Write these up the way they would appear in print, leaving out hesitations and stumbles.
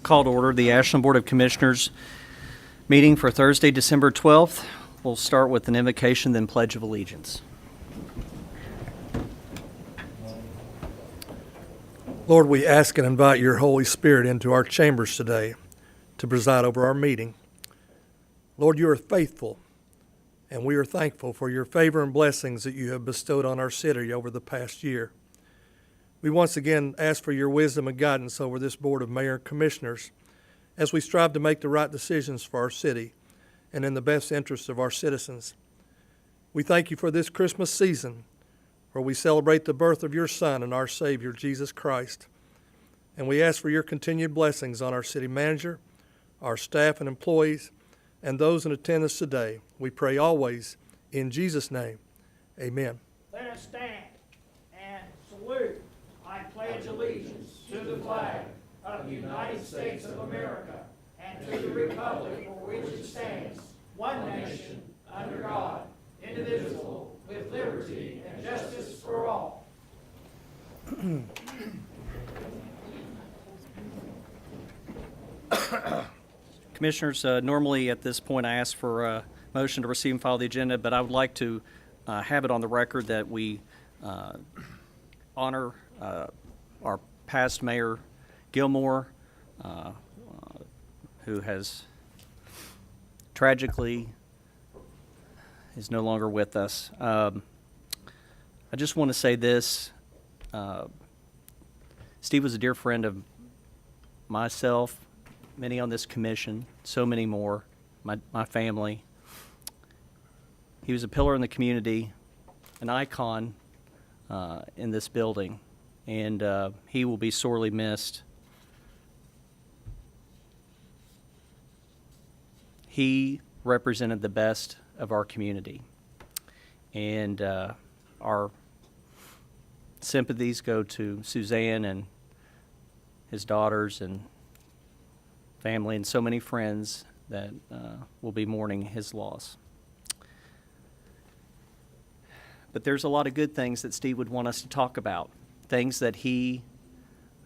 Call to order the Ashland Board of Commissioners meeting for Thursday, December 12th. We'll start with an invocation, then Pledge of Allegiance. Lord, we ask and invite your Holy Spirit into our chambers today to preside over our meeting. Lord, you are faithful, and we are thankful for your favor and blessings that you have bestowed on our city over the past year. We once again ask for your wisdom and guidance over this Board of Mayor and Commissioners as we strive to make the right decisions for our city and in the best interests of our citizens. We thank you for this Christmas season where we celebrate the birth of your Son and our Savior, Jesus Christ. And we ask for your continued blessings on our city manager, our staff and employees, and those in attendance today. We pray always in Jesus' name. Amen. Let us stand and salute. I pledge allegiance to the flag of the United States of America and to the republic for which it stands, one nation, under God, indivisible, with liberty and justice for all. Commissioners, normally at this point I ask for a motion to receive and file the agenda, but I would like to have it on the record that we honor our past Mayor Gilmore, who has tragically is no longer with us. I just want to say this. Steve was a dear friend of myself, many on this commission, so many more, my family. He was a pillar in the community, an icon in this building, and he will be sorely missed. He represented the best of our community, and our sympathies go to Suzanne and his daughters and family and so many friends that will be mourning his loss. But there's a lot of good things that Steve would want us to talk about, things that he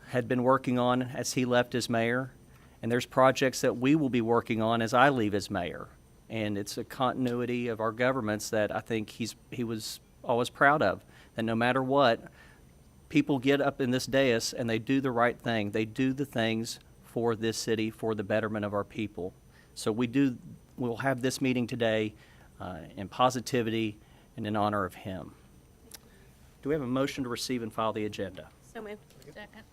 had been working on as he left as mayor, and there's projects that we will be working on as I leave as mayor. And it's a continuity of our governments that I think he was always proud of, that no matter what, people get up in this dais and they do the right thing. They do the things for this city, for the betterment of our people. So we'll have this meeting today in positivity and in honor of him. Do we have a motion to receive and file the agenda? So moved. Second.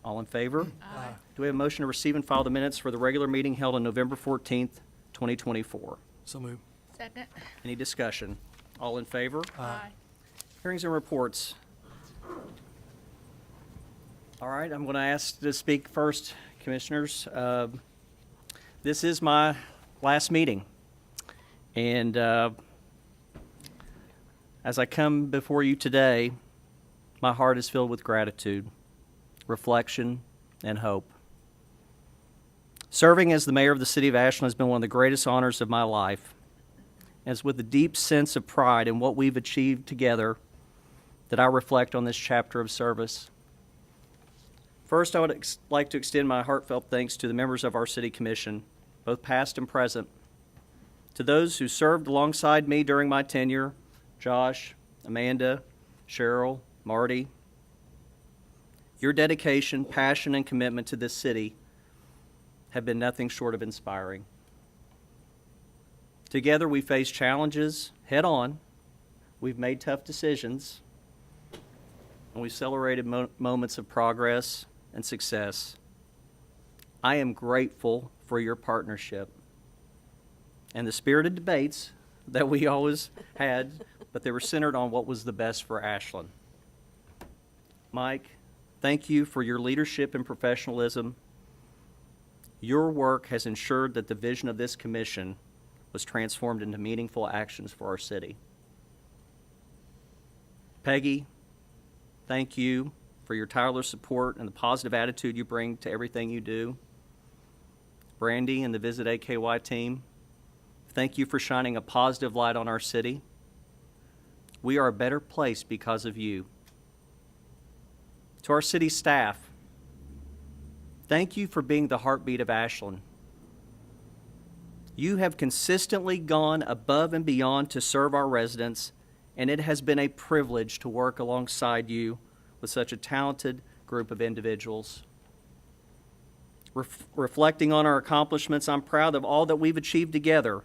All in favor? Aye. Do we have a motion to receive and file the minutes for the regular meeting held on November 14th, 2024? So move. Second. Any discussion? All in favor? Aye. Hearings and reports. All right, I'm going to ask to speak first, Commissioners. This is my last meeting, and as I come before you today, my heart is filled with gratitude, reflection, and hope. Serving as the mayor of the city of Ashland has been one of the greatest honors of my life. And it's with a deep sense of pride in what we've achieved together that I reflect on this chapter of service. First, I would like to extend my heartfelt thanks to the members of our city commission, both past and present, to those who served alongside me during my tenure, Josh, Amanda, Cheryl, Marty. Your dedication, passion, and commitment to this city have been nothing short of inspiring. Together we faced challenges head on, we've made tough decisions, and we've celebrated moments of progress and success. I am grateful for your partnership and the spirited debates that we always had, but they were centered on what was the best for Ashland. Mike, thank you for your leadership and professionalism. Your work has ensured that the vision of this commission was transformed into meaningful actions for our city. Peggy, thank you for your tireless support and the positive attitude you bring to everything you do. Brandy and the Visit AKY team, thank you for shining a positive light on our city. We are a better place because of you. To our city staff, Thank you for being the heartbeat of Ashland. You have consistently gone above and beyond to serve our residents, and it has been a privilege to work alongside you with such a talented group of individuals. Reflecting on our accomplishments, I'm proud of all that we've achieved together.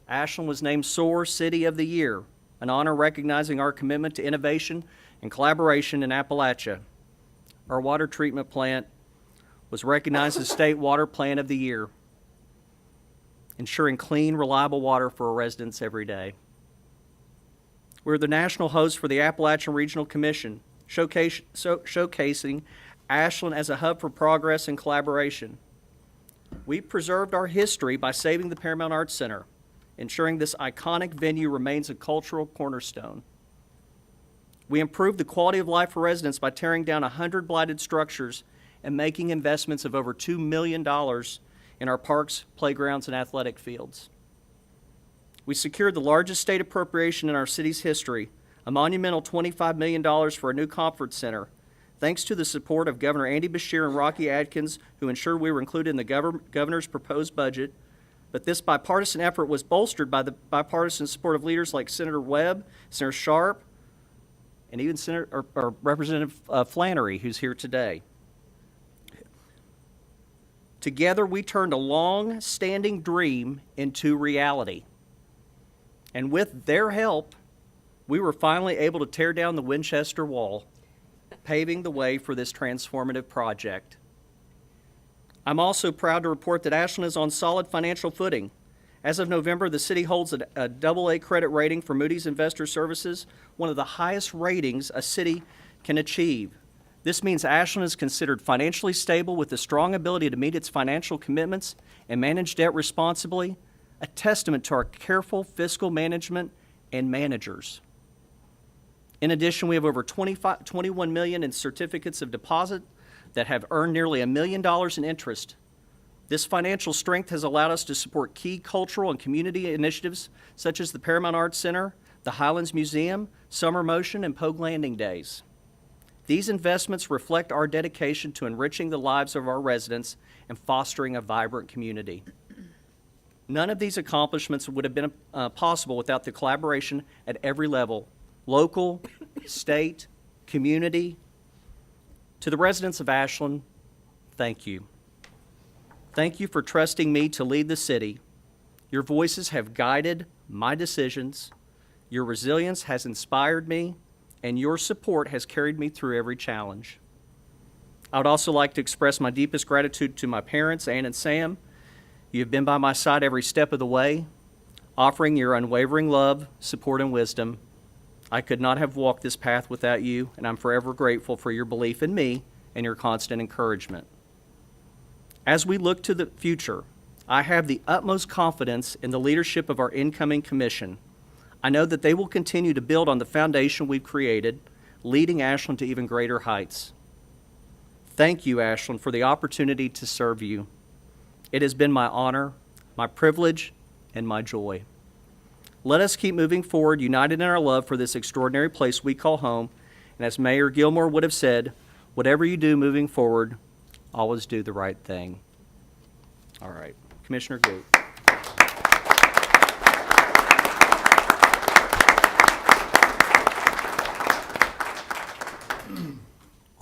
Ashland was named SOAR City of the Year, an honor recognizing our commitment to innovation and collaboration in Appalachia. Our water treatment plant was recognized as State Water Plant of the Year, ensuring clean, reliable water for our residents every day. We're the national host for the Appalachian Regional Commission, showcasing Ashland as a hub for progress and collaboration. We preserved our history by saving the Paramount Arts Center, ensuring this iconic venue remains a cultural cornerstone. We improved the quality of life for residents by tearing down 100 blighted structures and making investments of over $2 million in our parks, playgrounds, and athletic fields. We secured the largest state appropriation in our city's history, a monumental $25 million for a new conference center, thanks to the support of Governor Andy Beshear and Rocky Adkins, who ensured we were included in the governor's proposed budget. But this bipartisan effort was bolstered by the bipartisan support of leaders like Senator Webb, Senator Sharp, and even Representative Flannery, who's here today. Together, we turned a long-standing dream into reality. And with their help, we were finally able to tear down the Winchester Wall, paving the way for this transformative project. I'm also proud to report that Ashland is on solid financial footing. As of November, the city holds a AA credit rating for Moody's Investor Services, one of the highest ratings a city can achieve. This means Ashland is considered financially stable with a strong ability to meet its financial commitments and manage debt responsibly, a testament to our careful fiscal management and managers. In addition, we have over $21 million in certificates of deposit that have earned nearly $1 million in interest. This financial strength has allowed us to support key cultural and community initiatives such as the Paramount Arts Center, the Highlands Museum, Summer Motion, and Pogue Landing Days. These investments reflect our dedication to enriching the lives of our residents and fostering a vibrant community. None of these accomplishments would have been possible without the collaboration at every level, local, state, community. To the residents of Ashland, thank you. Thank you for trusting me to lead the city. Your voices have guided my decisions. Your resilience has inspired me, and your support has carried me through every challenge. I would also like to express my deepest gratitude to my parents, Ann and Sam. You have been by my side every step of the way, offering your unwavering love, support, and wisdom. I could not have walked this path without you, and I'm forever grateful for your belief in me and your constant encouragement. As we look to the future, I have the utmost confidence in the leadership of our incoming commission. I know that they will continue to build on the foundation we've created, leading Ashland to even greater heights. Thank you, Ashland, for the opportunity to serve you. It has been my honor, my privilege, and my joy. Let us keep moving forward, united in our love for this extraordinary place we call home. And as Mayor Gilmore would have said, whatever you do moving forward, always do the right thing. All right, Commissioner Goot.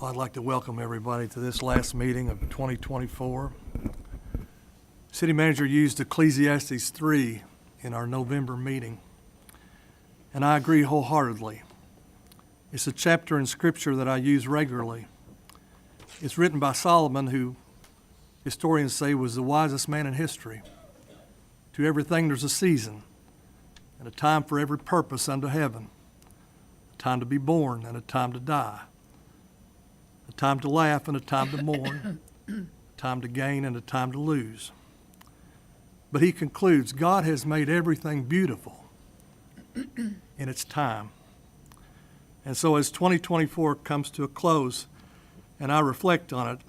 Well, I'd like to welcome everybody to this last meeting of 2024. City Manager used Ecclesiastes 3 in our November meeting, and I agree wholeheartedly. It's a chapter in Scripture that I use regularly. It's written by Solomon, who historians say was the wisest man in history. To everything there's a season, and a time for every purpose under heaven, a time to be born and a time to die, a time to laugh and a time to mourn, a time to gain and a time to lose. But he concludes, God has made everything beautiful in its time. And so as 2024 comes to a close and I reflect on it,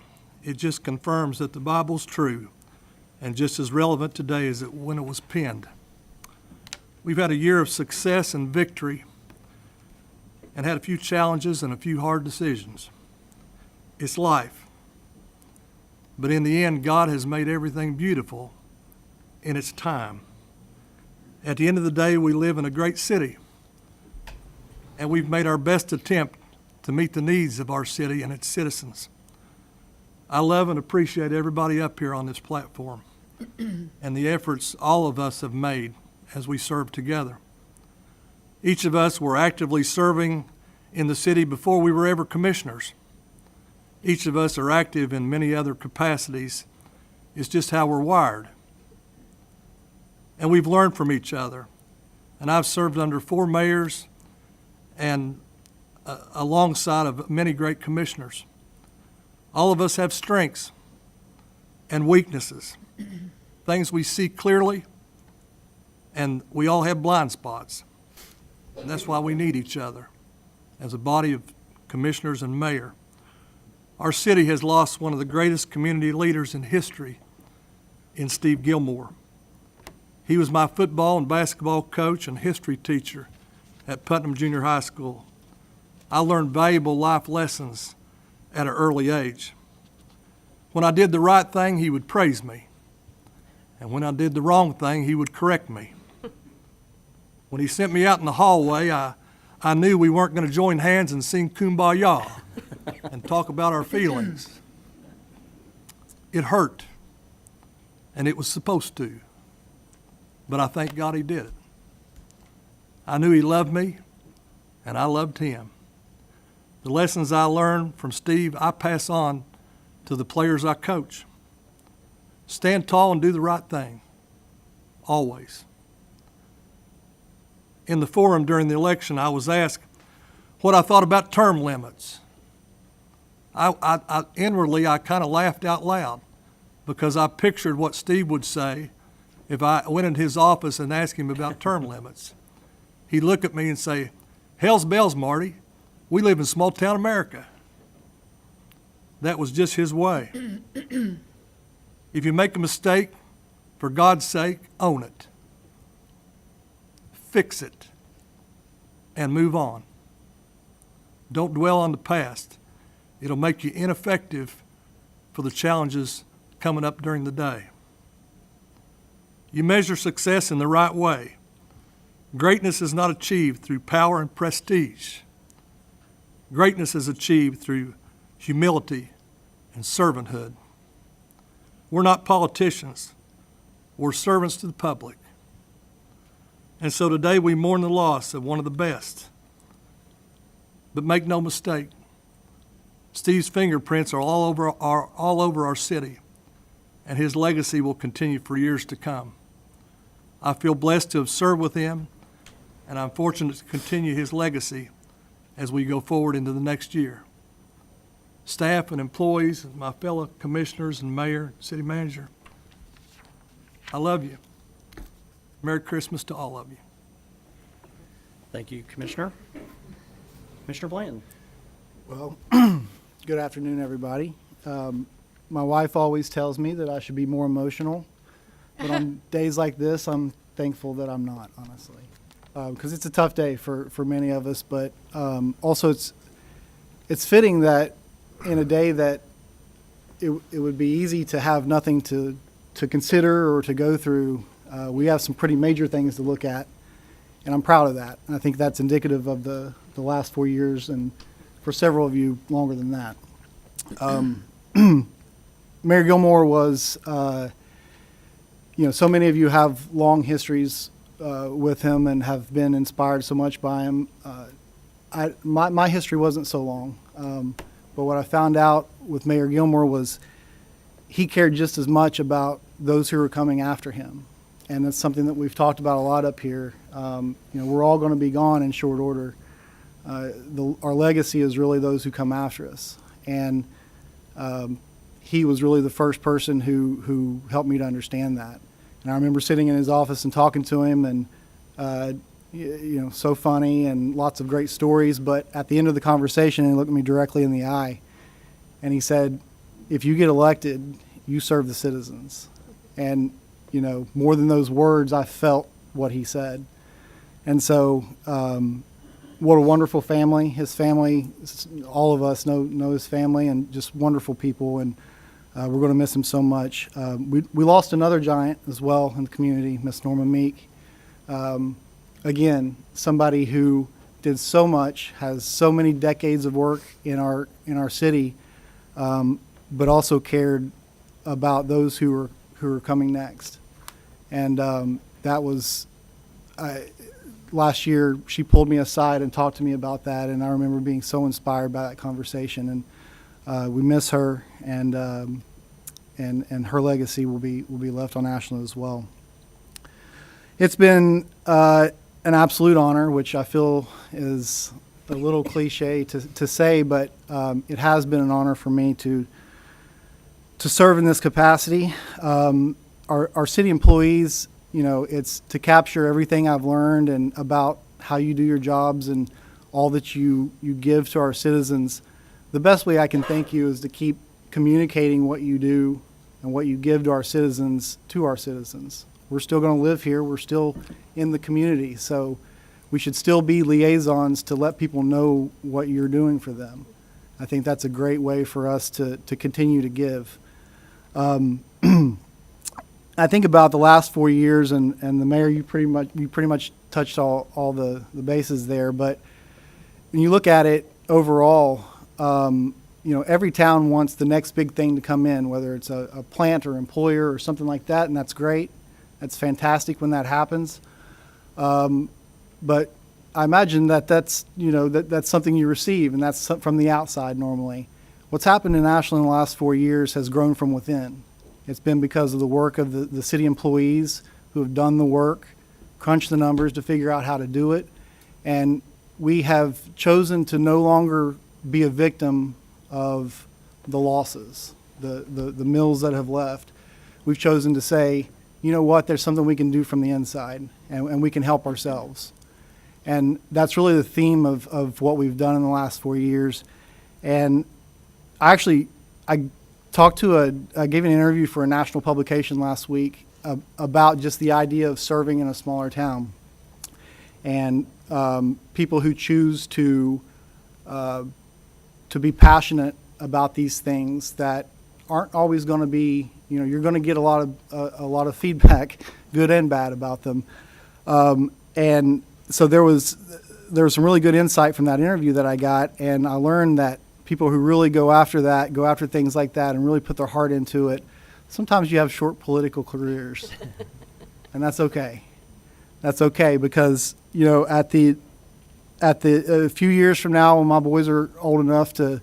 it just confirms that the Bible's true and just as relevant today as when it was penned. We've had a year of success and victory and had a few challenges and a few hard decisions. It's life. but in the end, God has made everything beautiful in its time. At the end of the day, we live in a great city, and we've made our best attempt to meet the needs of our city and its citizens. I love and appreciate everybody up here on this platform and the efforts all of us have made as we serve together. Each of us were actively serving in the city before we were ever commissioners. Each of us are active in many other capacities. It's just how we're wired. And we've learned from each other. And I've served under 4 mayors and alongside of many great commissioners. All of us have strengths and weaknesses, things we see clearly, and we all have blind spots. And that's why we need each other as a body of commissioners and mayor. Our city has lost one of the greatest community leaders in history in Steve Gilmore. He was my football and basketball coach and history teacher at Putnam Junior High School. I learned valuable life lessons at an early age. When I did the right thing, he would praise me. And when I did the wrong thing, he would correct me. When he sent me out in the hallway, I knew we weren't going to join hands and sing Kumbaya and talk about our feelings. It hurt, and it was supposed to, but I thank God he did it. I knew he loved me, and I loved him. The lessons I learned from Steve, I pass on to the players I coach. Stand tall and do the right thing, always. In the forum during the election, I was asked what I thought about term limits. Inwardly, I kind of laughed out loud because I pictured what Steve would say if I went into his office and asked him about term limits. He'd look at me and say, "Hell's bells, Marty. We live in small town America." That was just his way. If you make a mistake, for God's sake, own it. Fix it and move on. Don't dwell on the past. It'll make you ineffective for the challenges coming up during the day. You measure success in the right way. Greatness is not achieved through power and prestige. Greatness is achieved through humility and servanthood. We're not politicians. We're servants to the public. And so today we mourn the loss of one of the best. But make no mistake, Steve's fingerprints are all over our city, and his legacy will continue for years to come. I feel blessed to have served with him, and I'm fortunate to continue his legacy as we go forward into the next year. Staff and employees, and my fellow commissioners and mayor, city manager, I love you. Merry Christmas to all of you. Thank you, Commissioner. Commissioner Blanton. Well, good afternoon, everybody. My wife always tells me that I should be more emotional, but on days like this, I'm thankful that I'm not, honestly, because it's a tough day for many of us. But also, it's fitting that in a day that it would be easy to have nothing to consider or to go through. We have some pretty major things to look at, and I'm proud of that. And I think that's indicative of the last 4 years, and for several of you, longer than that. Mayor Gilmore was, so many of you have long histories with him and have been inspired so much by him. My history wasn't so long, but what I found out with Mayor Gilmore was he cared just as much about those who were coming after him. And that's something that we've talked about a lot up here. We're all going to be gone in short order. Our legacy is really those who come after us. And he was really the first person who helped me to understand that. And I remember sitting in his office and talking to him, and so funny and lots of great stories. But at the end of the conversation, he looked me directly in the eye, and he said, "If you get elected, you serve the citizens." And more than those words, I felt what he said. And so, what a wonderful family. His family, all of us know his family, and just wonderful people. And We're going to miss him so much. We lost another giant as well in the community, Miss Norma Meek. Again, somebody who did so much, has so many decades of work in our city, but also cared about those who were coming next. And that was last year. She pulled me aside and talked to me about that, and I remember being so inspired by that conversation. And we miss her, and her legacy will be left on Ashland as well. It's been an absolute honor, which I feel is a little cliche to say, but it has been an honor for me to serve in this capacity. Our city employees, it's to capture everything I've learned and about how you do your jobs and all that you give to our citizens. The best way I can thank you is to keep communicating what you do and what you give to our citizens. We're still going to live here. We're still in the community. So we should still be liaisons to let people know what you're doing for them. I think that's a great way for us to continue to give. I think about the last 4 years, and the mayor, you pretty much touched all the bases there. But when you look at it overall, every town wants the next big thing to come in, whether it's a plant or employer or something like that, and that's great. That's fantastic when that happens. But I imagine that's something you receive, and that's from the outside normally. What's happened in Ashland in the last 4 years has grown from within. It's been because of the work of the city employees who have done the work, crunched the numbers to figure out how to do it. And we have chosen to no longer be a victim of the losses, the mills that have left. We've chosen to say, you know what, there's something we can do from the inside, and we can help ourselves. And that's really the theme of what we've done in the last 4 years. And I gave an interview for a national publication last week about just the idea of serving in a smaller town. And people who choose to be passionate about these things that aren't always going to be, you're going to get a lot of feedback, good and bad, about them. And so there was some really good insight from that interview that I got, and I learned that people who really go after things like that and really put their heart into it, sometimes you have short political careers. And that's okay. That's okay, because a few years from now, when my boys are old enough to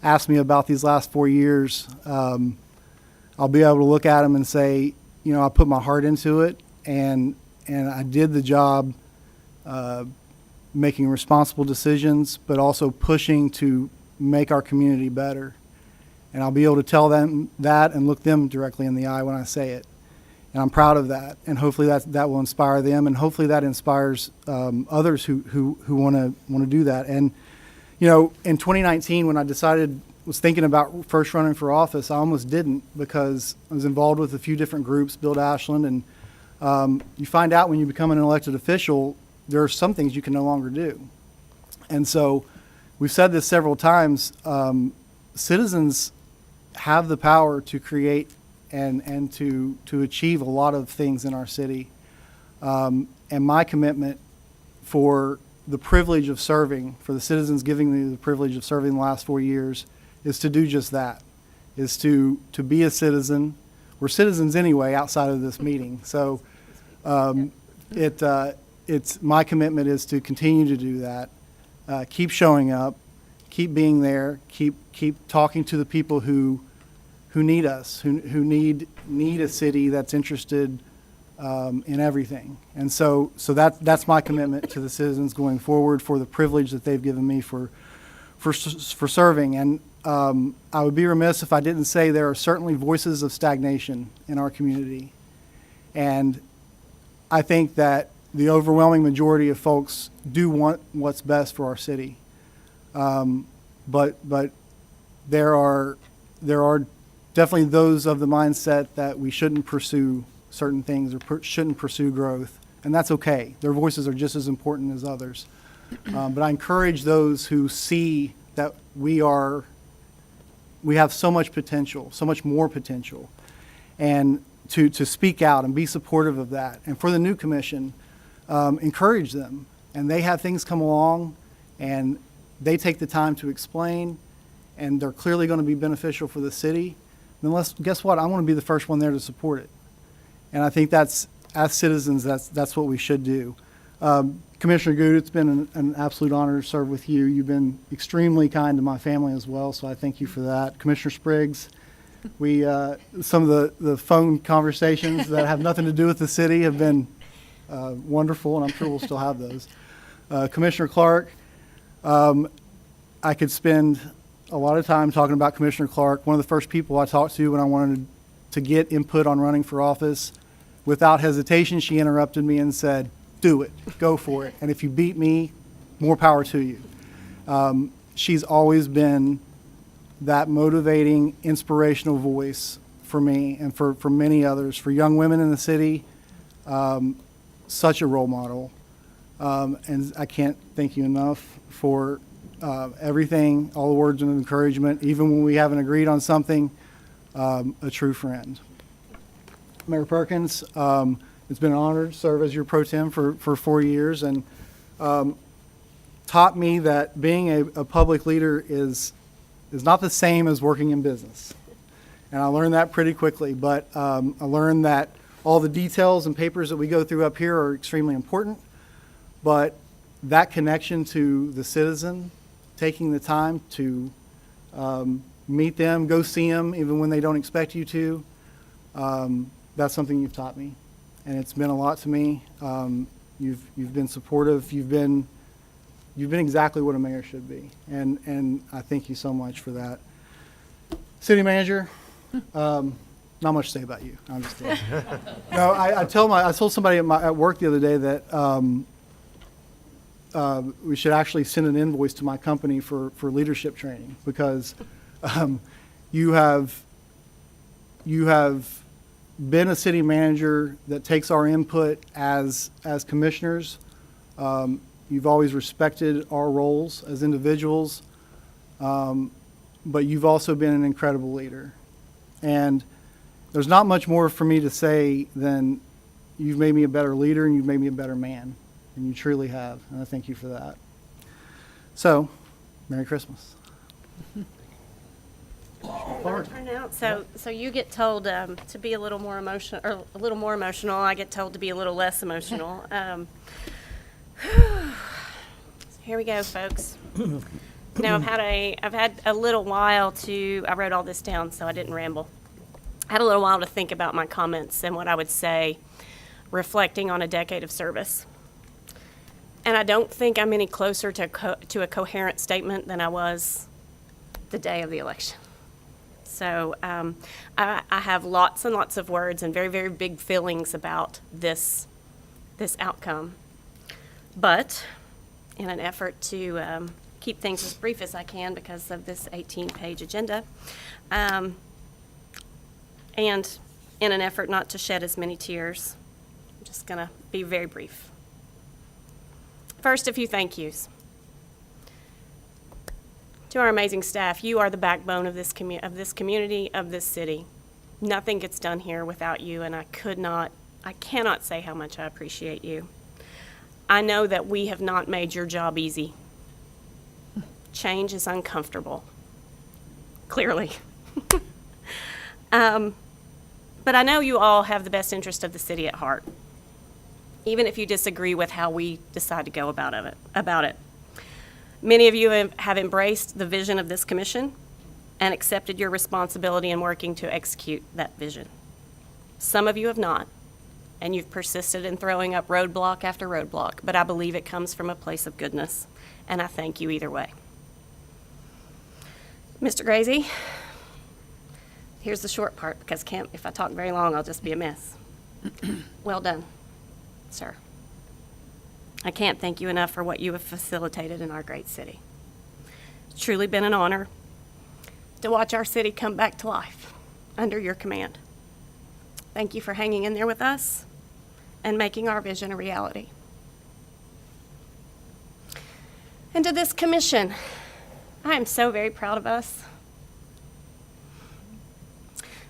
ask me about these last 4 years, I'll be able to look at them and say, I put my heart into it, and I did the job, making responsible decisions, but also pushing to make our community better. And I'll be able to tell them that and look them directly in the eye when I say it. And I'm proud of that. And hopefully that will inspire them, and hopefully that inspires others who want to do that. And in 2019, when I was thinking about first running for office, I almost didn't, because I was involved with a few different groups, Build Ashland, and you find out when you become an elected official, there are some things you can no longer do. And so we've said this several times, citizens have the power to create and to achieve a lot of things in our city. And my commitment for the privilege of serving, for the citizens giving me the privilege of serving the last 4 years, is to do just that, is to be a citizen. We're citizens anyway outside of this meeting. So it's my commitment is to continue to do that, keep showing up, keep being there, keep talking to the people who need us, who need a city that's interested in everything. And so that's my commitment to the citizens going forward, for the privilege that they've given me for serving. And I would be remiss if I didn't say there are certainly voices of stagnation in our community. And I think that the overwhelming majority of folks do want what's best for our city. But there are definitely those of the mindset that we shouldn't pursue certain things or shouldn't pursue growth, and that's okay. Their voices are just as important as others. But I encourage those who see that we are we have so much potential, so much more potential, and to speak out and be supportive of that. And for the new commission, encourage them. And they have things come along, and they take the time to explain, and they're clearly going to be beneficial for the city. Then guess what? I want to be the first one there to support it. And I think that's, as citizens, that's what we should do. Commissioner Good, it's been an absolute honor to serve with you. You've been extremely kind to my family as well, so I thank you for that. Commissioner Sprigs, we some of the phone conversations that have nothing to do with the city have been wonderful, and I'm sure we'll still have those. Commissioner Clark, I could spend a lot of time talking about Commissioner Clark. One of the first people I talked to when I wanted to get input on running for office, without hesitation, she interrupted me and said, "Do it, go for it. And if you beat me, more power to you." She's always been that motivating, inspirational voice for me and for many others, for young women in the city, such a role model. And I can't thank you enough for everything, all the words of encouragement, even when we haven't agreed on something, a true friend. Mayor Perkins, it's been an honor to serve as your pro tem for 4 years, and taught me that being a public leader is not the same as working in business. And I learned that pretty quickly, but I learned that all the details and papers that we go through up here are extremely important, but that connection to the citizen, taking the time to meet them, go see them even when they don't expect you to, that's something you've taught me. And it's meant a lot to me. You've been supportive. You've been exactly what a mayor should be. And I thank you so much for that. City manager, not much to say about you. I'm just kidding. No, I told somebody at work the other day that we should actually send an invoice to my company for leadership training, because you have been a city manager that takes our input as commissioners. You've always respected our roles as individuals, but you've also been an incredible leader. And there's not much more for me to say than you've made me a better leader and you've made me a better man. And you truly have, and I thank you for that. So, Merry Christmas. So you get told to be a little more emotional, or a little more emotional. I get told to be a little less emotional. Here we go, folks. Now I've had a little while to. I wrote all this down so I didn't ramble. I had a little while to think about my comments and what I would say, reflecting on a decade of service. And I don't think I'm any closer to a coherent statement than I was the day of the election. So I have lots and lots of words and very, very big feelings about this outcome. But in an effort to keep things as brief as I can because of this 18-page agenda, and in an effort not to shed as many tears, I'm just going to be very brief. First, a few thank yous. To our amazing staff, you are the backbone of this community, of this city. Nothing gets done here without you, and I cannot say how much I appreciate you. I know that we have not made your job easy. Change is uncomfortable, clearly. But I know you all have the best interest of the city at heart, even if you disagree with how we decide to go about it. Many of you have embraced the vision of this commission and accepted your responsibility in working to execute that vision. Some of you have not, and you've persisted in throwing up roadblock after roadblock, but I believe it comes from a place of goodness, and I thank you either way. Mr. Gracie, here's the short part, because if I talk very long, I'll just be a mess. Well done, sir. I can't thank you enough for what you have facilitated in our great city. It's truly been an honor to watch our city come back to life under your command. Thank you for hanging in there with us and making our vision a reality. And to this commission, I am so very proud of us.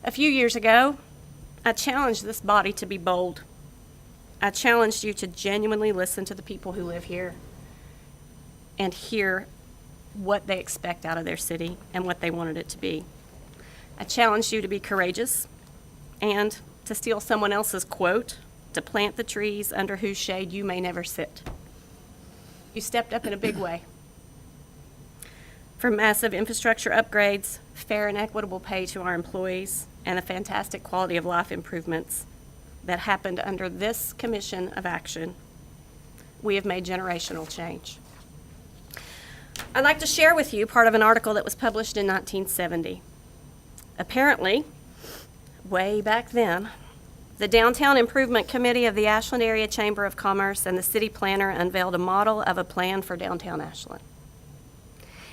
A few years ago, I challenged this body to be bold. I challenged you to genuinely listen to the people who live here and hear what they expect out of their city and what they wanted it to be. I challenged you to be courageous and, to steal someone else's quote, to plant the trees under whose shade you may never sit. You stepped up in a big way. From massive infrastructure upgrades, fair and equitable pay to our employees, and the fantastic quality of life improvements that happened under this Commission of Action, we have made generational change. I'd like to share with you part of an article that was published in 1970. Apparently, way back then, the Downtown Improvement Committee of the Ashland Area Chamber of Commerce and the city planner unveiled a model of a plan for downtown Ashland.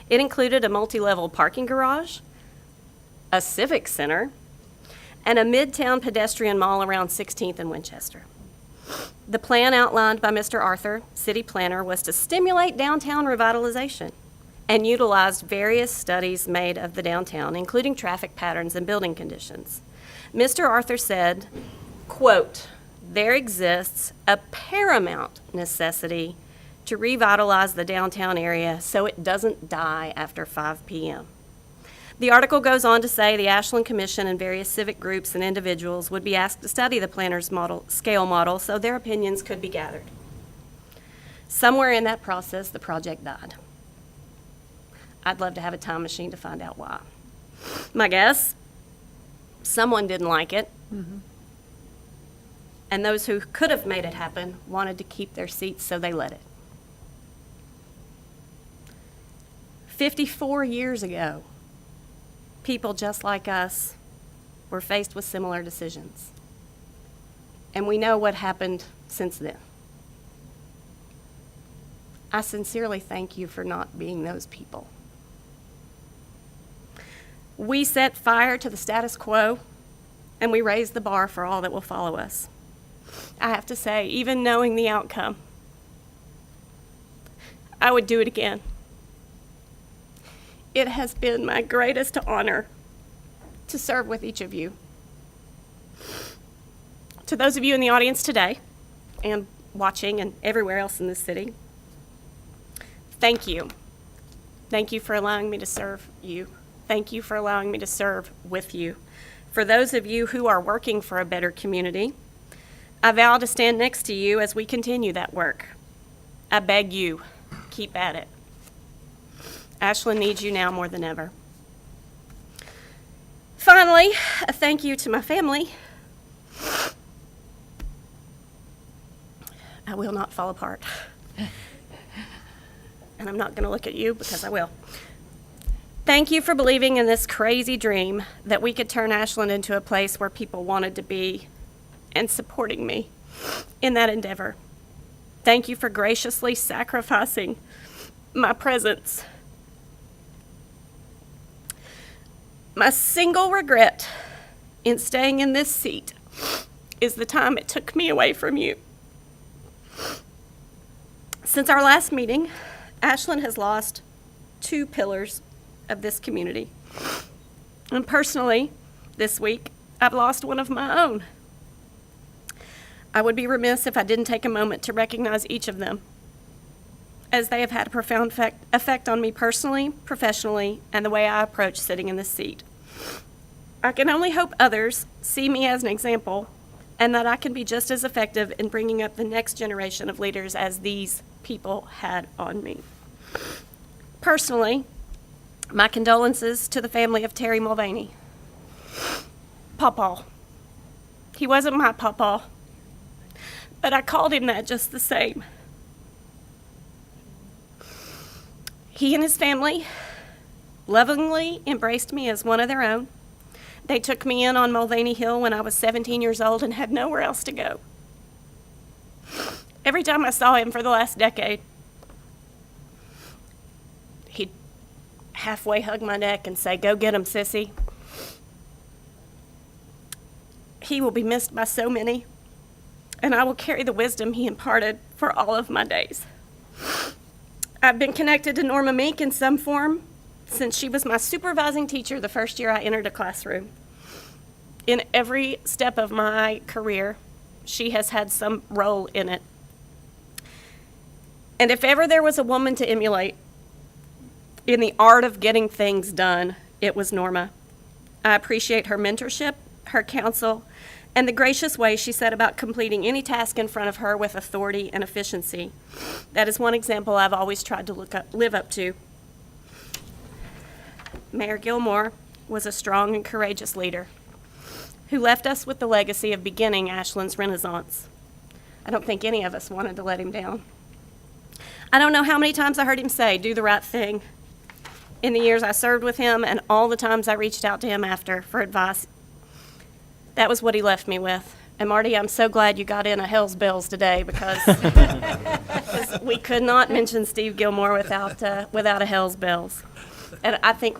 It included a multi-level parking garage, a civic center, and a midtown pedestrian mall around 16th and Winchester. The plan outlined by Mr. Arthur, city planner, was to stimulate downtown revitalization and utilized various studies made of the downtown, including traffic patterns and building conditions. Mr. Arthur said, quote, "There exists a paramount necessity to revitalize the downtown area so it doesn't die after 5 p.m. The article goes on to say the Ashland Commission and various civic groups and individuals would be asked to study the planner's scale model so their opinions could be gathered. Somewhere in that process, the project died. I'd love to have a time machine to find out why. My guess, someone didn't like it, and those who could have made it happen wanted to keep their seats, so they let it. 54 years ago, people just like us were faced with similar decisions. And we know what happened since then. I sincerely thank you for not being those people. We set fire to the status quo, and we raised the bar for all that will follow us. I have to say, even knowing the outcome, I would do it again. It has been my greatest honor to serve with each of you. To those of you in the audience today and watching and everywhere else in this city, thank you. Thank you for allowing me to serve you. Thank you for allowing me to serve with you. For those of you who are working for a better community, I vow to stand next to you as we continue that work. I beg you, keep at it. Ashland needs you now more than ever. Finally, a thank you to my family. I will not fall apart. And I'm not going to look at you because I will. Thank you for believing in this crazy dream that we could turn Ashland into a place where people wanted to be and supporting me in that endeavor. Thank you for graciously sacrificing my presence. My single regret in staying in this seat is the time it took me away from you. Since our last meeting, Ashland has lost 2 pillars of this community. And personally, this week, I've lost one of my own. I would be remiss if I didn't take a moment to recognize each of them, as they have had a profound effect on me personally, professionally, and the way I approach sitting in this seat. I can only hope others see me as an example and that I can be just as effective in bringing up the next generation of leaders as these people had on me. Personally, my condolences to the family of Terry Mulvaney. Pawpaw. He wasn't my pawpaw, but I called him that just the same. He and his family lovingly embraced me as one of their own. They took me in on Mulvaney Hill when I was 17 years old and had nowhere else to go. Every time I saw him for the last decade, he'd halfway hug my neck and say, "Go get him, sissy." He will be missed by so many, and I will carry the wisdom he imparted for all of my days. I've been connected to Norma Meek in some form since she was my supervising teacher the first year I entered a classroom. in every step of my career, she has had some role in it. And if ever there was a woman to emulate in the art of getting things done, it was Norma. I appreciate her mentorship, her counsel, and the gracious way she set about completing any task in front of her with authority and efficiency. That is one example I've always tried to live up to. Mayor Gilmore was a strong and courageous leader who left us with the legacy of beginning Ashland's Renaissance. I don't think any of us wanted to let him down. I don't know how many times I heard him say, "Do the right thing," in the years I served with him and all the times I reached out to him after for advice. That was what he left me with. And Marty, I'm so glad you got in a Hell's Bells today because we could not mention Steve Gilmore without a Hell's Bells. And I think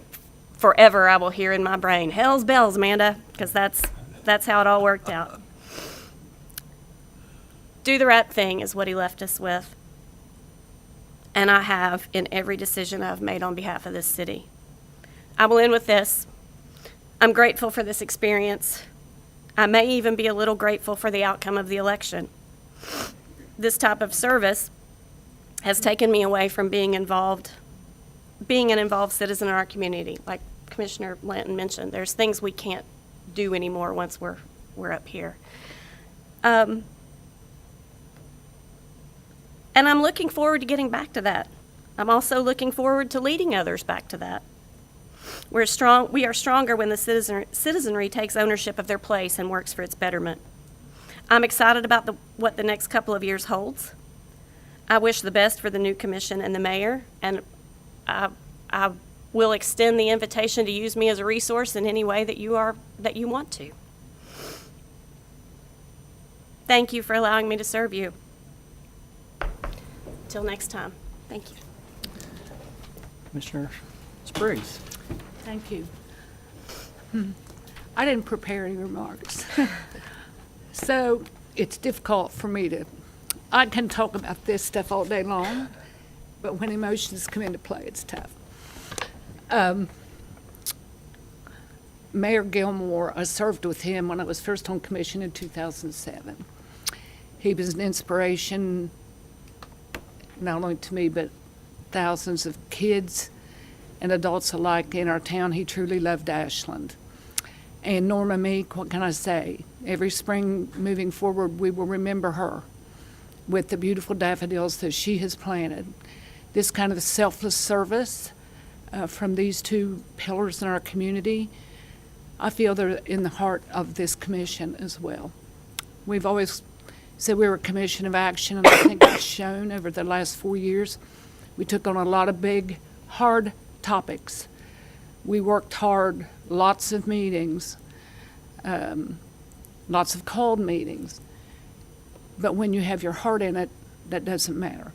forever I will hear in my brain, Hell's Bells, Amanda, because that's how it all worked out. Do the right thing is what he left us with. And I have in every decision I've made on behalf of this city. I will end with this. I'm grateful for this experience. I may even be a little grateful for the outcome of the election. This type of service has taken me away from being an involved citizen in our community. Like Commissioner Lanton mentioned, there's things we can't do anymore once we're up here. And I'm looking forward to getting back to that. I'm also looking forward to leading others back to that. We are stronger when the citizenry takes ownership of their place and works for its betterment. I'm excited about what the next couple of years holds. I wish the best for the new commission and the mayor, and I will extend the invitation to use me as a resource in any way that you want to. Thank you for allowing me to serve you. Till next time, thank you. Commissioner Sprigs. Thank you. I didn't prepare any remarks. So it's difficult for me I can talk about this stuff all day long, but when emotions come into play, it's tough. Mayor Gilmore, I served with him when I was first on commission in 2007. He was an inspiration, not only to me, but thousands of kids and adults alike in our town. He truly loved Ashland. And Norma Meek, what can I say? Every spring moving forward, we will remember her with the beautiful daffodils that she has planted. This kind of selfless service from these two pillars in our community, I feel they're in the heart of this commission as well. We've always said we were a commission of action, and I think it's shown over the last 4 years. We took on a lot of big, hard topics. We worked hard, lots of meetings, lots of called meetings. But when you have your heart in it, that doesn't matter.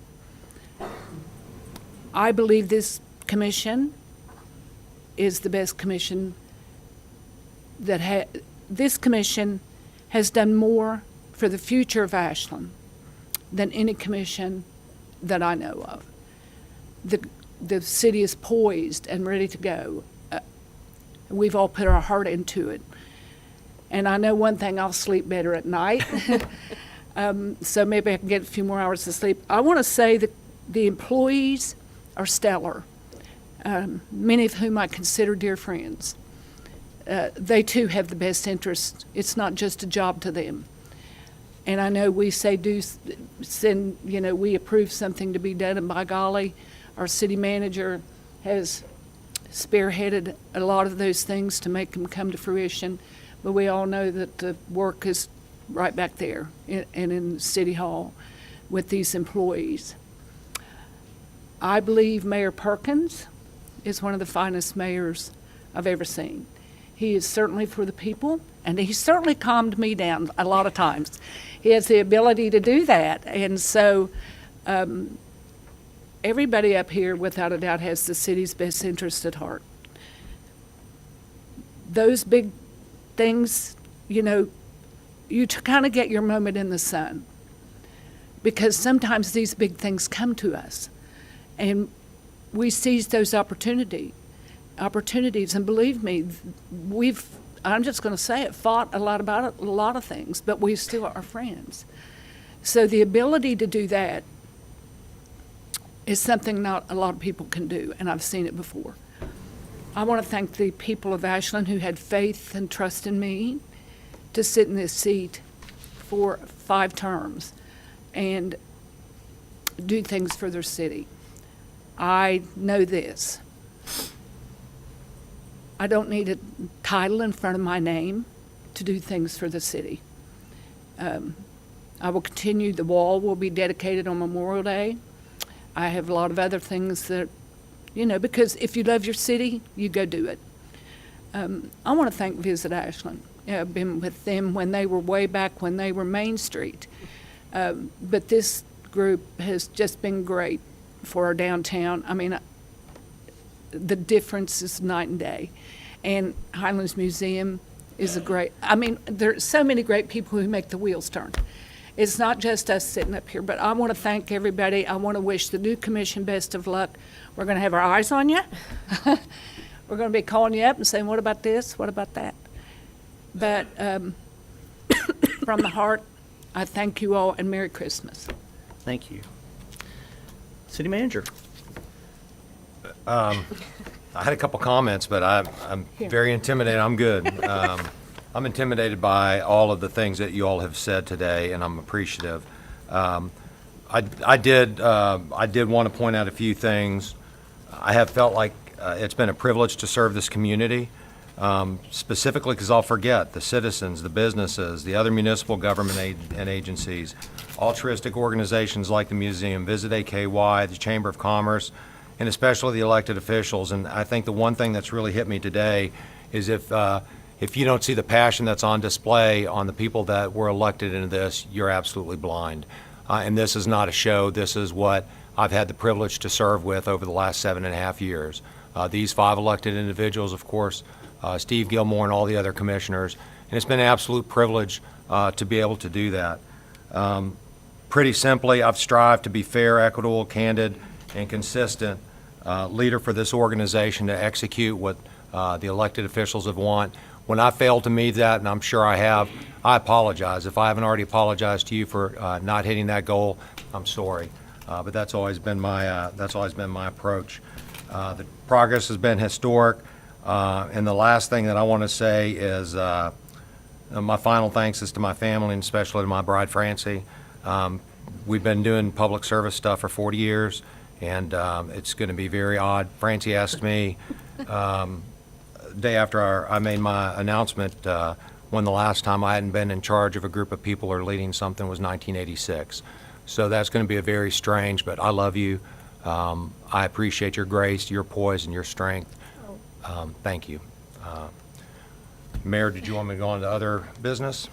I believe this commission is the best commission this commission has done more for the future of Ashland than any commission that I know of. The city is poised and ready to go. We've all put our heart into it. And I know one thing, I'll sleep better at night. So maybe I can get a few more hours of sleep. I want to say that the employees are stellar, many of whom I consider dear friends. They too have the best interest. It's not just a job to them. And I know we say we approve something to be done, and by golly, our city manager has spearheaded a lot of those things to make them come to fruition. But we all know that the work is right back there in City Hall with these employees. I believe Mayor Perkins is one of the finest mayors I've ever seen. He is certainly for the people, and he certainly calmed me down a lot of times. He has the ability to do that, and so everybody up here, without a doubt, has the city's best interest at heart. Those big things, you kind of get your moment in the sun, because sometimes these big things come to us, and we seize those opportunities. And believe me, I'm just going to say it, fought a lot about it, a lot of things, but we still are friends. So the ability to do that is something not a lot of people can do, and I've seen it before. I want to thank the people of Ashland who had faith and trust in me to sit in this seat for 5 terms and do things for their city. I know this. I don't need a title in front of my name to do things for the city. I will continue. The wall will be dedicated on Memorial Day. I have a lot of other things that, because if you love your city, you go do it. I want to thank Visit Ashland. I've been with them when they were way back when they were Main Street. But this group has just been great for our downtown. I mean, the difference is night and day. And Highlands Museum is there's so many great people who make the wheels turn. It's not just us sitting up here, but I want to thank everybody. I want to wish the new commission best of luck. We're going to have our eyes on you. We're going to be calling you up and saying, what about this? What about that? But from the heart, I thank you all, and Merry Christmas. Thank you. City Manager. I had a couple comments, but I'm Here. very intimidated. I'm good. I'm intimidated by all of the things that you all have said today, and I'm appreciative. I did want to point out a few things. I have felt like it's been a privilege to serve this community, specifically because I'll forget the citizens, the businesses, the other municipal government and agencies, altruistic organizations like the museum, Visit AKY, the Chamber of Commerce, and especially the elected officials. And I think the one thing that's really hit me today is if you don't see the passion that's on display on the people that were elected into this, you're absolutely blind. And this is not a show. This is what I've had the privilege to serve with over the last 7.5 years. These 5 elected individuals, of course, Steve Gilmore and all the other commissioners, and it's been an absolute privilege to be able to do that. Pretty simply, I've strived to be fair, equitable, candid, and consistent leader for this organization to execute what the elected officials have want. When I failed to meet that, and I'm sure I have, I apologize. If I haven't already apologized to you for not hitting that goal, I'm sorry. But that's always been my approach. The progress has been historic. And the last thing that I want to say is my final thanks is to my family, and especially to my bride, Francie. We've been doing public service stuff for 40 years, and it's going to be very odd. Francie asked me day after I made my announcement when the last time I hadn't been in charge of a group of people or leading something was 1986. So that's going to be a very strange, but I love you. I appreciate your grace, your poise, and your strength. Thank you. Mayor, did you want me to go on to other business?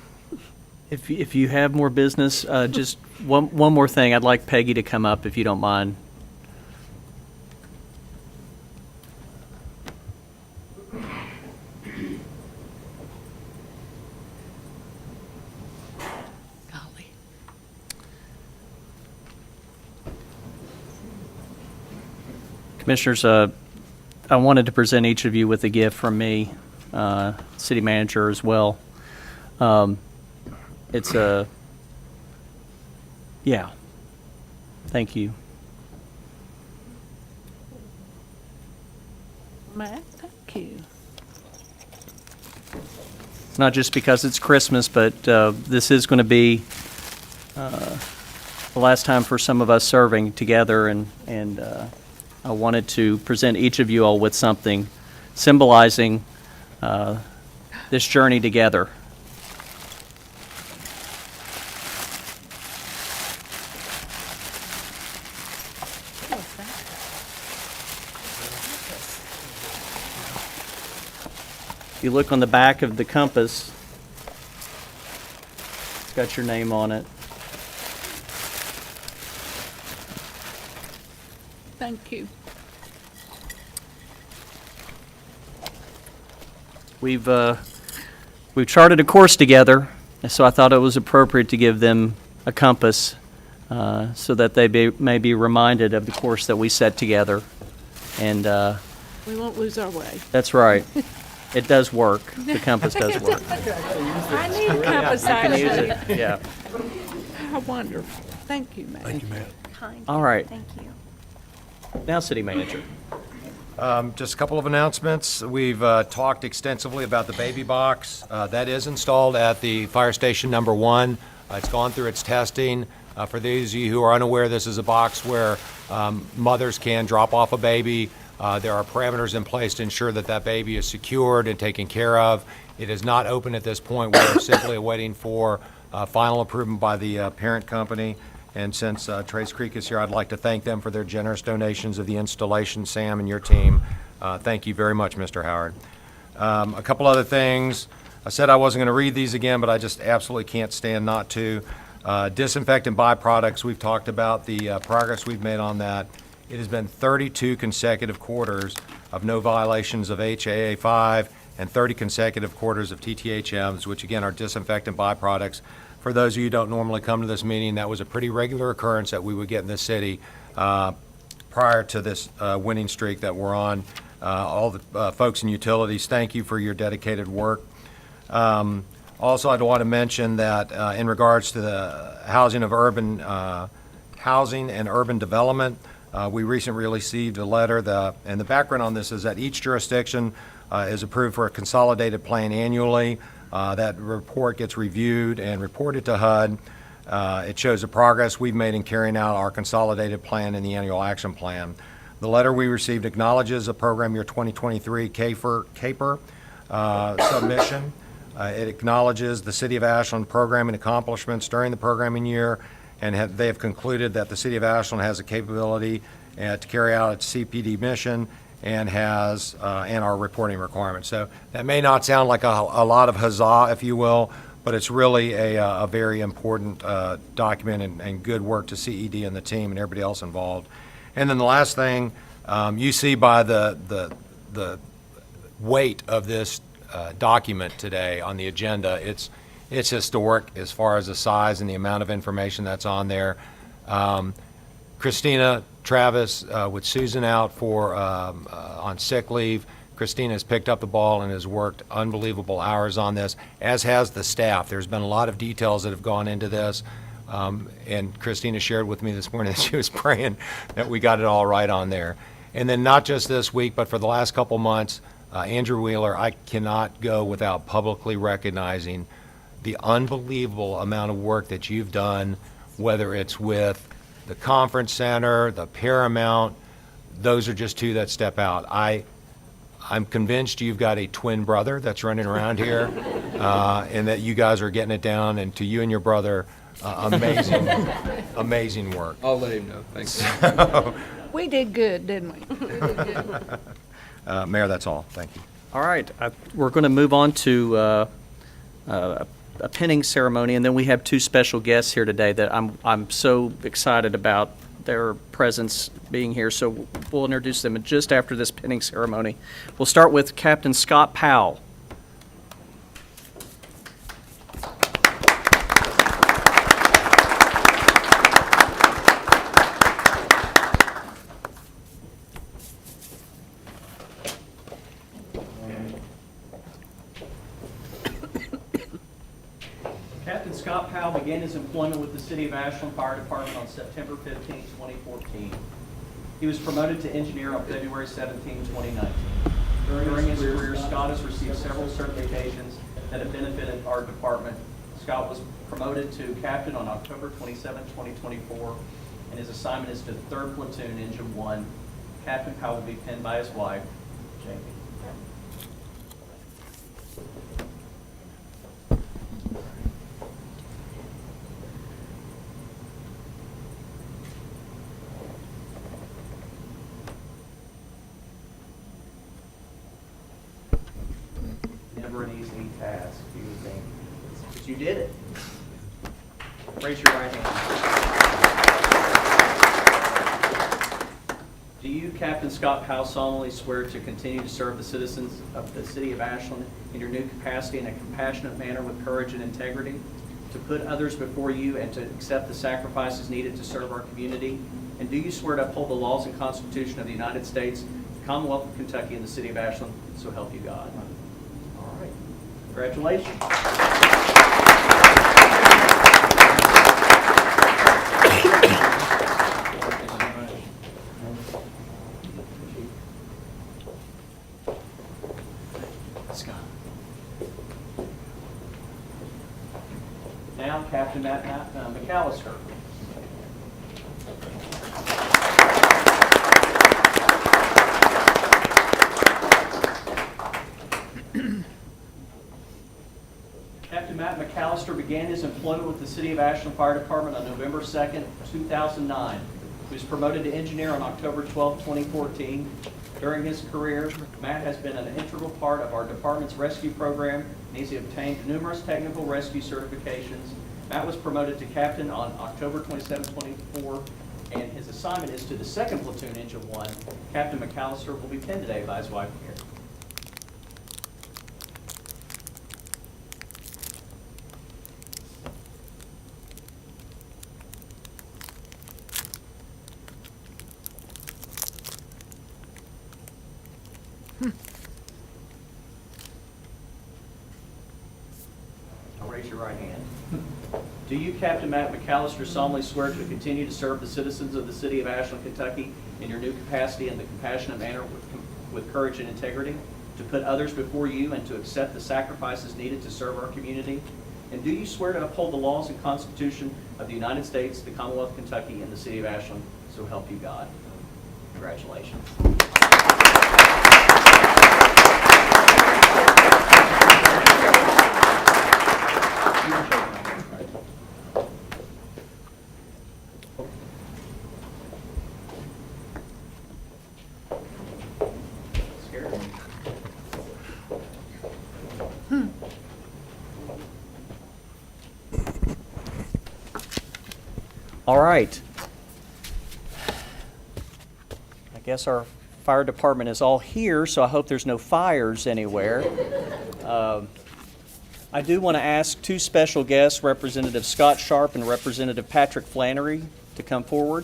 If you have more business, just one more thing. I'd like Peggy to come up if you don't mind. Golly. Commissioners, I wanted to present each of you with a gift from me, City Manager as well. It's a, yeah, thank you. Matt, thank you. Not just because it's Christmas, but this is going to be the last time for some of us serving together, and I wanted to present each of you all with something symbolizing this journey together. If you look on the back of the compass, it's got your name on it. Thank you. We've charted a course together, so I thought it was appropriate to give them a compass so that they may be reminded of the course that we set together. And We won't lose our way. that's right. It does work. The compass does work. I need a compass, You can use actually. it, yeah. How wonderful. Thank you, Matt. Thank you, Matt. Kind. All right. Thank you. Now, City Manager. Just a couple of announcements. We've talked extensively about the baby box. That is installed at the fire station number 1. It's gone through its testing. For those of you who are unaware, this is a box where mothers can drop off a baby. There are parameters in place to ensure that that baby is secured and taken care of. It is not open at this point. We're simply awaiting for final approval by the parent company. And since Trace Creek is here, I'd like to thank them for their generous donations of the installation. Sam and your team, thank you very much, Mr. Howard. A couple other things. I said I wasn't going to read these again, but I just absolutely can't stand not to. Disinfectant byproducts, we've talked about the progress we've made on that. It has been 32 consecutive quarters of no violations of HAA 5 and 30 consecutive quarters of TTHMs, which again are disinfectant byproducts. For those of you who don't normally come to this meeting, that was a pretty regular occurrence that we would get in this city prior to this winning streak that we're on. All the folks in utilities, thank you for your dedicated work. Also, I'd want to mention that in regards to the housing and urban development, we recently received a letter. And the background on this is that each jurisdiction is approved for a consolidated plan annually. That report gets reviewed and reported to HUD. It shows the progress we've made in carrying out our consolidated plan and the annual action plan. The letter we received acknowledges a program year 2023 CAPER submission. It acknowledges the City of Ashland programming accomplishments during the programming year, and they have concluded that the City of Ashland has the capability to carry out its CPD mission and has and our reporting requirements. So that may not sound like a lot of huzzah, if you will, but it's really a very important document and good work to CED and the team and everybody else involved. And then the last thing, you see by the weight of this document today on the agenda, it's historic as far as the size and the amount of information that's on there. Christina Travis, with Susan out for on sick leave, Christina has picked up the ball and has worked unbelievable hours on this, as has the staff. There's been a lot of details that have gone into this, and Christina shared with me this morning that she was praying that we got it all right on there. And then not just this week, but for the last couple months, Andrew Wheeler, I cannot go without publicly recognizing the unbelievable amount of work that you've done, whether it's with the conference center, the Paramount. Those are just two that step out. I'm convinced you've got a twin brother that's running around here, and that you guys are getting it down, and to you and your brother, amazing, amazing work. I'll let him know. Thanks. We did good, didn't we? We did good. Mayor, that's all. Thank you. All right, we're going to move on to a pinning ceremony, and then we have two special guests here today that I'm so excited about their presence being here. So we'll introduce them just after this pinning ceremony. We'll start with Captain Scott Powell. Captain Scott Powell began his employment with the City of Ashland Fire Department on September 15, 2014. He was promoted to engineer on February 17, 2019. During his career, Scott has received several certifications that have benefited our department. Scott was promoted to captain on October 27, 2024, and his assignment is to the 3rd Platoon, Engine 1. Captain Powell will be pinned by his wife, Jamie. Never an easy task, you would think, but you did it. Raise your right hand. Do you, Captain Scott Powell, solemnly swear to continue to serve the citizens of the City of Ashland in your new capacity in a compassionate manner with courage and integrity, to put others before you and to accept the sacrifices needed to serve our community? And do you swear to uphold the laws and Constitution of the United States, the Commonwealth of Kentucky, and the City of Ashland, so help you God? Congratulations. Scott. Now, Captain Matt McAllister. Captain Matt McAllister began his employment with the City of Ashland Fire Department on November 2nd, 2009. He was promoted to engineer on October 12, 2014. During his career, Matt has been an integral part of our department's rescue program, and he's obtained numerous technical rescue certifications. Matt was promoted to captain on October 27, 2024, and his assignment is to the 2nd Platoon, Engine 1. Captain McAllister will be pinned today by his wife, Karen. Now raise your right hand. Do you, Captain Matt McAllister, solemnly swear to continue to serve the citizens of the City of Ashland, Kentucky in your new capacity in the compassionate manner with courage and integrity, to put others before you and to accept the sacrifices needed to serve our community? And do you swear to uphold the laws and Constitution of the United States, the Commonwealth of Kentucky, and the City of Ashland, so help you God? Congratulations. Scared? All right. I guess our fire department is all here, so I hope there's no fires anywhere. I do want to ask two special guests, Representative Scott Sharp and Representative Patrick Flannery, to come forward.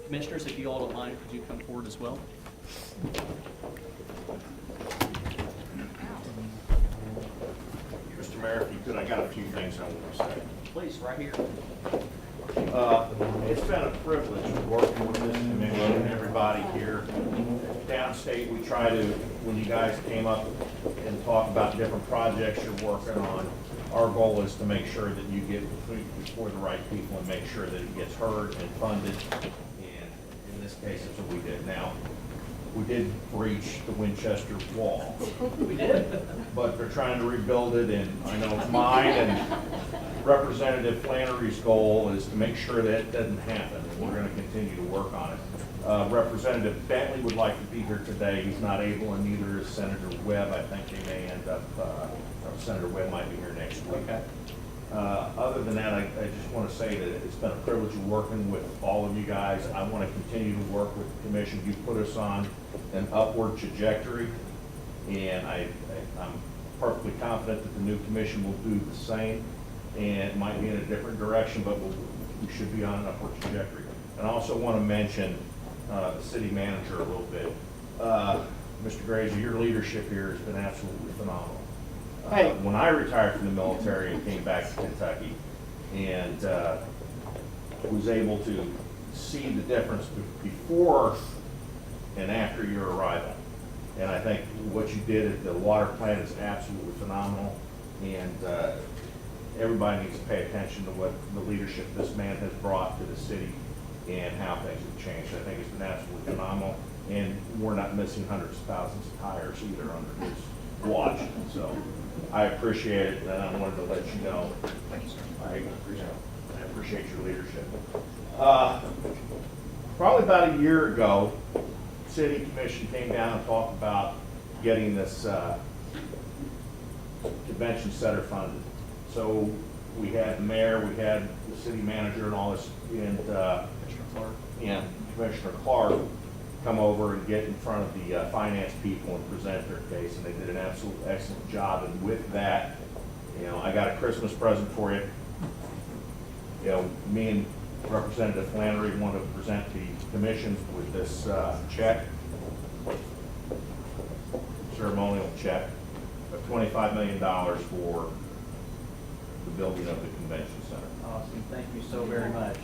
Commissioners, if you all don't mind, could you come forward as well? Mr. Mayor, if you could, I got a few things I want to say. Please, right here. It's been a privilege working with this commission and everybody here. Downstate, we try to, when you guys came up and talked about different projects you're working on, our goal is to make sure that you get before the right people and make sure that it gets heard and funded. And in this case, that's what we did. Now, we did breach the Winchester wall. We did. But they're trying to rebuild it, and I know mine and Representative Flannery's goal is to make sure that it doesn't happen, and we're going to continue to work on it. Representative Bentley would like to be here today. He's not able, and neither is Senator Webb. I think they may end up, Senator Webb might be here next week. Okay. Other than that, I just want to say that it's been a privilege working with all of you guys. I want to continue to work with the commission. You put us on an upward trajectory, and I'm perfectly confident that the new commission will do the same, and it might be in a different direction, but we should be on an upward trajectory. And I also want to mention the city manager a little bit. Mr. Grazer, your leadership here has been absolutely phenomenal. When I retired from the military and came back to Kentucky and was able to see the difference before and after your arrival. And I think what you did at the water plant is absolutely phenomenal. And everybody needs to pay attention to what the leadership this man has brought to the city and how things have changed. I think it's been absolutely phenomenal. And we're not missing hundreds of thousands of tires either under his watch. So I appreciate it, and I wanted to let you know. Thank you, sir. I appreciate your leadership. Probably about a year ago, City Commission came down and talked about getting this convention center funded. So we had the mayor, we had the city manager and all this, and Commissioner Clark come over and get in front of the finance people and present their case, and they did an absolute excellent job. And with that, I got a Christmas present for you. Me and Representative Flannery want to present the commission with this check. check of $25 million for the building of the convention center. Awesome. Thank you so very much.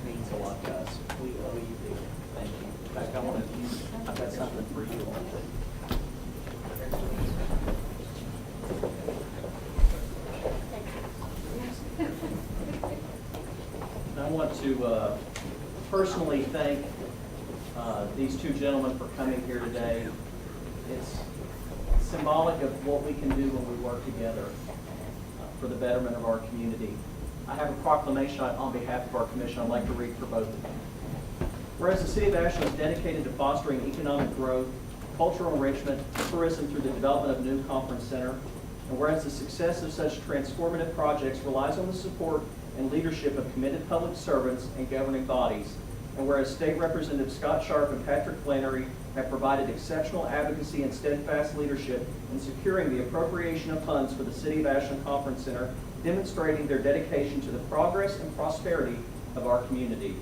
Means a lot to us. We owe you big. Thank you. In fact, I've got something for you all. I want to personally thank these two gentlemen for coming here today. It's symbolic of what we can do when we work together for the betterment of our community. I have a proclamation on behalf of our commission I'd like to read for both of you. Whereas the City of Ashland is dedicated to fostering economic growth, cultural enrichment, tourism through the development of a new conference center, and whereas the success of such transformative projects relies on the support and leadership of committed public servants and governing bodies, and whereas State Representatives Scott Sharp and Patrick Flannery have provided exceptional advocacy and steadfast leadership in securing the appropriation of funds for the City of Ashland Conference Center, demonstrating their dedication to the progress and prosperity of our community.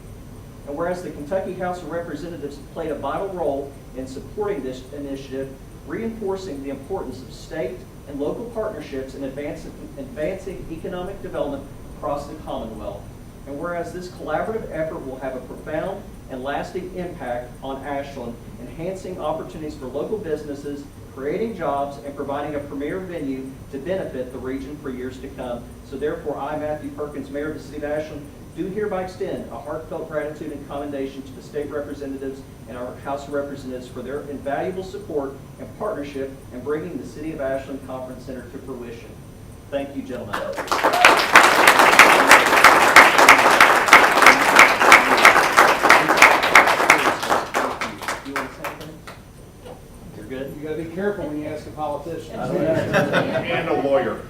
And whereas the Kentucky House of Representatives played a vital role in supporting this initiative, reinforcing the importance of state and local partnerships in advancing economic development across the Commonwealth. And whereas this collaborative effort will have a profound and lasting impact on Ashland, enhancing opportunities for local businesses, creating jobs, and providing a premier venue to benefit the region for years to come. So therefore, I, Matthew Perkins, Mayor of the City of Ashland, do hereby extend a heartfelt gratitude and commendation to the state representatives and our House of Representatives for their invaluable support and partnership in bringing the City of Ashland Conference Center to fruition. Thank you, gentlemen. You want to say anything? You're good? You gotta be careful when you ask a politician. And a lawyer.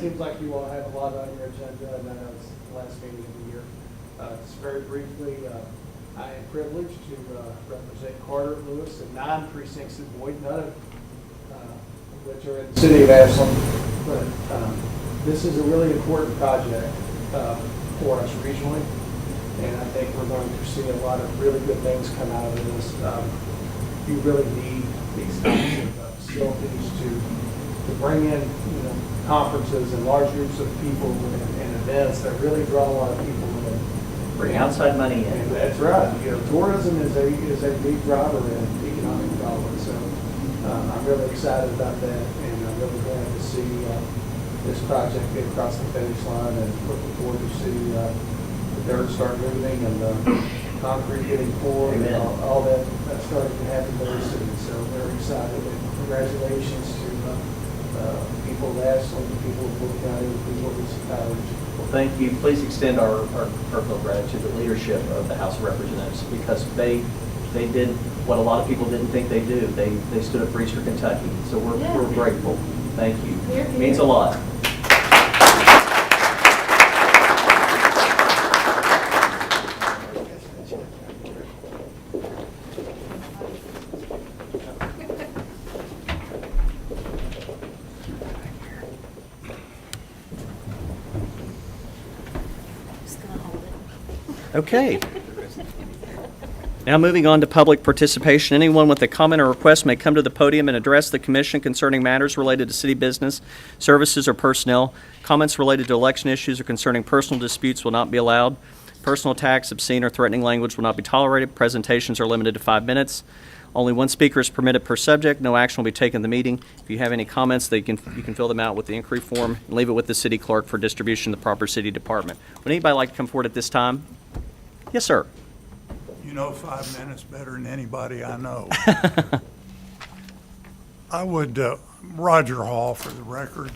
Seems like you all have a lot on your agenda, and I know it's the last meeting of the year. Just very briefly, I am privileged to represent Carter, Lewis, and 9 precincts in Boyd, none of which are in the City of Ashland. But this is a really important project for us regionally, and I think we're going to see a lot of really good things come out of this. You really need these types of facilities to bring in, conferences and large groups of people and events that really draw a lot of people in. Bring outside money in. And that's right. Tourism is a big driver in economic development. So I'm really excited about that, and I'm really glad to see this project get across the finish line, and looking forward to see the dirt start moving and the concrete getting poured. Amen. And all that's starting to happen very soon. So very excited, and congratulations to people of Ashland, the people of Boyd County, the people of this college. Well, thank you. Please extend our heartfelt gratitude to the leadership of the House of Representatives, because they did what a lot of people didn't think they'd do. They stood up for Eastern Kentucky. So we're grateful. Thank you. It means a lot. Okay. Now moving on to public participation. Anyone with a comment or request may come to the podium and address the commission concerning matters related to city business, services, or personnel. Comments related to election issues or concerning personal disputes will not be allowed. Personal attacks, obscene or threatening language will not be tolerated. Presentations are limited to 5 minutes. Only one speaker is permitted per subject. No action will be taken in the meeting. If you have any comments, you can fill them out with the inquiry form and leave it with the city clerk for distribution to the proper city department. Would anybody like to come forward at this time? Yes, sir. You know 5 minutes better than anybody I know. I would, Roger Hall for the record,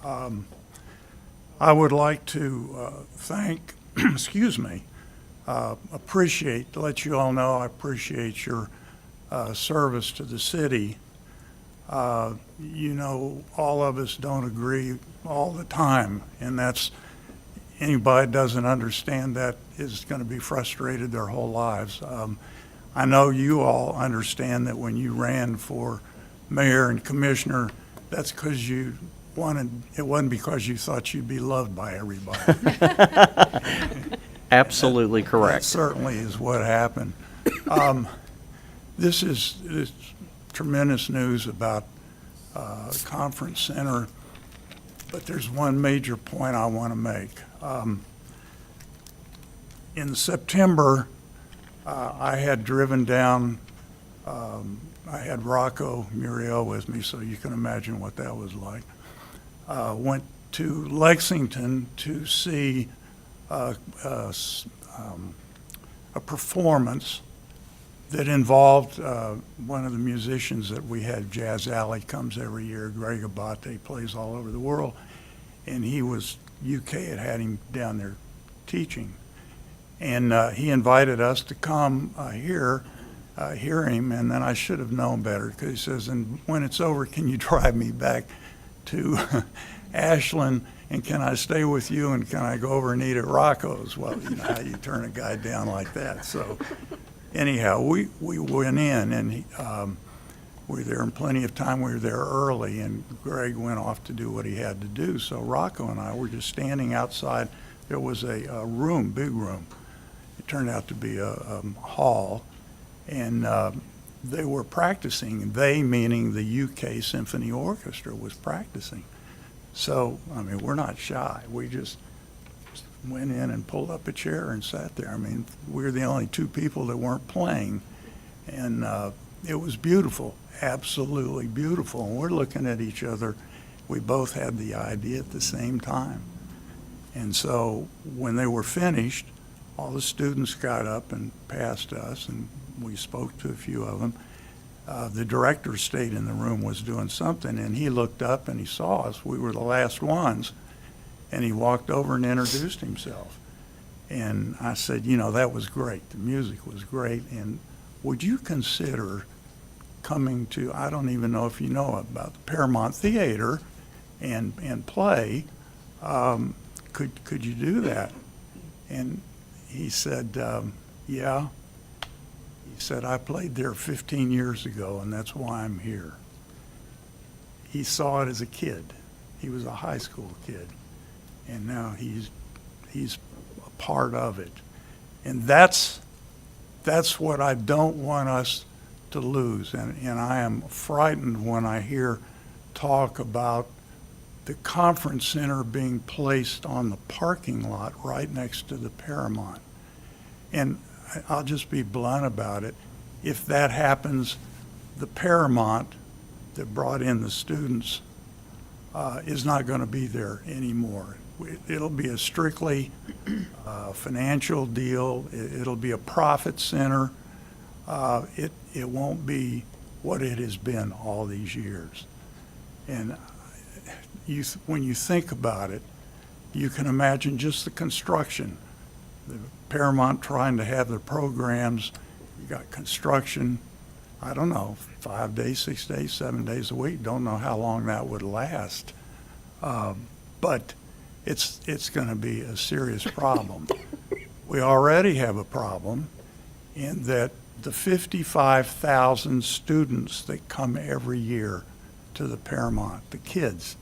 I would like to thank, excuse me, let you all know I appreciate your service to the city. All of us don't agree all the time, and anybody doesn't understand that is going to be frustrated their whole lives. I know you all understand that when you ran for mayor and commissioner, that's because you it wasn't because you thought you'd be loved by everybody. Absolutely That correct. certainly is what happened. This is tremendous news about Conference Center, but there's one major point I want to make. In September, I had driven down, I had Rocco Muriel with me, so you can imagine what that was like. Went to Lexington to see a performance that involved one of the musicians that we had, Jazz Alley, comes every year. Greg Abate plays all over the world, and UK had him down there teaching. And he invited us to come hear him, and then I should have known better, because he says, and when it's over, can you drive me back to Ashland, and can I stay with you, and can I go over and eat at Rocco's? Well, you know how you turn a guy down like that. So anyhow, we went in, and we were there in plenty of time. We were there early, and Greg went off to do what he had to do. So Rocco and I were just standing outside. There was a room, big room. It turned out to be a hall, and they were practicing. They, meaning the UK Symphony Orchestra, was practicing. So, I mean, we're not shy. We just went in and pulled up a chair and sat there. I mean, we were the only two people that weren't playing, and it was beautiful, absolutely beautiful. And we're looking at each other. We both had the idea at the same time. And so when they were finished, all the students got up and passed us, and we spoke to a few of them. The director stayed in the room, was doing something, and he looked up and he saw us. We were the last ones, and he walked over and introduced himself. And I said, you know, that was great. The music was great, and would you consider coming to, I don't even know if you know about the Paramount Theater and play. Could you do that? And he said, yeah. He said, I played there 15 years ago, and that's why I'm here. He saw it as a kid. He was a high school kid, and now he's a part of it. And that's what I don't want us to lose. And I am frightened when I hear talk about the conference center being placed on the parking lot right next to the Paramount. And I'll just be blunt about it. If that happens, the Paramount that brought in the students is not going to be there anymore. It'll be a strictly financial deal. It'll be a profit center. It won't be what it has been all these years. And when you think about it, you can imagine just the construction. The Paramount trying to have their programs. You got construction, I don't know, 5 days, 6 days, 7 days a week. Don't know how long that would last. But it's going to be a serious problem. We already have a problem in that the 55,000 students that come every year to the Paramount, the kids,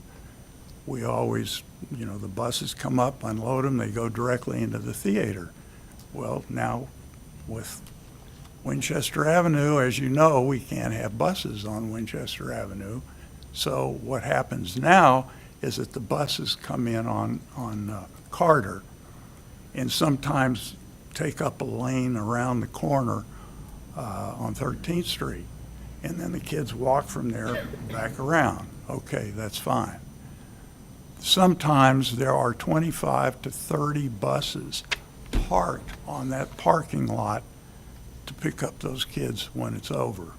we always, you know, the buses come up, unload them, they go directly into the theater. Well, now with Winchester Avenue, as you know, we can't have buses on Winchester Avenue. So what happens now is that the buses come in on Carter and sometimes take up a lane around the corner on 13th Street. And then the kids walk from there back around. Okay, that's fine. Sometimes there are 25 to 30 buses parked on that parking lot to pick up those kids when it's over.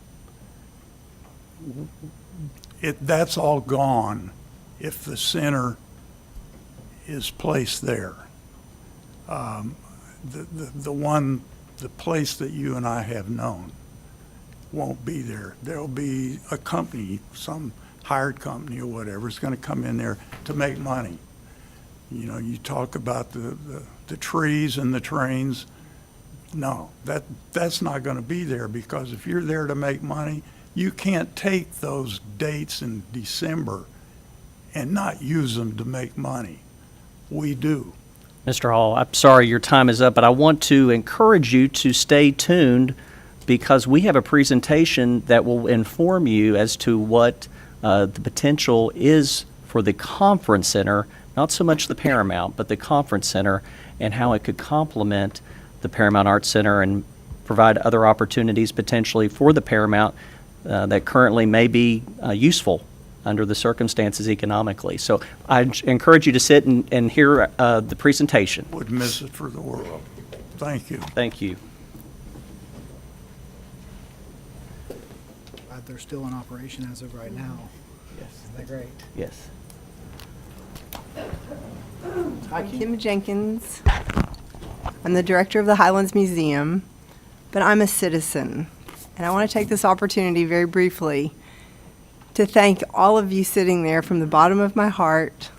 That's all gone if the center is placed there. The place that you and I have known won't be there. There'll be a company, some hired company or whatever, is going to come in there to make money. You know, you talk about the trees and the trains. No, that's not going to be there, because if you're there to make money, you can't take those dates in December and not use them to make money. We do. Mr. Hall, I'm sorry your time is up, but I want to encourage you to stay tuned because we have a presentation that will inform you as to what the potential is for the conference center, not so much the Paramount, but the conference center, and how it could complement the Paramount Arts Center and provide other opportunities potentially for the Paramount that currently may be useful under the circumstances economically. So I encourage you to sit and hear the presentation. Would miss it for the world. Thank you. Thank you. They're still in operation as of right now. Yes. Isn't that great? Yes. I'm Kim Jenkins. I'm the director of the Highlands Museum, but I'm a citizen. And I want to take this opportunity very briefly to thank all of you sitting there from the bottom of my heart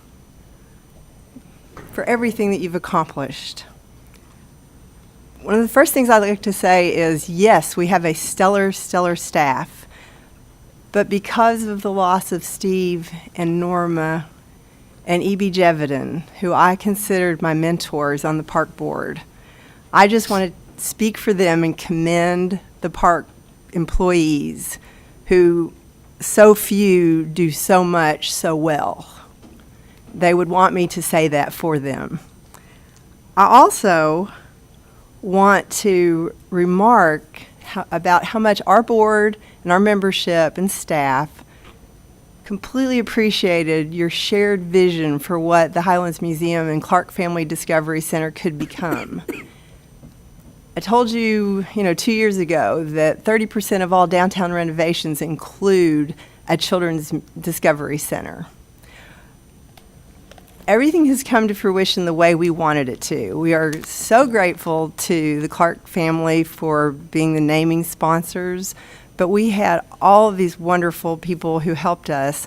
for everything that you've accomplished. One of the first things I'd like to say is, yes, we have a stellar, stellar staff. But because of the loss of Steve and Norma and E.B. Jeviden, who I considered my mentors on the park board, I just want to speak for them and commend the park employees who so few do so much so well. They would want me to say that for them. I also want to remark about how much our board and our membership and staff completely appreciated your shared vision for what the Highlands Museum and Clark Family Discovery Center could become. I told you, 2 years ago that 30% of all downtown renovations include a children's discovery center. Everything has come to fruition the way we wanted it to. We are so grateful to the Clark family for being the naming sponsors, but we had all of these wonderful people who helped us: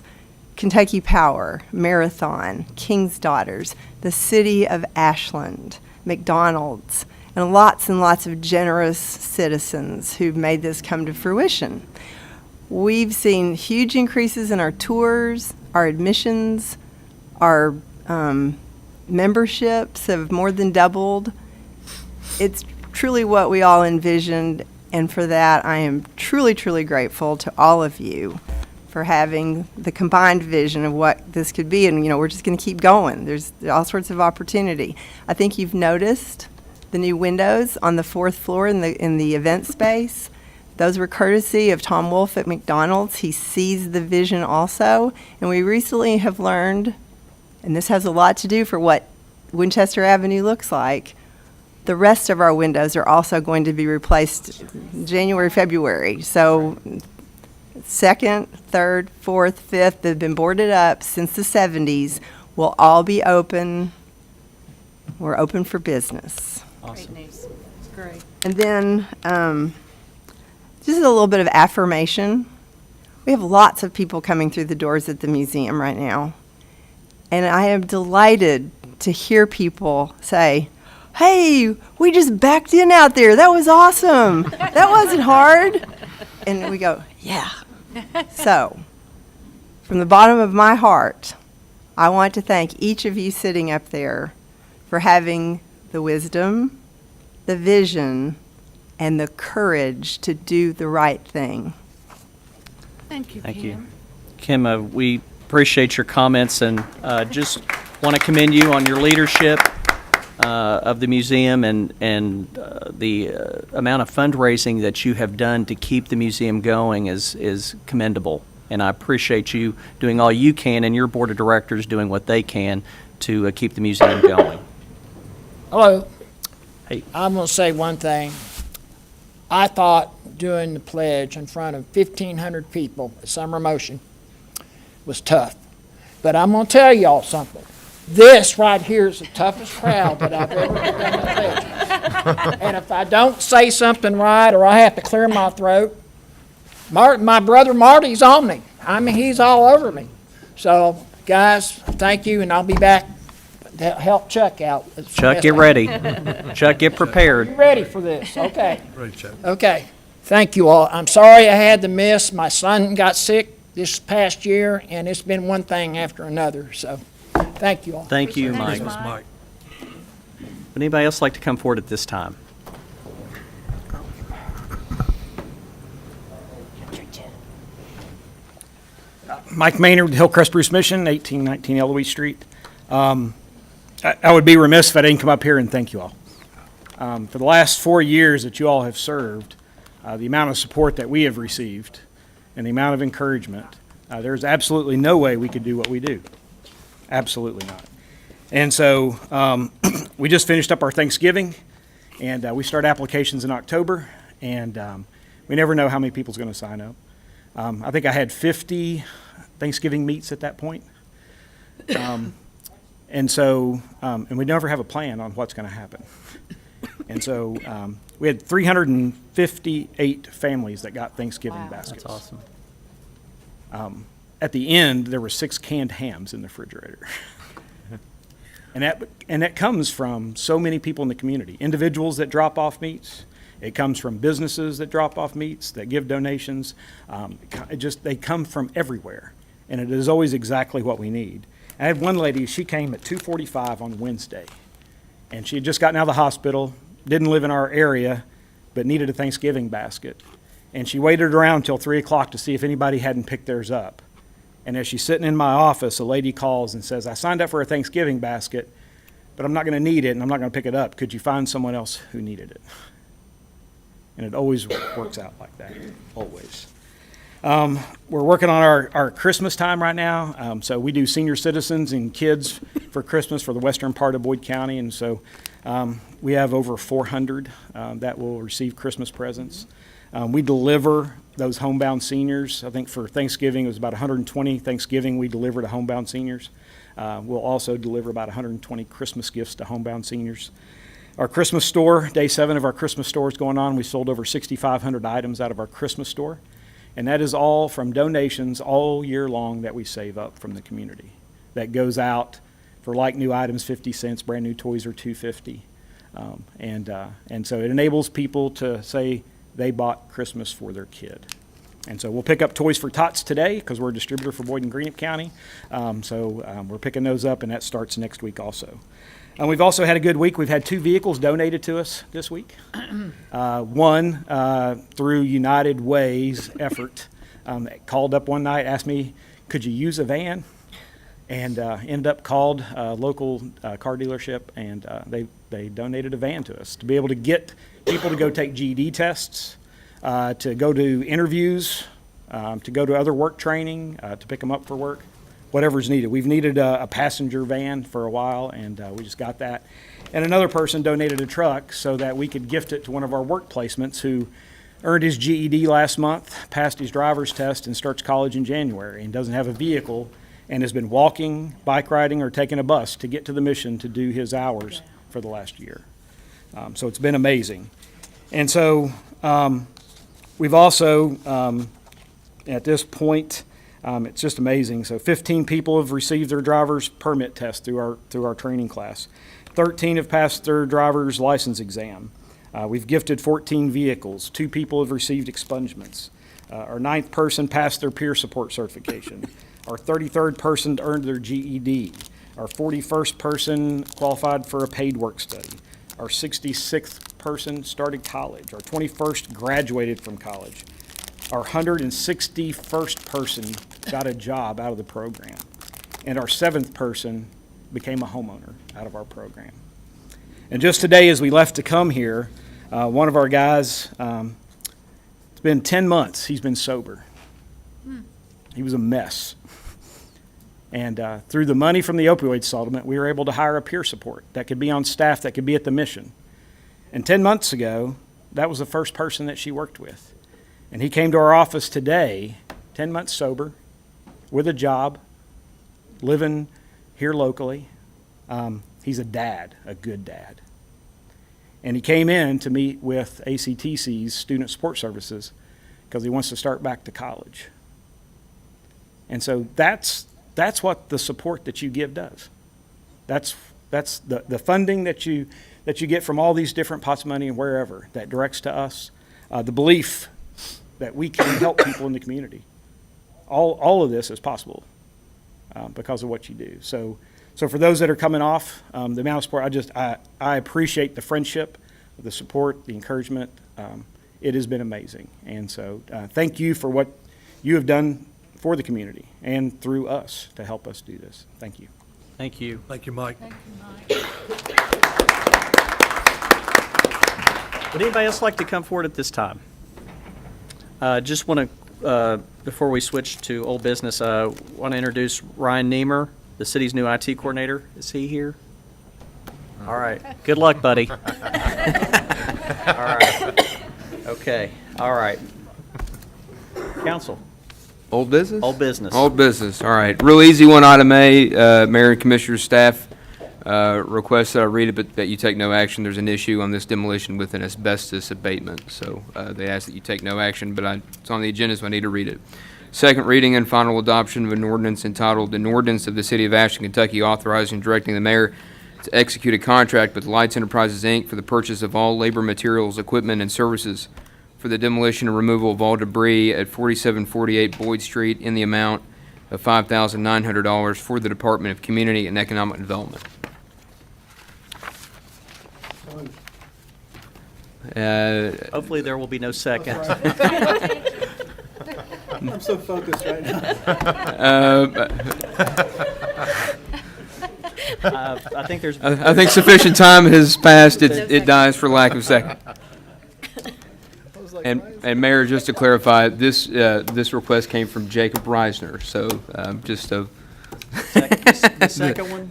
Kentucky Power, Marathon, King's Daughters, the City of Ashland, McDonald's, and lots of generous citizens who've made this come to fruition. We've seen huge increases in our tours, our admissions, our memberships have more than doubled. It's truly what we all envisioned, and for that I am truly, truly grateful to all of you for having the combined vision of what this could be, and we're just going to keep going. There's all sorts of opportunity. I think you've noticed the new windows on the 4th floor in the event space. Those were courtesy of Tom Wolfe at McDonald's. He sees the vision also, and we recently have learned, and this has a lot to do for what Winchester Avenue looks like, the rest of our windows are also going to be replaced January, February. So 2nd, 3rd, 4th, 5th, they've been boarded up since the 70s, will all be open. We're open for business. Awesome. Great news. It's great. And then just a little bit of affirmation. We have lots of people coming through the doors at the museum right now. And I am delighted to hear people say, "Hey, we just backed in out there. That was awesome. That wasn't hard." And we go, "Yeah." So, from the bottom of my heart, I want to thank each of you sitting up there for having the wisdom, the vision, and the courage to do the right thing. Thank you, Thank Kim. you. Kim, we appreciate your comments and just want to commend you on your leadership of the museum and the amount of fundraising that you have done to keep the museum going is commendable. And I appreciate you doing all you can and your board of directors doing what they can to keep the museum going. Hello. Hey. I'm going to say one thing. I thought doing the pledge in front of 1,500 people at Summer Motion was tough. But I'm going to tell y'all something. This right here is the toughest crowd that I've ever done the pledge. And if I don't say something right or I have to clear my throat, my brother Marty's on me. I mean, he's all over me. So, guys, thank you, and I'll be back to help Chuck out. Chuck, get ready. Chuck, get prepared. You ready for this? Okay. Great, Chuck. Okay. Thank you all. I'm sorry I had to miss. My son got sick this past year, and it's been one thing after another. So, thank you all. Thank you, Mike. Thanks, Would Mike. anybody else like to come forward at this time? Mike Maynard, Hillcrest Bruce Mission, 1819 Eloise Street. I would be remiss if I didn't come up here and thank you all. For the last 4 years that you all have served, the amount of support that we have received and the amount of encouragement, there's absolutely no way we could do what we do. Absolutely not. And so we just finished up our Thanksgiving, and we start applications in October, and we never know how many people's going to sign up. I think I had 50 Thanksgiving meets at that point. And so, and we never have a plan on what's going to happen. And so we had 358 families that got Thanksgiving baskets. That's awesome. At the end, there were 6 canned hams in the refrigerator. And that comes from so many people in the community, individuals that drop off meats. It comes from businesses that drop off meats, that give donations. They come from everywhere, and it is always exactly what we need. I had one lady, she came at 2:45 on Wednesday, and she had just gotten out of the hospital, didn't live in our area, but needed a Thanksgiving basket. And she waited around until 3 o'clock to see if anybody hadn't picked theirs up. And as she's sitting in my office, a lady calls and says, I signed up for a Thanksgiving basket, but I'm not going to need it, and I'm not going to pick it up. Could you find someone else who needed it? And it always works out like that, always. We're working on our Christmas time right now. So we do senior citizens and kids for Christmas for the western part of Boyd County. And so we have over 400 that will receive Christmas presents. We deliver those homebound seniors. I think for Thanksgiving, it was about 120 Thanksgiving we deliver to homebound seniors. We'll also deliver about 120 Christmas gifts to homebound seniors. Our Christmas store, day 7 of our Christmas store is going on. We sold over 6,500 items out of our Christmas store. And that is all from donations all year long that we save up from the community. That goes out for like new items, 50 cents, brand new toys are $2.50. And so it enables people to say they bought Christmas for their kid. And so we'll pick up Toys for Tots today because we're a distributor for Boyd and Greenup County. We're picking those up, and that starts next week also. We've also had a good week. We've had 2 vehicles donated to us this week. One through United Way's effort. Called up one night, asked me, could you use a van? And ended up called a local car dealership, and they donated a van to us to be able to get people to go take GED tests, to go to interviews, to go to other work training, to pick them up for work. Whatever's needed. We've needed a passenger van for a while, and we just got that. And another person donated a truck so that we could gift it to one of our work placements who earned his GED last month, passed his driver's test, and starts college in January, and doesn't have a vehicle, and has been walking, bike riding, or taking a bus to get to the mission to do his hours for the last year. So it's been amazing. And so we've also, at this point, it's just amazing. So 15 people have received their driver's permit test through our training class. 13 have passed their driver's license exam. We've gifted 14 vehicles. 2 people have received expungements. Our 9th person passed their peer support certification. Our 33rd person earned their GED. Our 41st person qualified for a paid work study. Our 66th person started college. Our 21st graduated from college. Our 161st person got a job out of the program. And our 7th person became a homeowner out of our program. And just today, as we left to come here, one of our guys, it's been 10 months, he's been sober. He was a mess. And through the money from the opioid settlement, we were able to hire a peer support that could be on staff, that could be at the mission. And 10 months ago, that was the first person that she worked with. And he came to our office today, 10 months sober, with a job, living here locally. He's a dad, a good dad. And he came in to meet with ACTC's Student Support Services because he wants to start back to college. And so that's what the support that you give does. That's the funding that you get from all these different pots of money and wherever that directs to us. The belief that we can help people in the community. all of this is possible because of what you do. So for those that are coming off, the amount of support, I appreciate the friendship, the support, the encouragement. It has been amazing. And so thank you for what you have done for the community and through us to help us do this. Thank you. Thank you. Thank you, Mike. Would anybody else like to come forward at this time? Just want to, before we switch to old business, want to introduce Ryan Niemer, the city's new IT coordinator. Is he here? All right. Good luck, buddy. All right. Okay. All right. Council. Old business? Old business. Old business, all right. Real easy one, item A, Mayor and Commissioners staff request that I read it, but that you take no action. There's an issue on this demolition with an asbestos abatement, so they ask that you take no action, but it's on the agenda, so I need to read it. Second reading and final adoption of an ordinance entitled, "An Ordinance of the City of Ashland, Kentucky authorizing and directing the mayor to execute a contract with Lights Enterprises, Inc. for the purchase of all labor, materials, equipment, and services for the demolition and removal of all debris at 4748 Boyd Street in the amount of $5,900 for the Department of Community and Economic Development." Hopefully there will be no second. I'm so focused right now. I think there's. I think sufficient time has passed. It dies for lack of second. And Mayor, just to clarify, this request came from Jacob Reisner, so just to. The second one?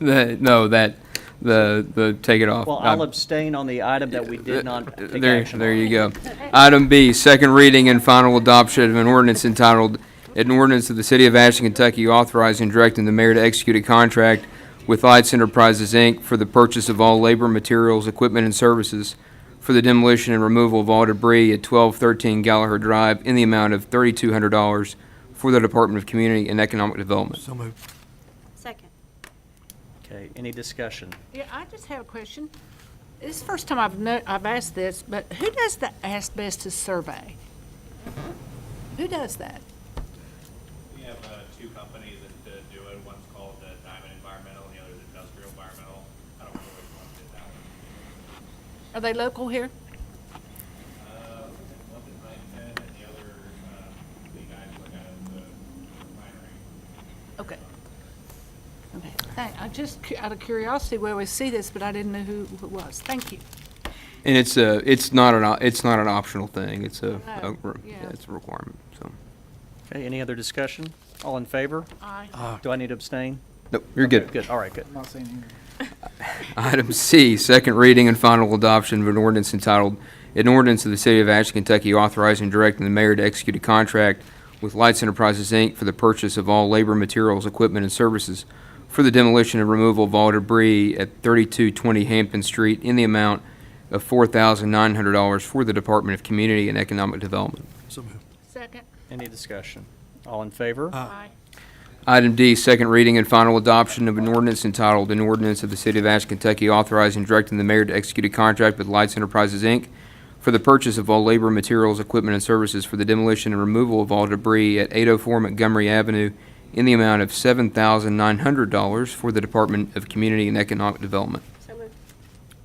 The take it off. Well, I'll abstain on the item that we did not take There action on. you go. Item B, second reading and final adoption of an ordinance entitled, "An Ordinance of the City of Ashland, Kentucky authorizing and directing the mayor to execute a contract with Lights Enterprises, Inc. for the purchase of all labor, materials, equipment, and services for the demolition and removal of all debris at 1213 Gallagher Drive in the amount of $3,200 for the Department of Community and Economic Development." So moved. Second. Okay, any discussion? Yeah, I just have a question. This is the first time I've asked this, but who does the asbestos survey? Who does that? We have two companies that do it. One's called Diamond Environmental, and the other is Industrial Environmental. I don't remember which one did that one. Are they local here? One's in Huntington, and the other, the guys look at the refinery. Okay. Okay, I just, out of curiosity, we always see this, but I didn't know who it was. Thank you. And it's not an optional thing. It's Yeah. it's a requirement, so. Okay, any other discussion? All in favor? Aye. Do I need to abstain? Nope, you're good. Good, all right, good. I'm not saying here. Item C, second reading and final adoption of an ordinance entitled, "An Ordinance of the City of Ashland, Kentucky authorizing and directing the mayor to execute a contract with Lights Enterprises, Inc. for the purchase of all labor, materials, equipment, and services for the demolition and removal of all debris at 3220 Hampton Street in the amount of $4,900 for the Department of Community and Economic Development." So moved. Second. Any discussion? All in favor? Aye. Item D, second reading and final adoption of an ordinance entitled, "An Ordinance of the City of Ashland, Kentucky authorizing and directing the mayor to execute a contract with Lights Enterprises, Inc. for the purchase of all labor, materials, equipment, and services for the demolition and removal of all debris at 804 Montgomery Avenue in the amount of $7,900 for the Department of Community and Economic Development." So moved.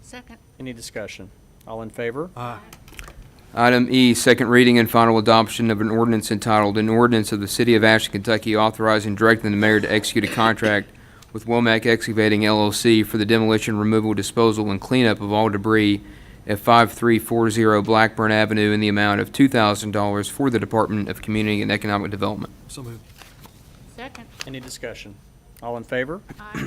Second. Any discussion? All in favor? Aye. Item E, second reading and final adoption of an ordinance entitled, "An Ordinance of the City of Ashland, Kentucky authorizing and directing the mayor to execute a contract with Womack Excavating LLC for the demolition, removal, disposal, and cleanup of all debris at 5340 Blackburn Avenue in the amount of $2,000 for the Department of Community and Economic Development." So moved. Second. Any discussion? All in favor? Aye.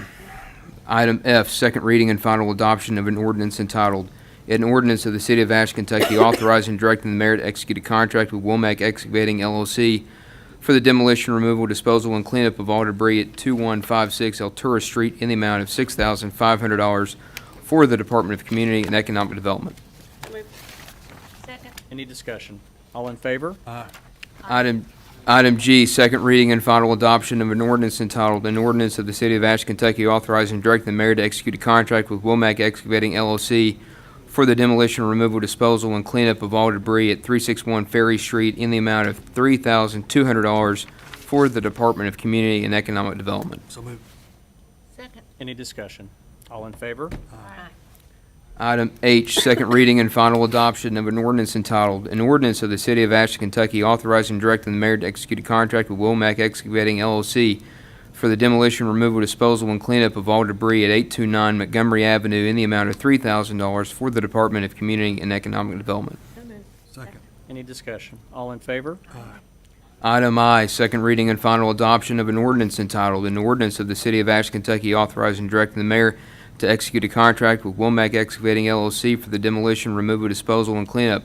Item F, second reading and final adoption of an ordinance entitled, "An Ordinance of the City of Ashland, Kentucky authorizing and directing the mayor to execute a contract with Womack Excavating LLC for the demolition, removal, disposal, and cleanup of all debris at 2156 Altura Street in the amount of $6,500 for the Department of Community and Economic Development." So moved. Second. Any discussion? All in favor? Item G, second reading and final adoption of an ordinance entitled, "An Ordinance of the City of Ashland, Kentucky authorizing and directing the mayor to execute a contract with Womack Excavating LLC for the demolition, removal, disposal, and cleanup of all debris at 361 Ferry Street in the amount of $3,200 for the Department of Community and Economic Development. So moved. Any discussion? All in favor? Item H, second reading and final adoption of an ordinance entitled, "An Ordinance of the City of Ashland, Kentucky authorizing and directing the mayor to execute a contract with Womack Excavating LLC for the demolition, removal, disposal, and cleanup of all debris at 829 Montgomery Avenue in the amount of $3,000 for the Department of Community and Economic Development." Second. Any discussion? All in favor? Item I, second reading and final adoption of an ordinance entitled, "An Ordinance of the City of Ashland, Kentucky authorizing and directing the mayor to execute a contract with Womack Excavating LLC for the demolition, removal, disposal, and cleanup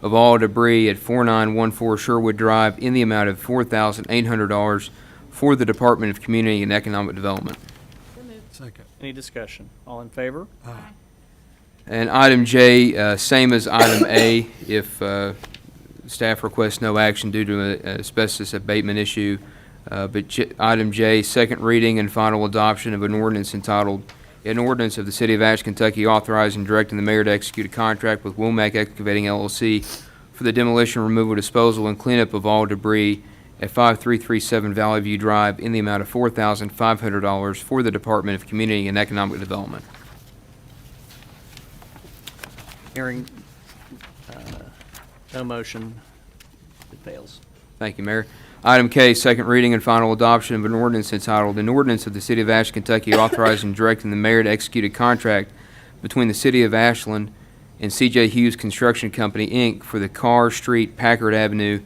of all debris at 4914 Sherwood Drive in the amount of $4,800 for the Department of Community and Economic Development." Second. Any discussion? All in favor? And item J, same as item A, if staff requests no action due to an asbestos abatement issue. Item J, second reading and final adoption of an ordinance entitled, "An Ordinance of the City of Ashland, Kentucky authorizing and directing the mayor to execute a contract with Womack Excavating LLC for the demolition, removal, disposal, and cleanup of all debris at 5337 Valley View Drive in the amount of $4,500 for the Department of Community and Economic Development." Hearing no motion, it fails. Thank you, Mayor. Item K, second reading and final adoption of an ordinance entitled, "An Ordinance of the City of Ashland, Kentucky authorizing and directing the mayor to execute a contract between the City of Ashland and C.J. Hughes Construction Company, Inc. for the Carr Street, Packard Avenue,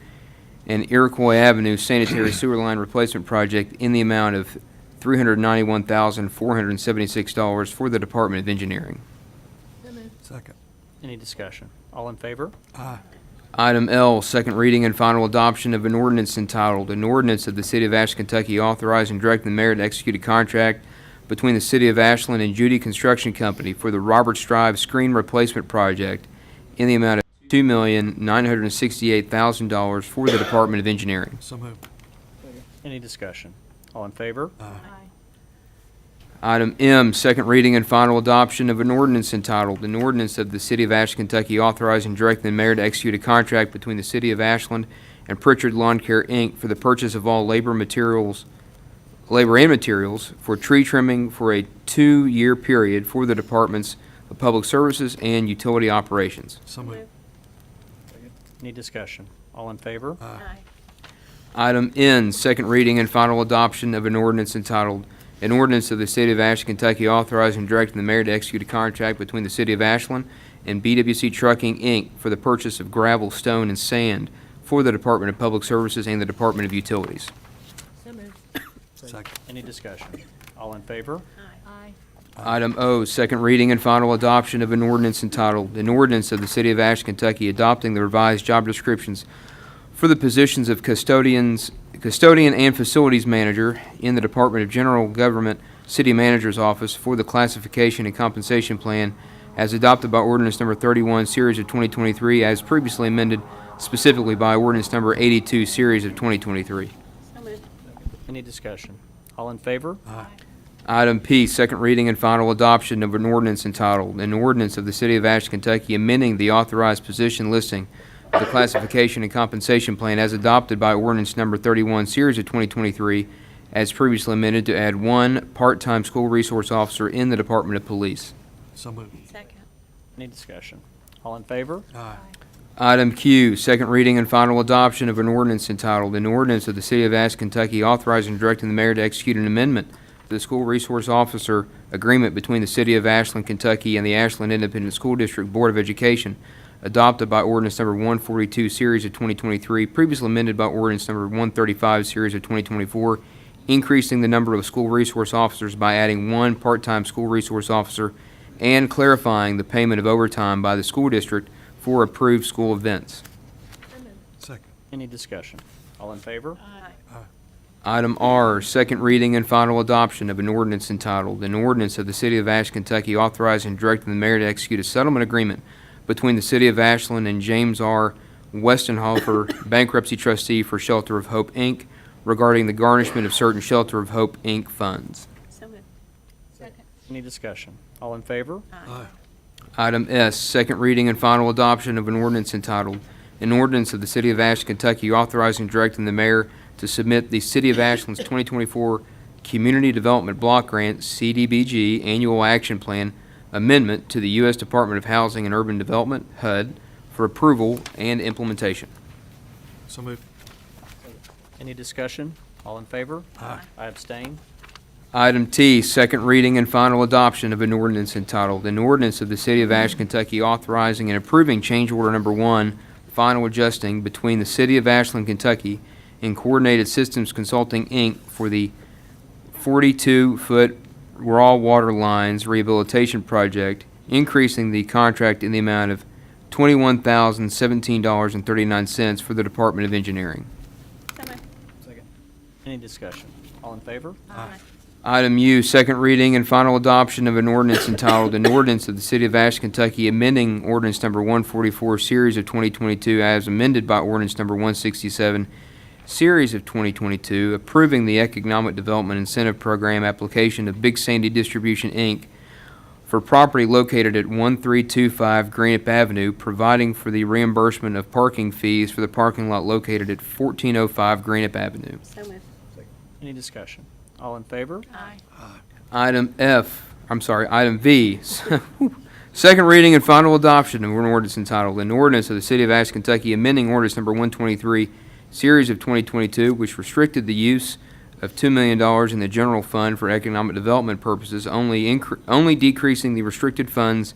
and Iroquois Avenue sanitary sewer line replacement project in the amount of $391,476 for the Department of Engineering." Second. Any discussion? All in favor? Item L, second reading and final adoption of an ordinance entitled, "An Ordinance of the City of Ashland, Kentucky authorizing and directing the mayor to execute a contract between the City of Ashland and Judy Construction Company for the Roberts Drive screen replacement project in the amount of $2,968,000 for the Department of Engineering." So moved. Any discussion? All in favor? Item M, second reading and final adoption of an ordinance entitled, "An Ordinance of the City of Ashland, Kentucky authorizing and directing the mayor to execute a contract between the City of Ashland and Pritchard Lawn Care, Inc. for the purchase of all labor and materials for tree trimming for a 2-year period for the Departments of Public Services and Utility Operations." So moved. Any discussion? All in favor? Item N, second reading and final adoption of an ordinance entitled, "An Ordinance of the City of Ashland, Kentucky authorizing and directing the mayor to execute a contract between the City of Ashland and BWC Trucking, Inc. for the purchase of gravel, stone, and sand for the Department of Public Services and the Department of Utilities." Second. Any discussion? All in favor? Item O, second reading and final adoption of an ordinance entitled, "An Ordinance of the City of Ashland, Kentucky adopting the revised job descriptions for the positions of custodian and facilities manager in the Department of General Government City Manager's Office for the classification and compensation plan as adopted by ordinance number 31, series of 2023, as previously amended specifically by ordinance number 82, series of 2023. Any discussion? All in favor? Item P, second reading and final adoption of an ordinance entitled, "An Ordinance of the City of Ashland, Kentucky amending the authorized position listing of the classification and compensation plan as adopted by ordinance number 31, series of 2023, as previously amended to add 1 part-time school resource officer in the Department of Police." So moved. Any discussion? All in favor? Item Q, second reading and final adoption of an ordinance entitled, "An Ordinance of the City of Ashland, Kentucky authorizing and directing the mayor to execute an amendment to the school resource officer agreement between the City of Ashland, Kentucky and the Ashland Independent School District Board of Education, adopted by ordinance number 142, series of 2023, previously amended by ordinance number 135, series of 2024, increasing the number of school resource officers by adding 1 part-time school resource officer and clarifying the payment of overtime by the school district for approved school events." Second. Any discussion? All in favor? Item R, second reading and final adoption of an ordinance entitled, "An Ordinance of the City of Ashland, Kentucky authorizing and directing the mayor to execute a settlement agreement between the City of Ashland and James R. Westenhofer, bankruptcy trustee for Shelter of Hope, Inc., regarding the garnishment of certain Shelter of Hope, Inc. funds." Any discussion? All in favor? Item S, second reading and final adoption of an ordinance entitled, "An Ordinance of the City of Ashland, Kentucky authorizing and directing the mayor to submit the City of Ashland's 2024 Community Development Block Grant, CDBG, Annual Action Plan Amendment to the U.S. Department of Housing and Urban Development, HUD, for approval and implementation. So moved. Any discussion? All in favor? Aye. I abstain. Item T, second reading and final adoption of an ordinance entitled, "An Ordinance of the City of Ashland, Kentucky authorizing and approving change order number 1, final adjusting between the City of Ashland, Kentucky and Coordinated Systems Consulting, Inc. for the 42-foot raw water lines rehabilitation project, increasing the contract in the amount of $21,017.39 for the Department of Engineering." Any discussion? All in favor? Aye. Item U, second reading and final adoption of an ordinance entitled, "An Ordinance of the City of Ashland, Kentucky amending ordinance number 144, series of 2022, as amended by ordinance number 167, series of 2022, approving the Economic Development Incentive Program application of Big Sandy Distribution, Inc. for property located at 1325 Greenup Avenue, providing for the reimbursement of parking fees for the parking lot located at 1405 Greenup Avenue." So moved. Any discussion? All in favor? Aye. Item V, second reading and final adoption of an ordinance entitled, "An Ordinance of the City of Ashland, Kentucky amending ordinance number 123, series of 2022, which restricted the use of $2 million in the general fund for economic development purposes, only decreasing the restricted funds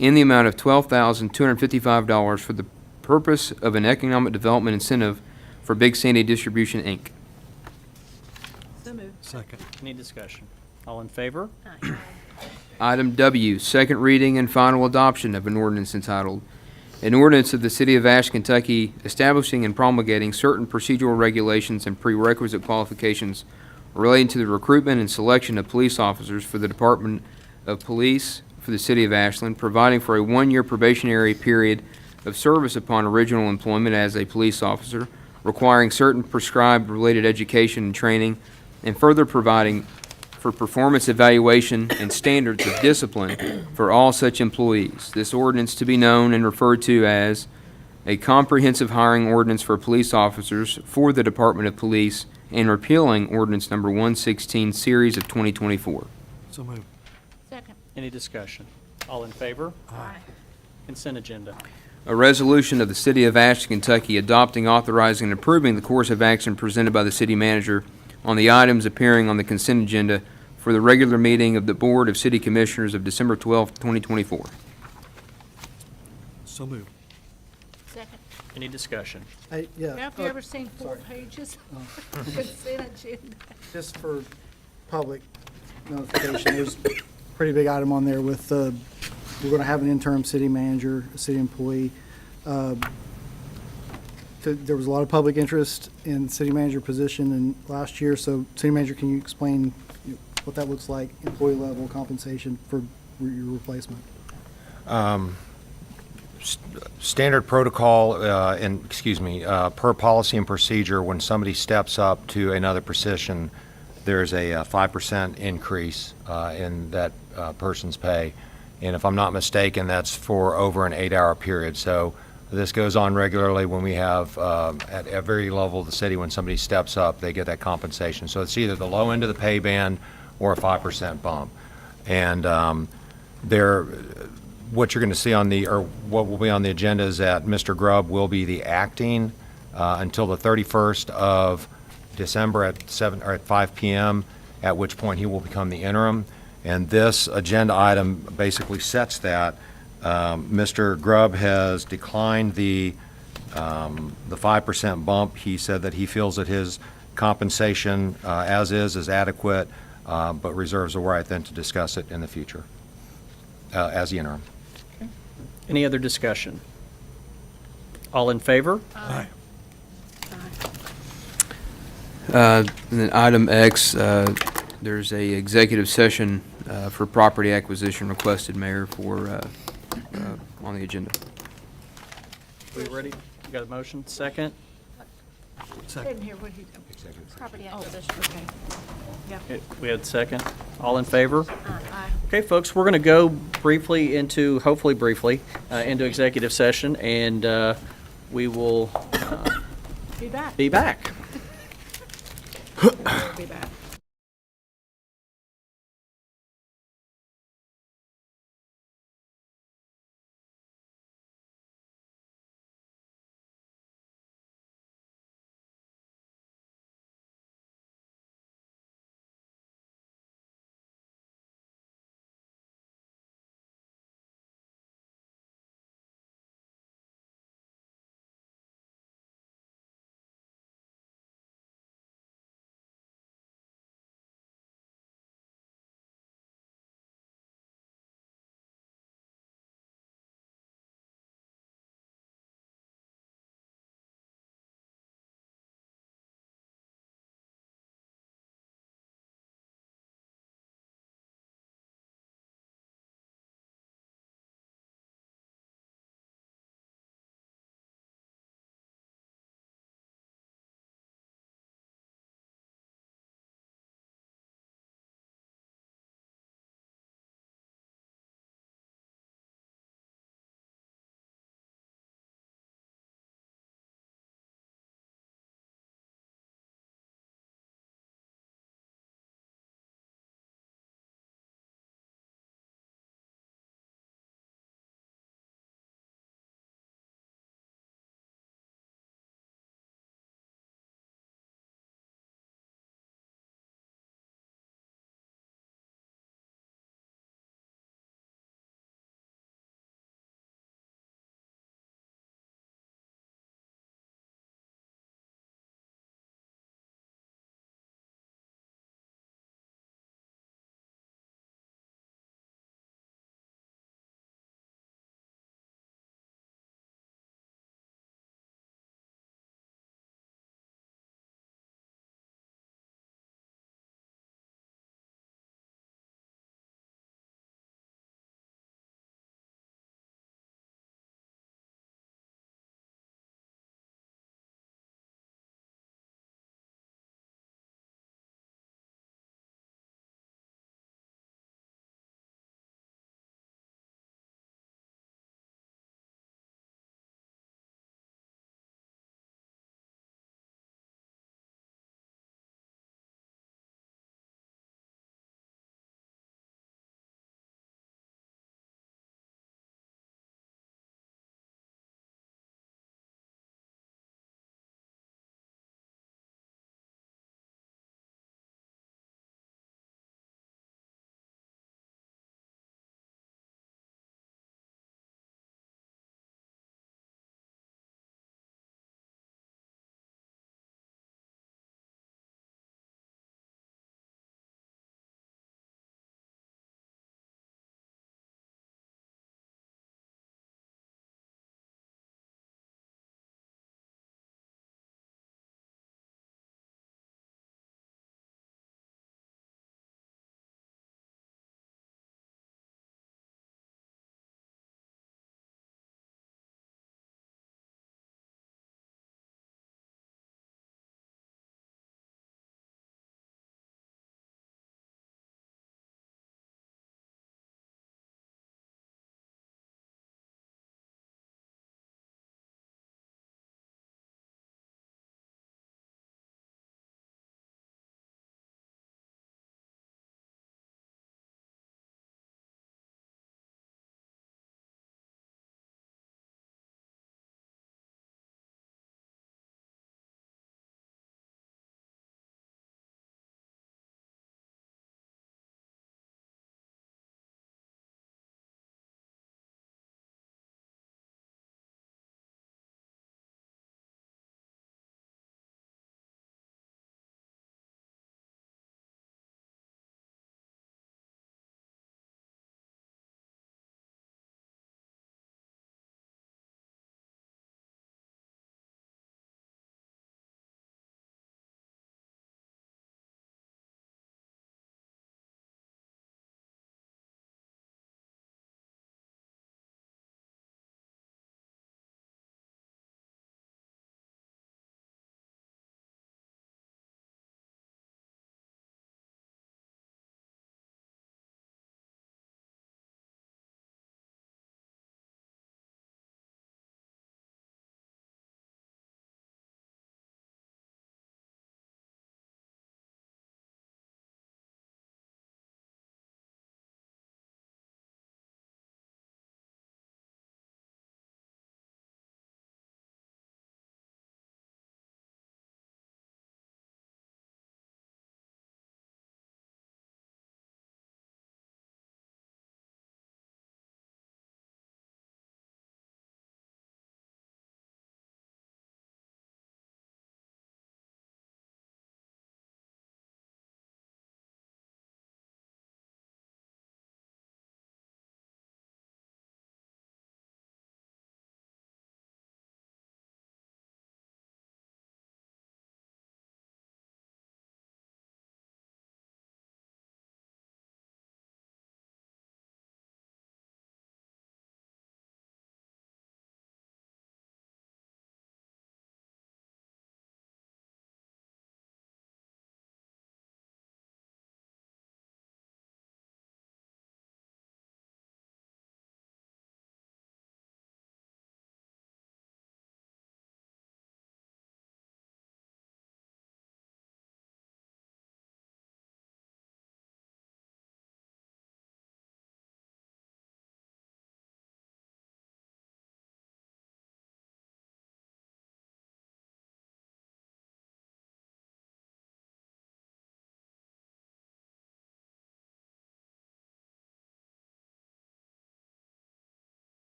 in the amount of $12,255 for the purpose of an economic development incentive for Big Sandy Distribution, Inc." So moved. Second. Any discussion? All in favor? Aye. Item W, second reading and final adoption of an ordinance entitled, "An Ordinance of the City of Ashland, Kentucky establishing and promulgating certain procedural regulations and prerequisite qualifications relating to the recruitment and selection of police officers for the Department of Police for the City of Ashland, providing for a one-year probationary period of service upon original employment as a police officer, requiring certain prescribed related education and training, and further providing for performance evaluation and standards of discipline for all such employees. This ordinance to be known and referred to as a comprehensive hiring ordinance for police officers for the Department of Police, and repealing ordinance number 116, series of 2024. So moved. Second. Any discussion? All in favor? Aye. Consent agenda. A resolution of the City of Ashland, Kentucky adopting, authorizing, and approving the course of action presented by the city manager on the items appearing on the consent agenda for the regular meeting of the Board of City Commissioners of December 12, 2024. So moved. Second. Any discussion? Yeah. Have you ever seen 4 pages? Consent agenda. Just for public notification, there's a pretty big item on there with, we're going to have an interim city manager, a city employee. There was a lot of public interest in city manager position in last year, so city manager, can you explain what that looks like, employee level compensation for your replacement? Standard protocol, per policy and procedure, when somebody steps up to another position, there's a 5% increase in that person's pay. And if I'm not mistaken, that's for over an 8-hour period. So this goes on regularly when we have, at every level of the city, when somebody steps up, they get that compensation. So it's either the low end of the pay band or a 5% bump. And what you're going to see on what will be on the agenda is that Mr. Grubb will be the acting until the 31st of December at 5 p.m., at which point he will become the interim. And this agenda item basically sets that. Mr. Grubb has declined the 5% bump. He said that he feels that his compensation as is adequate, but reserves the right then to discuss it in the future as the interim. Okay. Any other discussion? All in favor? Aye. And then item X, there's a executive session for property acquisition requested, Mayor, for on the agenda. We ready? You got a motion? Second? Didn't hear what he, Property acquisition. okay. Okay, we had second. All in favor? Aye. Okay, folks, we're going to go hopefully briefly, into executive session, and we will Be back. be back. We'll be back.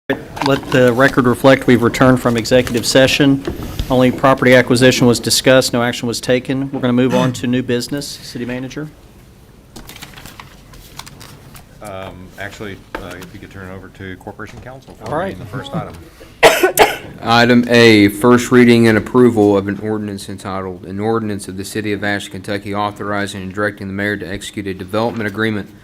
Let the record reflect we've returned from executive session. Only property acquisition was discussed, no action was taken. We're going to move on to new business. City Manager? Actually, if you could turn it over to Corporation Counsel for All right. the first item. Item A, first reading and approval of an ordinance entitled, "An Ordinance of the City of Ashland, Kentucky authorizing and directing the mayor to execute a development agreement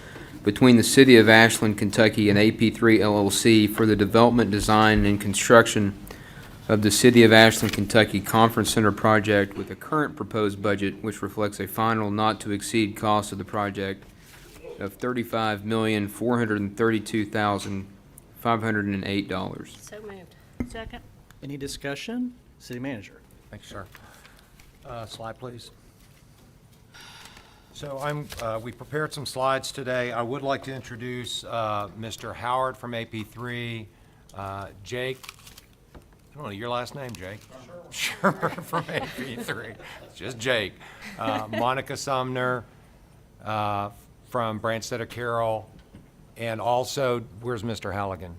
between the City of Ashland, Kentucky and AP3 LLC for the development, design, and construction of the City of Ashland, Kentucky Conference Center project with a current proposed budget which reflects a final not-to-exceed cost of the project of $35,432,508. So moved. Second. Any discussion? City Manager? Thank you, sir. Slide, please. So we prepared some slides today. I would like to introduce Mr. Howard from AP3, Jake, I don't know your last name, Jake? Sure, from AP3. It's just Jake. Monica Sumner from Branstetter Carroll, and also, where's Mr. Halligan?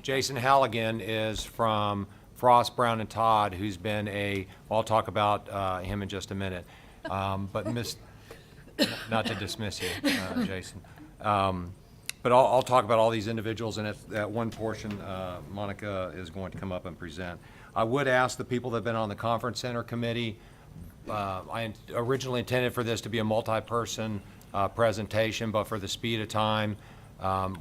Jason Halligan is from Frost, Brown, and Todd, who's been I'll talk about him in just a minute. But not to dismiss you, Jason. But I'll talk about all these individuals, and at one portion, Monica is going to come up and present. I would ask the people that have been on the Conference Center Committee, I originally intended for this to be a multi-person presentation, but for the speed of time,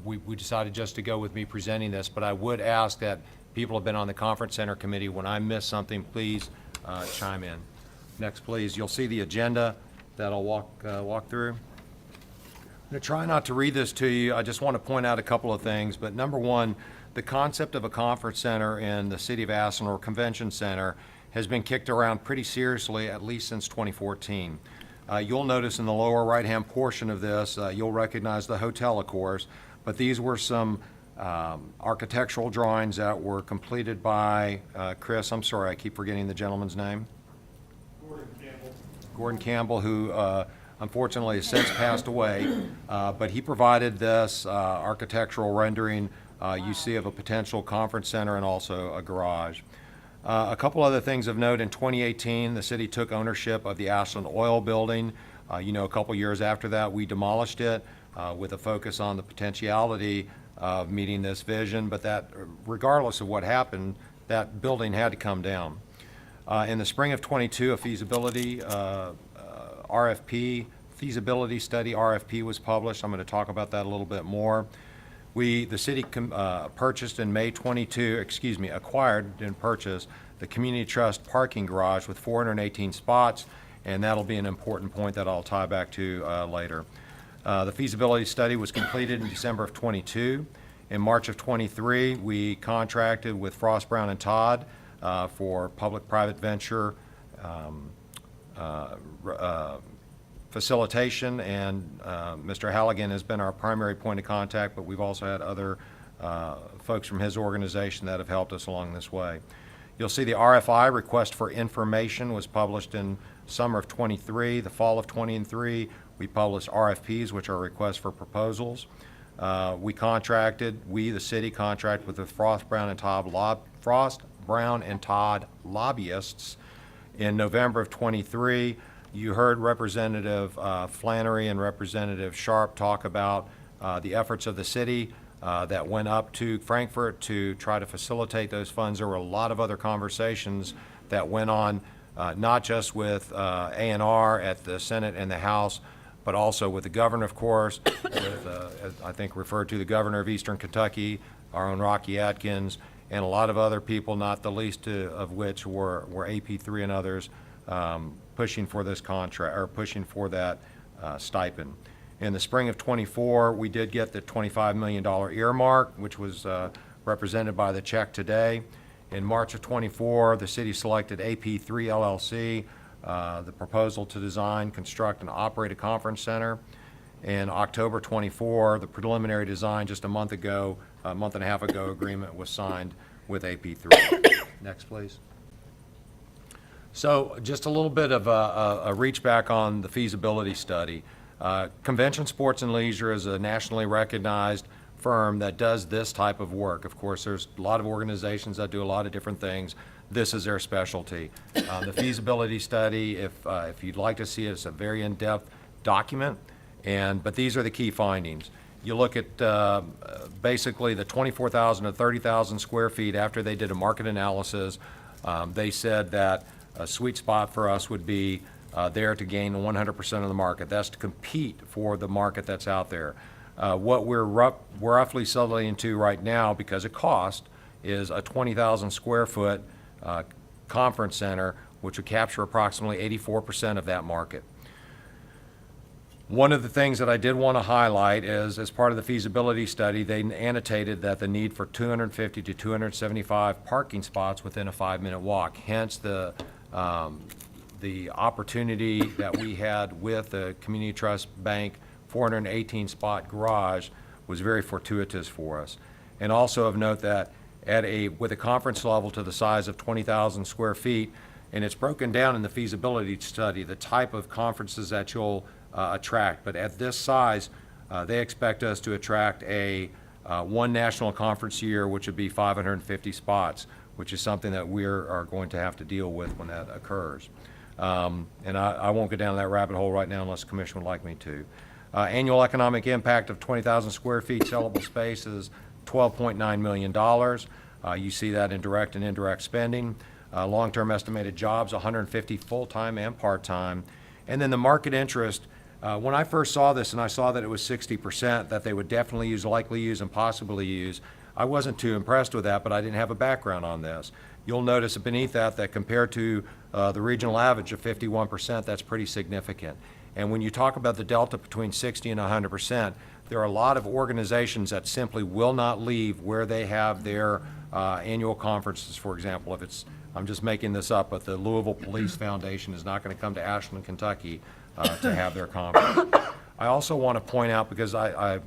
we decided just to go with me presenting this. But I would ask that people have been on the Conference Center Committee, when I miss something, please chime in. Next, please. You'll see the agenda that I'll walk through. I'm going to try not to read this to you. I just want to point out a couple of things. But number one, the concept of a conference center in the city of Ashland, or convention center, has been kicked around pretty seriously, at least since 2014. You'll notice in the lower right-hand portion of this, you'll recognize the hotel, of course, but these were some architectural drawings that were completed by Chris. I'm sorry, I keep forgetting the gentleman's name. Gordon Campbell, who unfortunately has since passed away, but he provided this architectural rendering you see of a potential conference center and also a garage. A couple other things of note: in 2018, the city took ownership of the Ashland Oil Building. A couple years after that, we demolished it with a focus on the potentiality of meeting this vision, but that, regardless of what happened, that building had to come down. In the spring of _22, a feasibility RFP, feasibility study RFP was published. I'm going to talk about that a little bit more. The city purchased in May acquired and purchased the Community Trust parking garage with 418 spots, and that'll be an important point that I'll tie back to later. The feasibility study was completed in December of '22. In March of '23, we contracted with Frost, Brown, and Todd for public-private venture facilitation, and Mr. Halligan has been our primary point of contact, but we've also had other folks from his organization that have helped us along this way. You'll see the RFI, request for information, was published in summer of '23. The fall of '23, we published RFPs, which are requests for proposals. The city contracted with the Frost, Brown, and Todd lobbyists in November of '23. You heard Representative Flannery and Representative Sharp talk about the efforts of the city that went up to Frankfurt to try to facilitate those funds. There were a lot of other conversations that went on, not just with A&R at the Senate and the House, but also with the governor, of course, with, I think referred to the governor of Eastern Kentucky, our own Rocky Atkins, and a lot of other people, not the least of which were AP3 and others, pushing for this contract, or pushing for that stipend. In the spring of '24, we did get the $25 million earmark, which was represented by the check today. In March of '24, the city selected AP3 LLC, the proposal to design, construct, and operate a conference center. In October '24, the preliminary design, just a month and a half ago, agreement was signed with AP3. Next, please. So just a little bit of a reach back on the feasibility study. Convention Sports and Leisure is a nationally recognized firm that does this type of work. Of course, there's a lot of organizations that do a lot of different things. This is their specialty. The feasibility study, if you'd like to see it, it's a very in-depth document, but these are the key findings. You look at basically the 24,000 to 30,000 square feet after they did a market analysis. They said that a sweet spot for us would be there to gain 100% of the market. That's to compete for the market that's out there. What we're roughly settling into right now, because of cost, is a 20,000 square foot conference center, which would capture approximately 84% of that market. One of the things that I did want to highlight is, as part of the feasibility study, they annotated that the need for 250 to 275 parking spots within a 5-minute walk. Hence the opportunity that we had with the Community Trust Bank 418 spot garage was very fortuitous for us. And also of note that with a conference level to the size of 20,000 square feet, and it's broken down in the feasibility study, the type of conferences that you'll attract. But at this size, they expect us to attract one national conference a year, which would be 550 spots, which is something that we are going to have to deal with when that occurs. And I won't go down that rabbit hole right now unless the commission would like me to. Annual economic impact of 20,000 square feet sellable space is $12.9 million. You see that in direct and indirect spending. Long-term estimated jobs, 150 full-time and part-time. And then the market interest, when I first saw this and I saw that it was 60% that they would definitely use, likely use, and possibly use, I wasn't too impressed with that, but I didn't have a background on this. You'll notice beneath that compared to the regional average of 51%, that's pretty significant. And when you talk about the delta between 60 and 100%, there are a lot of organizations that simply will not leave where they have their annual conferences. For example, I'm just making this up, but the Louisville Police Foundation is not going to come to Ashland, Kentucky to have their conference. I also want to point out, because I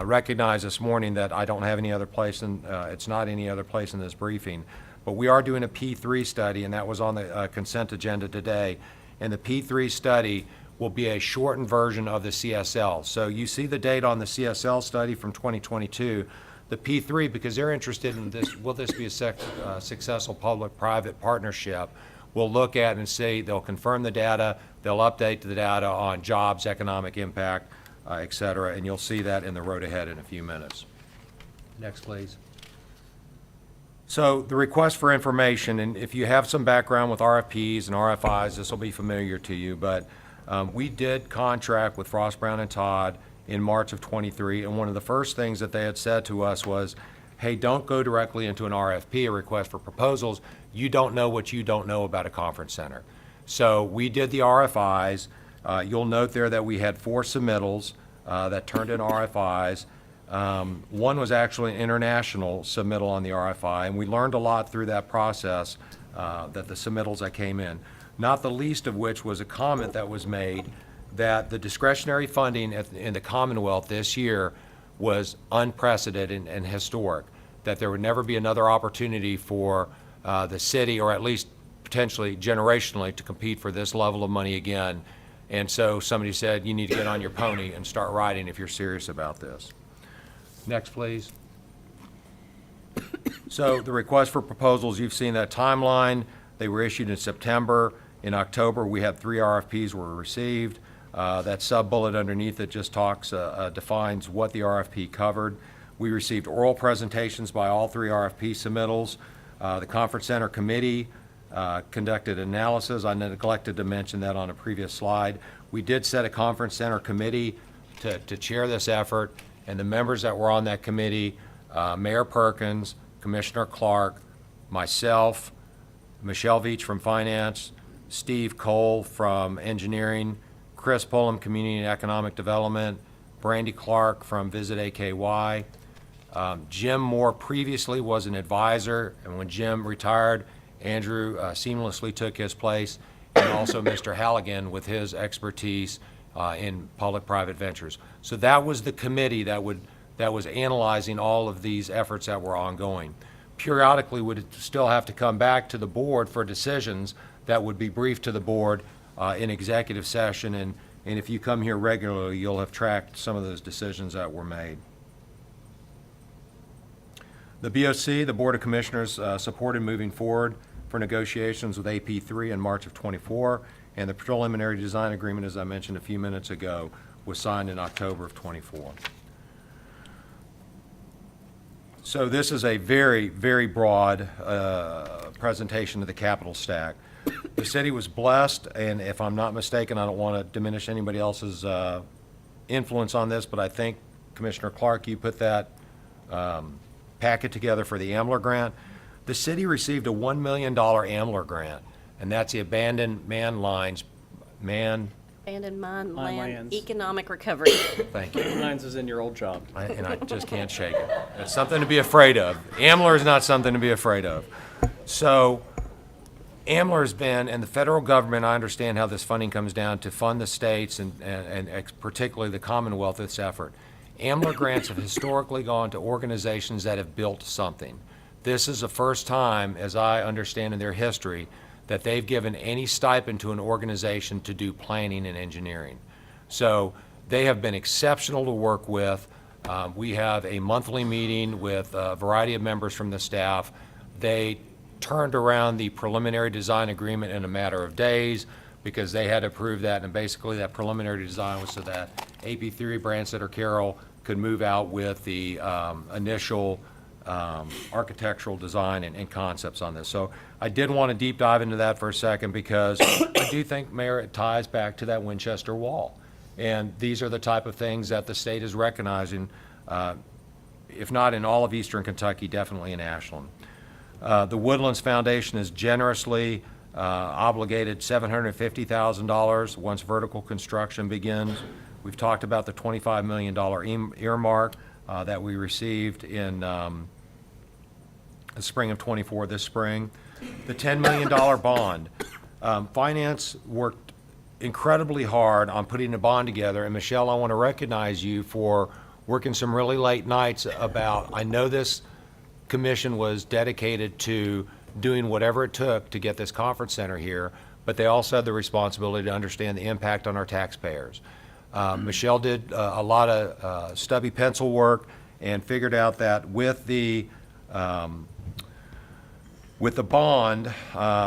recognize this morning that I don't have any other place, and it's not any other place in this briefing, but we are doing a P3 study, and that was on the consent agenda today. And the P3 study will be a shortened version of the CSL. So you see the date on the CSL study from 2022. The P3, because they're interested in this, will this be a successful public-private partnership, we'll look at and see, they'll confirm the data, they'll update the data on jobs, economic impact, et cetera, and you'll see that in the road ahead in a few minutes. Next, please. So the request for information, and if you have some background with RFPs and RFIs, this will be familiar to you, but we did contract with Frost, Brown, and Todd in March of 23, and one of the first things that they had said to us was, hey, don't go directly into an RFP, a request for proposals. You don't know what you don't know about a conference center. So we did the RFIs. You'll note there that we had 4 submittals that turned in RFIs. One was actually an international submittal on the RFI, and we learned a lot through that process, that the submittals that came in. Not the least of which was a comment that was made that the discretionary funding in the Commonwealth this year was unprecedented and historic, that there would never be another opportunity for the city, or at least potentially generationally, to compete for this level of money again. And so somebody said, you need to get on your pony and start riding if you're serious about this. Next, please. So the request for proposals, you've seen that timeline. They were issued in September. In October, we had 3 RFPs were received. That sub-bullet underneath it just defines what the RFP covered. We received oral presentations by all 3 RFP submittals. The Conference Center Committee conducted analysis. I neglected to mention that on a previous slide. We did set a Conference Center Committee to chair this effort, and the members that were on that committee, Mayor Perkins, Commissioner Clark, myself, Michelle Veach from Finance, Steve Cole from Engineering, Chris Pullum, Community and Economic Development, Brandy Clark from Visit AKY. Jim Moore previously was an advisor, and when Jim retired, Andrew seamlessly took his place, and also Mr. Halligan with his expertise in public-private ventures. So that was the committee that was analyzing all of these efforts that were ongoing. Periodically would still have to come back to the board for decisions that would be briefed to the board in executive session, And if you come here regularly, you'll have tracked some of those decisions that were made. The BOC, the Board of Commissioners, supported moving forward for negotiations with AP3 in March of '24, and the preliminary design agreement, as I mentioned a few minutes ago, was signed in October of '24. So this is a very, very broad presentation of the capital stack. The city was blessed, and if I'm not mistaken, I don't want to diminish anybody else's influence on this, but I think, Commissioner Clark, you put that packet together for the Ambler grant. The city received a $1 million Ambler grant, and that's the Abandoned Mine Abandoned mine Mine land lands. economic recovery. Thank you. Mines is in your old job. And I just can't shake it. It's something to be afraid of. Ambler is not something to be afraid of. So Ambler has been, and the federal government, I understand how this funding comes down to fund the states and particularly the Commonwealth, this effort. Ambler grants have historically gone to organizations that have built something. This is the first time, as I understand in their history, that they've given any stipend to an organization to do planning and engineering. So they have been exceptional to work with. We have a monthly meeting with a variety of members from the staff. They turned around the preliminary design agreement in a matter of days because they had to approve that, and basically that preliminary design was so that AP3, Branstetter Carroll could move out with the initial architectural design and concepts on this. So I did want to deep dive into that for a second because I do think, Mayor, it ties back to that Winchester Wall. And these are the type of things that the state is recognizing, if not in all of eastern Kentucky, definitely in Ashland. The Woodlands Foundation has generously obligated $750,000 once vertical construction begins. We've talked about the $25 million earmark that we received in the spring of '24, this spring. The $10 million bond. Finance worked incredibly hard on putting a bond together, and Michelle, I want to recognize you for working some really late nights about, I know this commission was dedicated to doing whatever it took to get this conference center here, but they also had the responsibility to understand the impact on our taxpayers. Michelle did a lot of stubby pencil work and figured out that with the bond,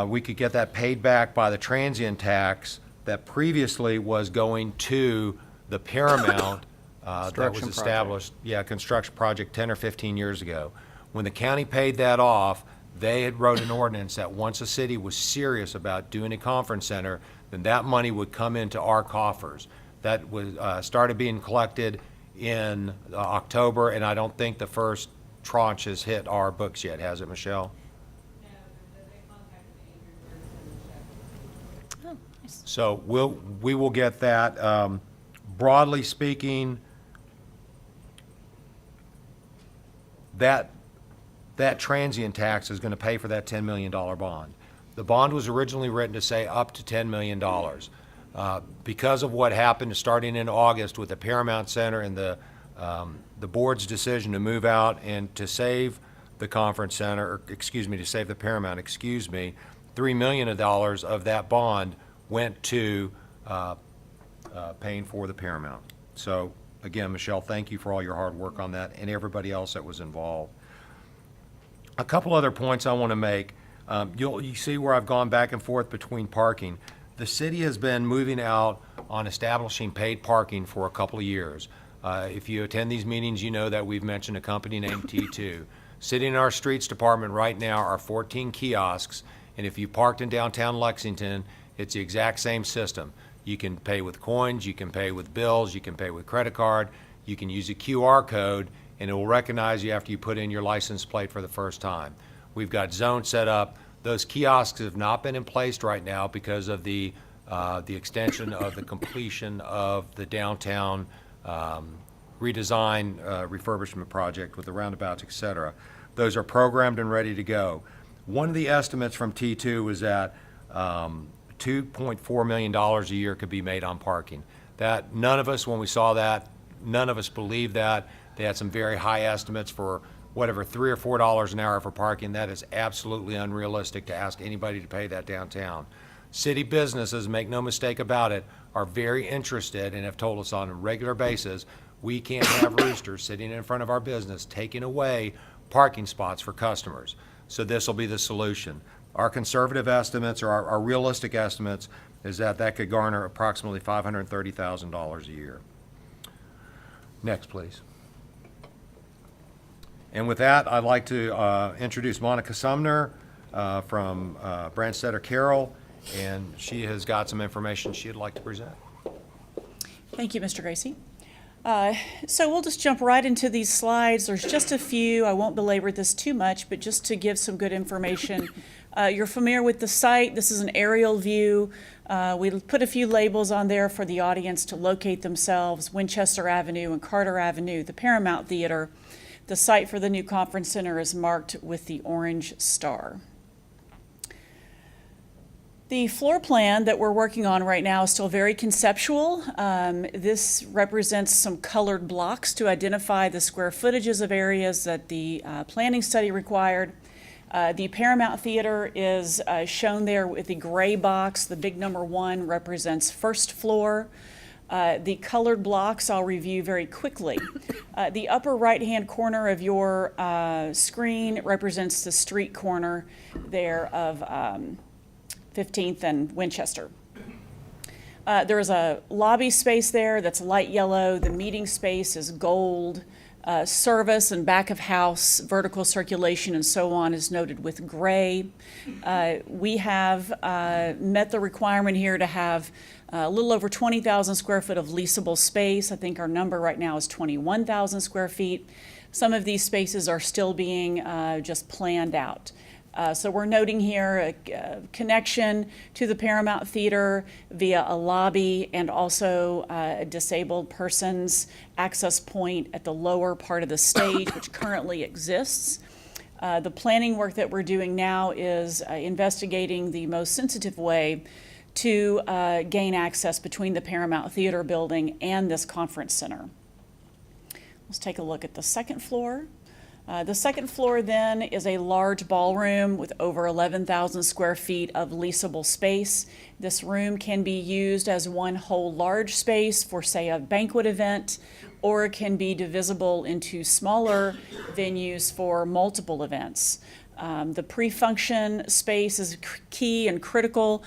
we could get that paid back by the transient tax that previously was going to the Paramount that was Construction established, construction project 10 or 15 years ago. When the county paid that off, they had wrote an ordinance that once a city was serious about doing a conference center, then that money would come into our coffers. That was started being collected in October, and I don't think the first tranche has hit our books yet, has it, Michelle? Oh, nice. So we will get that. Broadly speaking, that transient tax is going to pay for that $10 million bond. The bond was originally written to say up to $10 million. Because of what happened starting in August with the Paramount Center and the board's decision to move out and to save the conference center, or to save the Paramount, $3 million of that bond went to paying for the Paramount. So again, Michelle, thank you for all your hard work on that and everybody else that was involved. A couple other points I want to make. You see where I've gone back and forth between parking. The city has been moving out on establishing paid parking for a couple of years. If you attend these meetings, you know that we've mentioned a company named T2. Sitting in our streets department right now are 14 kiosks, and if you parked in downtown Lexington, it's the exact same system. You can pay with coins, you can pay with bills, you can pay with credit card, you can use a QR code, and it will recognize you after you put in your license plate for the first time. We've got zones set up. Those kiosks have not been in place right now because of the extension of the completion of the downtown redesign refurbishment project with the roundabouts, et cetera. Those are programmed and ready to go. One of the estimates from T2 was that $2.4 million a year could be made on parking. That none of us, when we saw that, none of us believed that. They had some very high estimates for whatever, $3 or $4 an hour for parking. That is absolutely unrealistic to ask anybody to pay that downtown. City businesses, make no mistake about it, are very interested and have told us on a regular basis, we can't have roosters sitting in front of our business taking away parking spots for customers. So this will be the solution. Our conservative estimates, or our realistic estimates, is that that could garner approximately $530,000 a year. Next, please. And with that, I'd like to introduce Monica Sumner from Branstetter Carroll, and she has got some information she'd like to present. Thank you, Mr. Gracie. So we'll just jump right into these slides. There's just a few. I won't belabor this too much, but just to give some good information. You're familiar with the site. This is an aerial view. We put a few labels on there for the audience to locate themselves. Winchester Avenue and Carter Avenue, the Paramount Theater. The site for the new conference center is marked with the orange star. The floor plan that we're working on right now is still very conceptual. This represents some colored blocks to identify the square footages of areas that the planning study required. The Paramount Theater is shown there with the gray box. The big number 1 represents first floor. The colored blocks I'll review very quickly. The upper right-hand corner of your screen represents the street corner there of 15th and Winchester. There is a lobby space there that's light yellow. The meeting space is gold. Service and back of house, vertical circulation and so on is noted with gray. We have met the requirement here to have a little over 20,000 square foot of leasable space. I think our number right now is 21,000 square feet. Some of these spaces are still being just planned out. So we're noting here a connection to the Paramount Theater via a lobby and also a disabled person's access point at the lower part of the stage, which currently exists. The planning work that we're doing now is investigating the most sensitive way to gain access between the Paramount Theater building and this conference center. Let's take a look at the second floor. The second floor then is a large ballroom with over 11,000 square feet of leasable space. This room can be used as one whole large space for, say, a banquet event, or it can be divisible into smaller venues for multiple events. The pre-function space is key and critical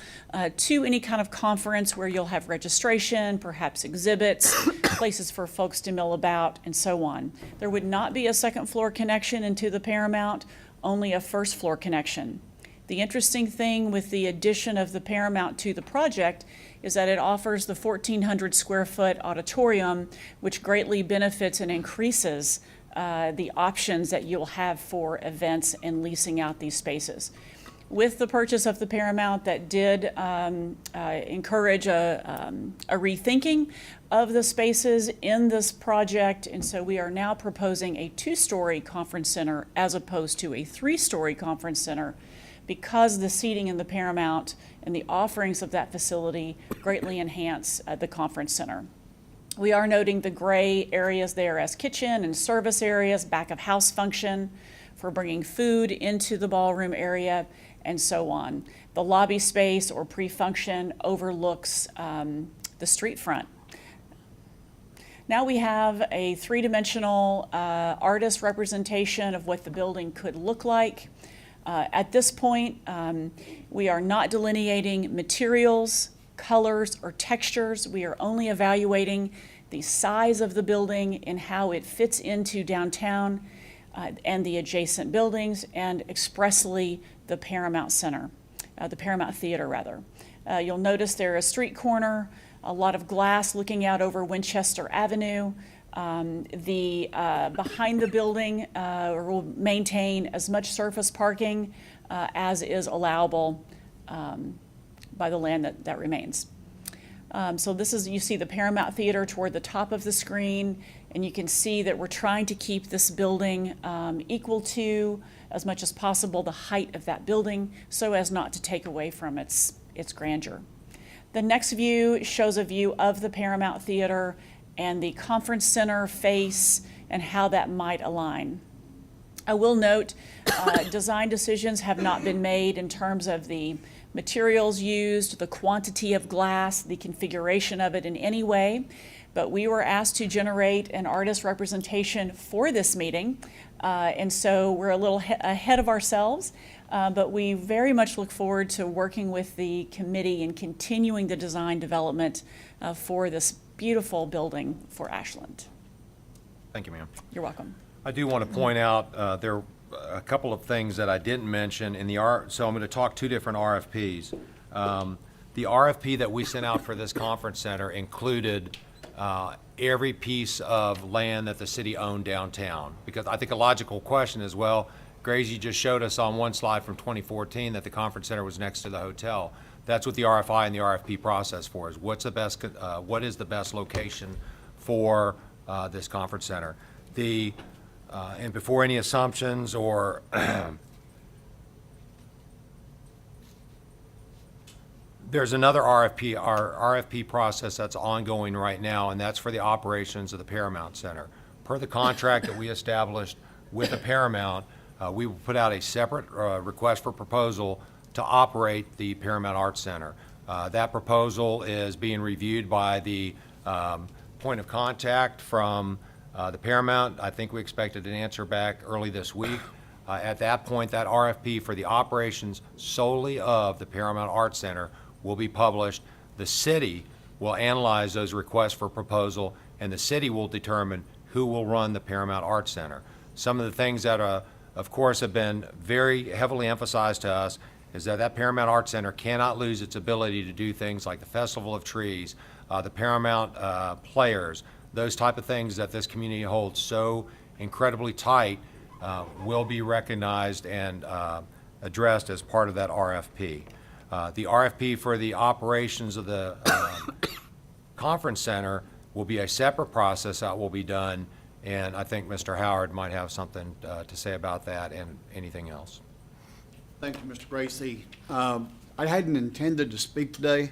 to any kind of conference where you'll have registration, perhaps exhibits, places for folks to mill about, and so on. There would not be a second floor connection into the Paramount, only a first floor connection. The interesting thing with the addition of the Paramount to the project is that it offers the 1,400 square foot auditorium, which greatly benefits and increases the options that you'll have for events and leasing out these spaces. With the purchase of the Paramount, that did encourage a rethinking of the spaces in this project, and so we are now proposing a 2-story conference center as opposed to a 3-story conference center, because the seating in the Paramount and the offerings of that facility greatly enhance the conference center. We are noting the gray areas there as kitchen and service areas, back of house function for bringing food into the ballroom area, and so on. The lobby space or pre-function overlooks the street front. Now we have a 3-dimensional artist representation of what the building could look like. At this point, we are not delineating materials, colors, or textures. We are only evaluating the size of the building and how it fits into downtown and the adjacent buildings, and expressly the Paramount Center, the Paramount Theater rather. You'll notice there is a street corner, a lot of glass looking out over Winchester Avenue. Behind the building will maintain as much surface parking as is allowable by the land that remains. So this is, you see the Paramount Theater toward the top of the screen, and you can see that we're trying to keep this building equal to, as much as possible, the height of that building, so as not to take away from its grandeur. The next view shows a view of the Paramount Theater and the conference center face and how that might align. I will note, design decisions have not been made in terms of the materials used, the quantity of glass, the configuration of it in any way, but we were asked to generate an artist representation for this meeting, and so we're a little ahead of ourselves, but we very much look forward to working with the committee and continuing the design development for this beautiful building for Ashland. Thank you, ma'am. You're welcome. I do want to point out, there are a couple of things that I didn't mention in the so I'm going to talk two different RFPs. The RFP that we sent out for this conference center included every piece of land that the city owned downtown. Because I think a logical question is, well, Gracie just showed us on one slide from 2014 that the conference center was next to the hotel. That's what the RFI and the RFP process for is. What is the best location for this conference center? And before any assumptions or there's another RFP, our RFP process that's ongoing right now, and that's for the operations of the Paramount Center. Per the contract that we established with the Paramount, we will put out a separate request for proposal to operate the Paramount Arts Center. That proposal is being reviewed by the point of contact from the Paramount. I think we expected an answer back early this week. At that point, that RFP for the operations solely of the Paramount Arts Center will be published. The city will analyze those requests for proposal, and the city will determine who will run the Paramount Arts Center. Some of the things that, of course, have been very heavily emphasized to us is that Paramount Arts Center cannot lose its ability to do things like the Festival of Trees, the Paramount Players, those type of things that this community holds so incredibly tight will be recognized and addressed as part of that RFP. The RFP for the operations of the conference center will be a separate process that will be done, and I think Mr. Howard might have something to say about that and anything else. Thank you, Mr. Gracie. I hadn't intended to speak today,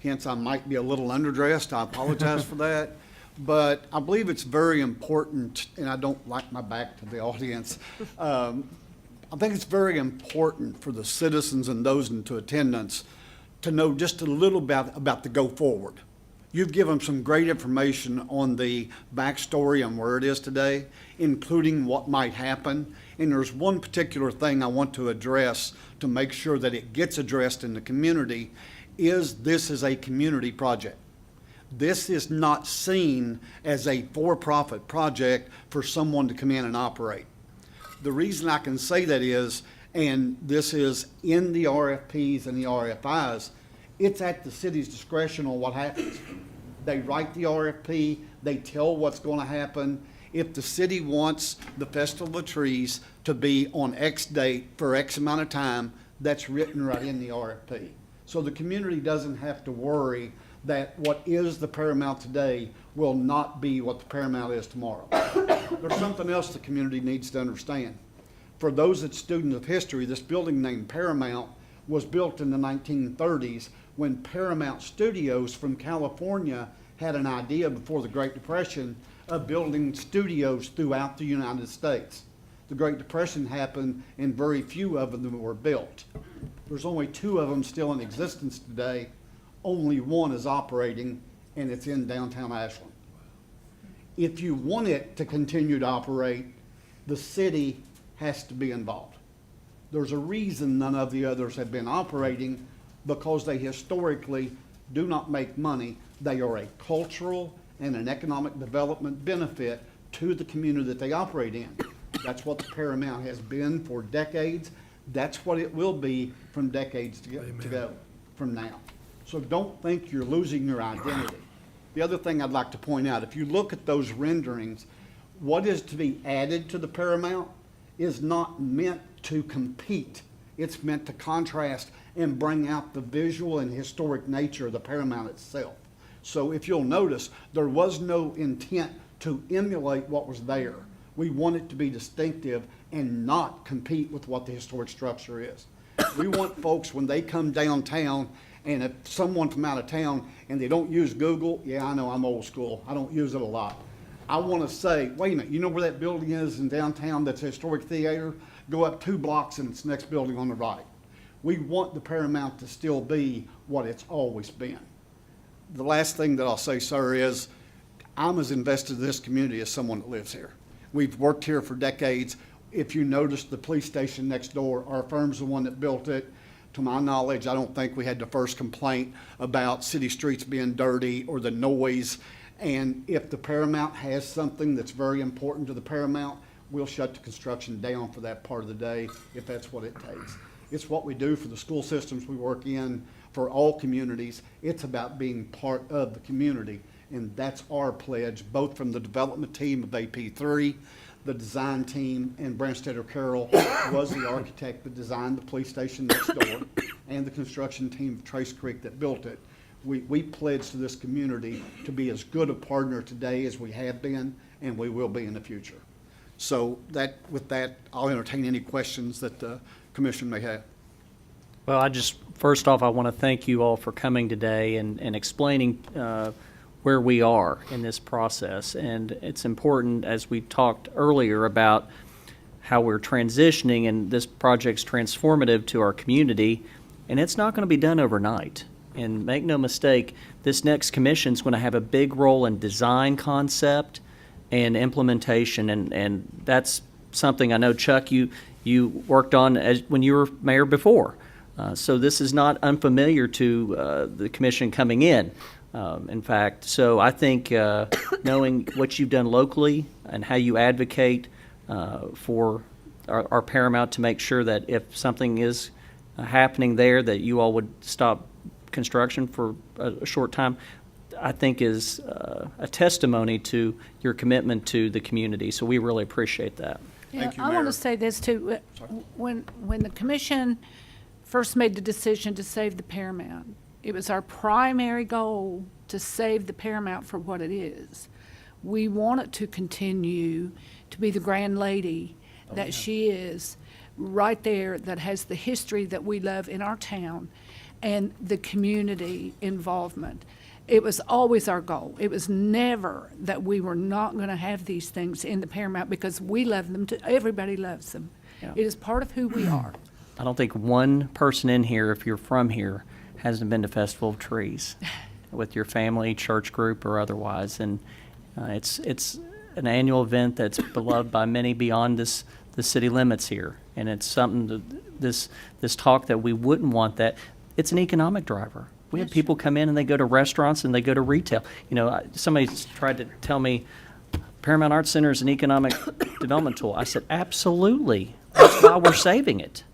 hence I might be a little underdressed. I apologize for that. But I believe it's very important, and I don't like my back to the audience. I think it's very important for the citizens and those into attendance to know just a little bit about the go forward. You've given some great information on the backstory and where it is today, including what might happen. And there's one particular thing I want to address to make sure that it gets addressed in the community is this is a community project. This is not seen as a for-profit project for someone to come in and operate. The reason I can say that is, and this is in the RFPs and the RFIs, it's at the city's discretion on what happens. They write the RFP, they tell what's going to happen. If the city wants the Festival of Trees to be on X date for X amount of time, that's written right in the RFP. So the community doesn't have to worry that what is the Paramount today will not be what the Paramount is tomorrow. There's something else the community needs to understand. For those that's students of history, this building named Paramount was built in the 1930s when Paramount Studios from California had an idea before the Great Depression of building studios throughout the United States. The Great Depression happened and very few of them were built. There's only 2 of them still in existence today. Only one is operating, and it's in downtown Ashland. If you want it to continue to operate, the city has to be involved. There's a reason none of the others have been operating, because they historically do not make money. They are a cultural and an economic development benefit to the community that they operate in. That's what the Paramount has been for decades. That's what it will be from decades to go from now. So don't think you're losing your identity. The other thing I'd like to point out, if you look at those renderings, what is to be added to the Paramount is not meant to compete. It's meant to contrast and bring out the visual and historic nature of the Paramount itself. So if you'll notice, there was no intent to emulate what was there. We want it to be distinctive and not compete with what the historic structure is. We want folks, when they come downtown, and if someone from out of town and they don't use Google, yeah, I know I'm old school. I don't use it a lot. I want to say, wait a minute, you know where that building is in downtown that's a historic theater? Go up 2 blocks and it's the next building on the right. We want the Paramount to still be what it's always been. The last thing that I'll say, sir, is I'm as invested in this community as someone that lives here. We've worked here for decades. If you notice the police station next door, our firm's the one that built it. To my knowledge, I don't think we had the first complaint about city streets being dirty or the noise. And if the Paramount has something that's very important to the Paramount, we'll shut the construction down for that part of the day if that's what it takes. It's what we do for the school systems we work in, for all communities. It's about being part of the community. And that's our pledge, both from the development team of AP3, the design team, and Branstetter Carroll was the architect that designed the police station next door, and the construction team of Trace Creek that built it. We pledge to this community to be as good a partner today as we have been, and we will be in the future. So with that, I'll entertain any questions that the commission may have. Well, first off, I want to thank you all for coming today and explaining where we are in this process. And it's important, as we talked earlier, about how we're transitioning, and this project's transformative to our community, and it's not going to be done overnight. And make no mistake, this next commission's going to have a big role in design concept and implementation, and that's something I know, Chuck, you worked on when you were mayor before. So this is not unfamiliar to the commission coming in. In fact, so I think knowing what you've done locally and how you advocate for our Paramount to make sure that if something is happening there, that you all would stop construction for a short time, I think is a testimony to your commitment to the community. So we really appreciate that. Thank you, I want Mayor. to say this too. When the commission first made the decision to save the Paramount, it was our primary goal to save the Paramount for what it is. We want it to continue to be the grand lady that she is right there, that has the history that we love in our town and the community involvement. It was always our goal. It was never that we were not going to have these things in the Paramount, because we love them. Everybody loves them. Yeah. It is part of who we are. I don't think one person in here, if you're from here, hasn't been to Festival of Trees with your family, church group, or otherwise. And it's an annual event that's beloved by many beyond the city limits here. And it's something this talk that we wouldn't want that. It's an economic driver. We have people come in and they go to restaurants and they go to retail. You know, somebody's tried to tell me Paramount Arts Center is an economic development tool. I said, absolutely. That's why we're saving it.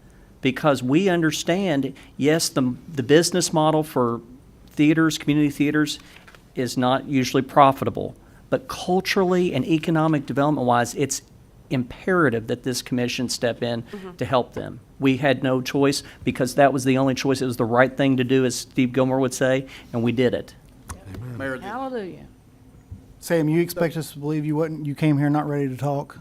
Because we understand, yes, the business model for theaters, community theaters, is not usually profitable. But culturally and economic development-wise, it's imperative that this commission step in to help them. We had no choice, because that was the only choice. It was the right thing to do, as Steve Gilmore would say, and we did it. Mayor, Hallelujah. Sam, you expect us to believe you came here not ready to talk?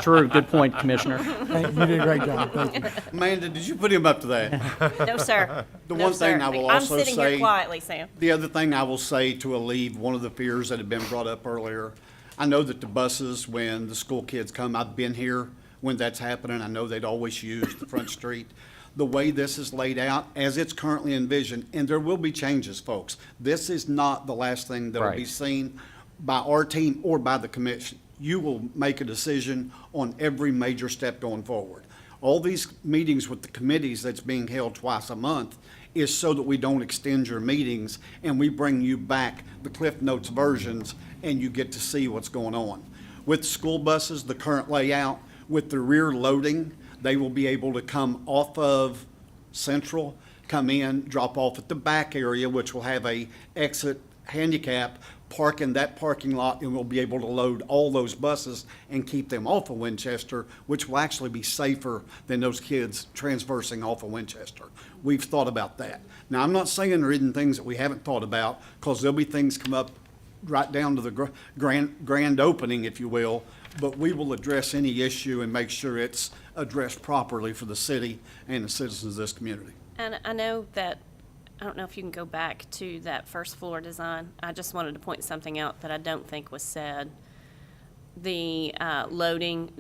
True, good point, Commissioner. You did a great job. Thank you. Amanda, did you put him up to that? No, sir. The No, one thing sir. I will I'm also sitting here say- quietly, Sam. The other thing I will say to alleviate one of the fears that had been brought up earlier, I know that the buses, when the school kids come, I've been here when that's happening. I know they'd always use the front street. The way this is laid out, as it's currently envisioned, and there will be changes, folks. This is not the last thing that will be Right. seen by our team or by the commission. You will make a decision on every major step going forward. All these meetings with the committees that's being held twice a month is so that we don't extend your meetings and we bring you back the Cliff Notes versions and you get to see what's going on. With school buses, the current layout, with the rear loading, they will be able to come off of Central, come in, drop off at the back area, which will have a exit handicap, park in that parking lot, and we'll be able to load all those buses and keep them off of Winchester, which will actually be safer than those kids transversing off of Winchester. We've thought about that. Now, I'm not saying there isn't things that we haven't thought about, because there'll be things come up right down to the grand opening, if you will, but we will address any issue and make sure it's addressed properly for the city and the citizens of this community. And I know that I don't know if you can go back to that first floor design. I just wanted to point something out that I don't think was said. The loading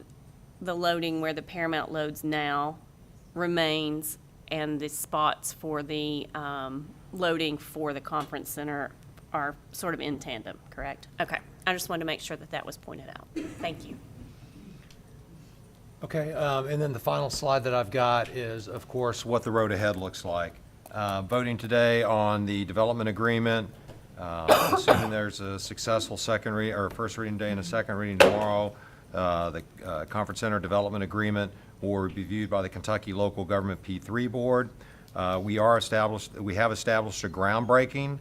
where the Paramount loads now remains, and the spots for the loading for the conference center are sort of in tandem, correct? Okay. I just wanted to make sure that that was pointed out. Thank you. Okay, and then the final slide that I've got is, of course, what the road ahead looks like. Voting today on the development agreement, assuming there's a successful first reading day and a second reading tomorrow, the Conference Center Development Agreement will be reviewed by the Kentucky Local Government P3 Board. We have established a groundbreaking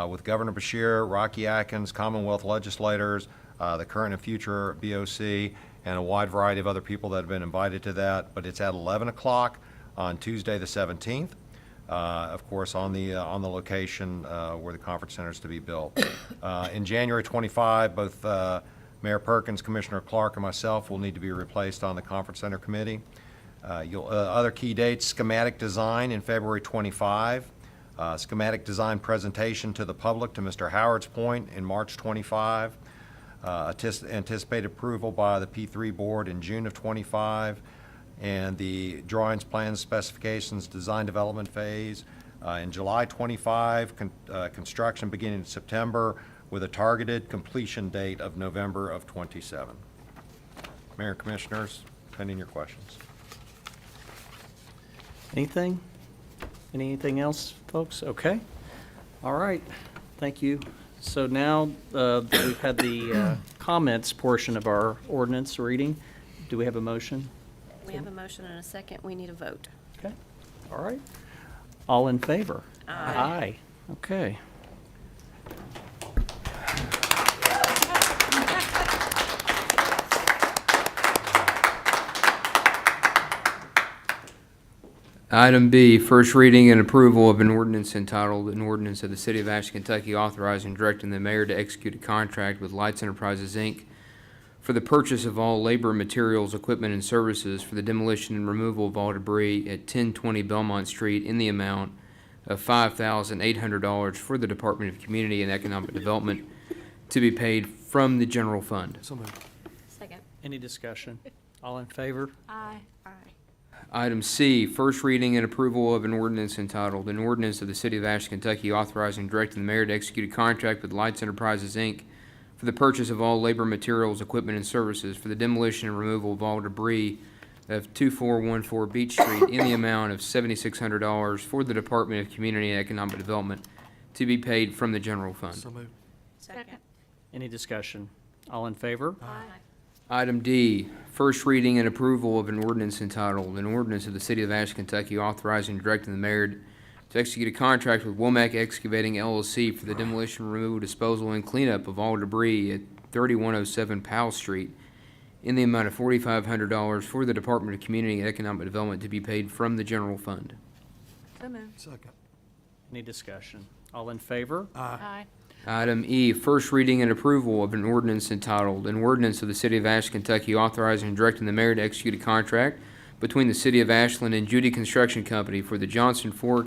with Governor Beshear, Rocky Atkins, Commonwealth legislators, the current and future BOC, and a wide variety of other people that have been invited to that. But it's at 11 o'clock on Tuesday the 17th, of course, on the location where the conference center is to be built. In January 25, both Mayor Perkins, Commissioner Clark, and myself will need to be replaced on the conference center committee. Other key dates: schematic design in February 25. Schematic design presentation to the public, to Mr. Howard's point, in March 25. Anticipated approval by the P3 board in June of 25, and the drawings, plans, specifications, design development phase in July 25, construction beginning in September with a targeted completion date of November of 27. Mayor and Commissioners, pending your questions. Anything? Anything else, folks? Okay. All right. Thank you. So now we've had the comments portion of our ordinance reading. Do we have a motion? We have a motion and a second. We need a vote. Okay. All right. All in favor? Aye. Aye. Okay. Item B, first reading and approval of an ordinance entitled, an ordinance of the City of Ashland, Kentucky authorizing and directing the mayor to execute a contract with Lights Enterprises, Inc. for the purchase of all labor, materials, equipment, and services for the demolition and removal of all debris at 1020 Belmont Street in the amount of $5,800 for the Department of Community and Economic Development to be paid from the general fund. Second. Any discussion? All in favor? Aye. Aye. Item C, first reading and approval of an ordinance entitled, an ordinance of the City of Ashland, Kentucky authorizing and directing the mayor to execute a contract with Lights Enterprises, Inc. for the purchase of all labor, materials, equipment, and services for the demolition and removal of all debris of 2414 Beach Street in the amount of $7,600 for the Department of Community and Economic Development to be paid from the general fund. Second. Any discussion? All in favor? Aye. Item D, first reading and approval of an ordinance entitled, an ordinance of the City of Ashland, Kentucky authorizing and directing the mayor to execute a contract with Womack Excavating LLC for the demolition, removal, disposal, and cleanup of all debris at 3107 Powell Street in the amount of $4,500 for the Department of Community and Economic Development to be paid from the general fund. So moved. Second. Any discussion? All in favor? Aye. Item E, first reading and approval of an ordinance entitled, an ordinance of the City of Ashland, Kentucky authorizing and directing the mayor to execute a contract between the City of Ashland and Judy Construction Company for the Johnson Fork,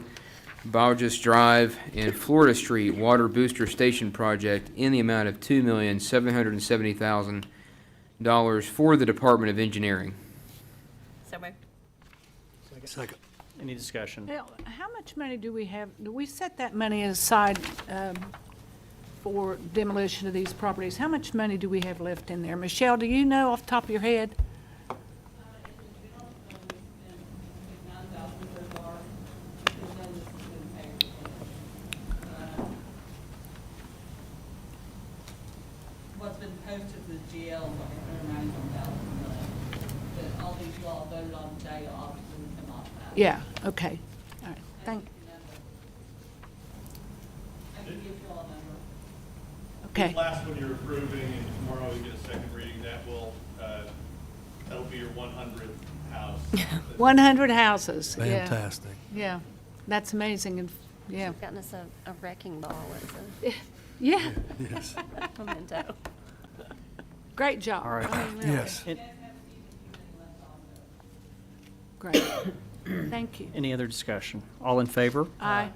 Baugus Drive, and Florida Street Water Booster Station Project in the amount of $2,770,000 for the Department of Engineering. So moved. Second. Any discussion? Now, how much money do we have? Do we set that money aside for demolition of these properties? How much money do we have left in there? Michelle, do you know off the top of your head? What's been posted to the GL is like $191,000. But all these you all voted on today, obviously would come off that. Yeah, okay. All right, thank, I can give you all a number. okay. This last one you're approving, and tomorrow you get a second reading, that'll be your 100th house. 100 houses, yeah. Fantastic. Yeah, that's amazing, and, yeah. You've gotten us a wrecking ball as Yeah, Yes. a memento. great job. All right. I mean, really, Yes. great. Thank you. Any other discussion? All in favor? Aye.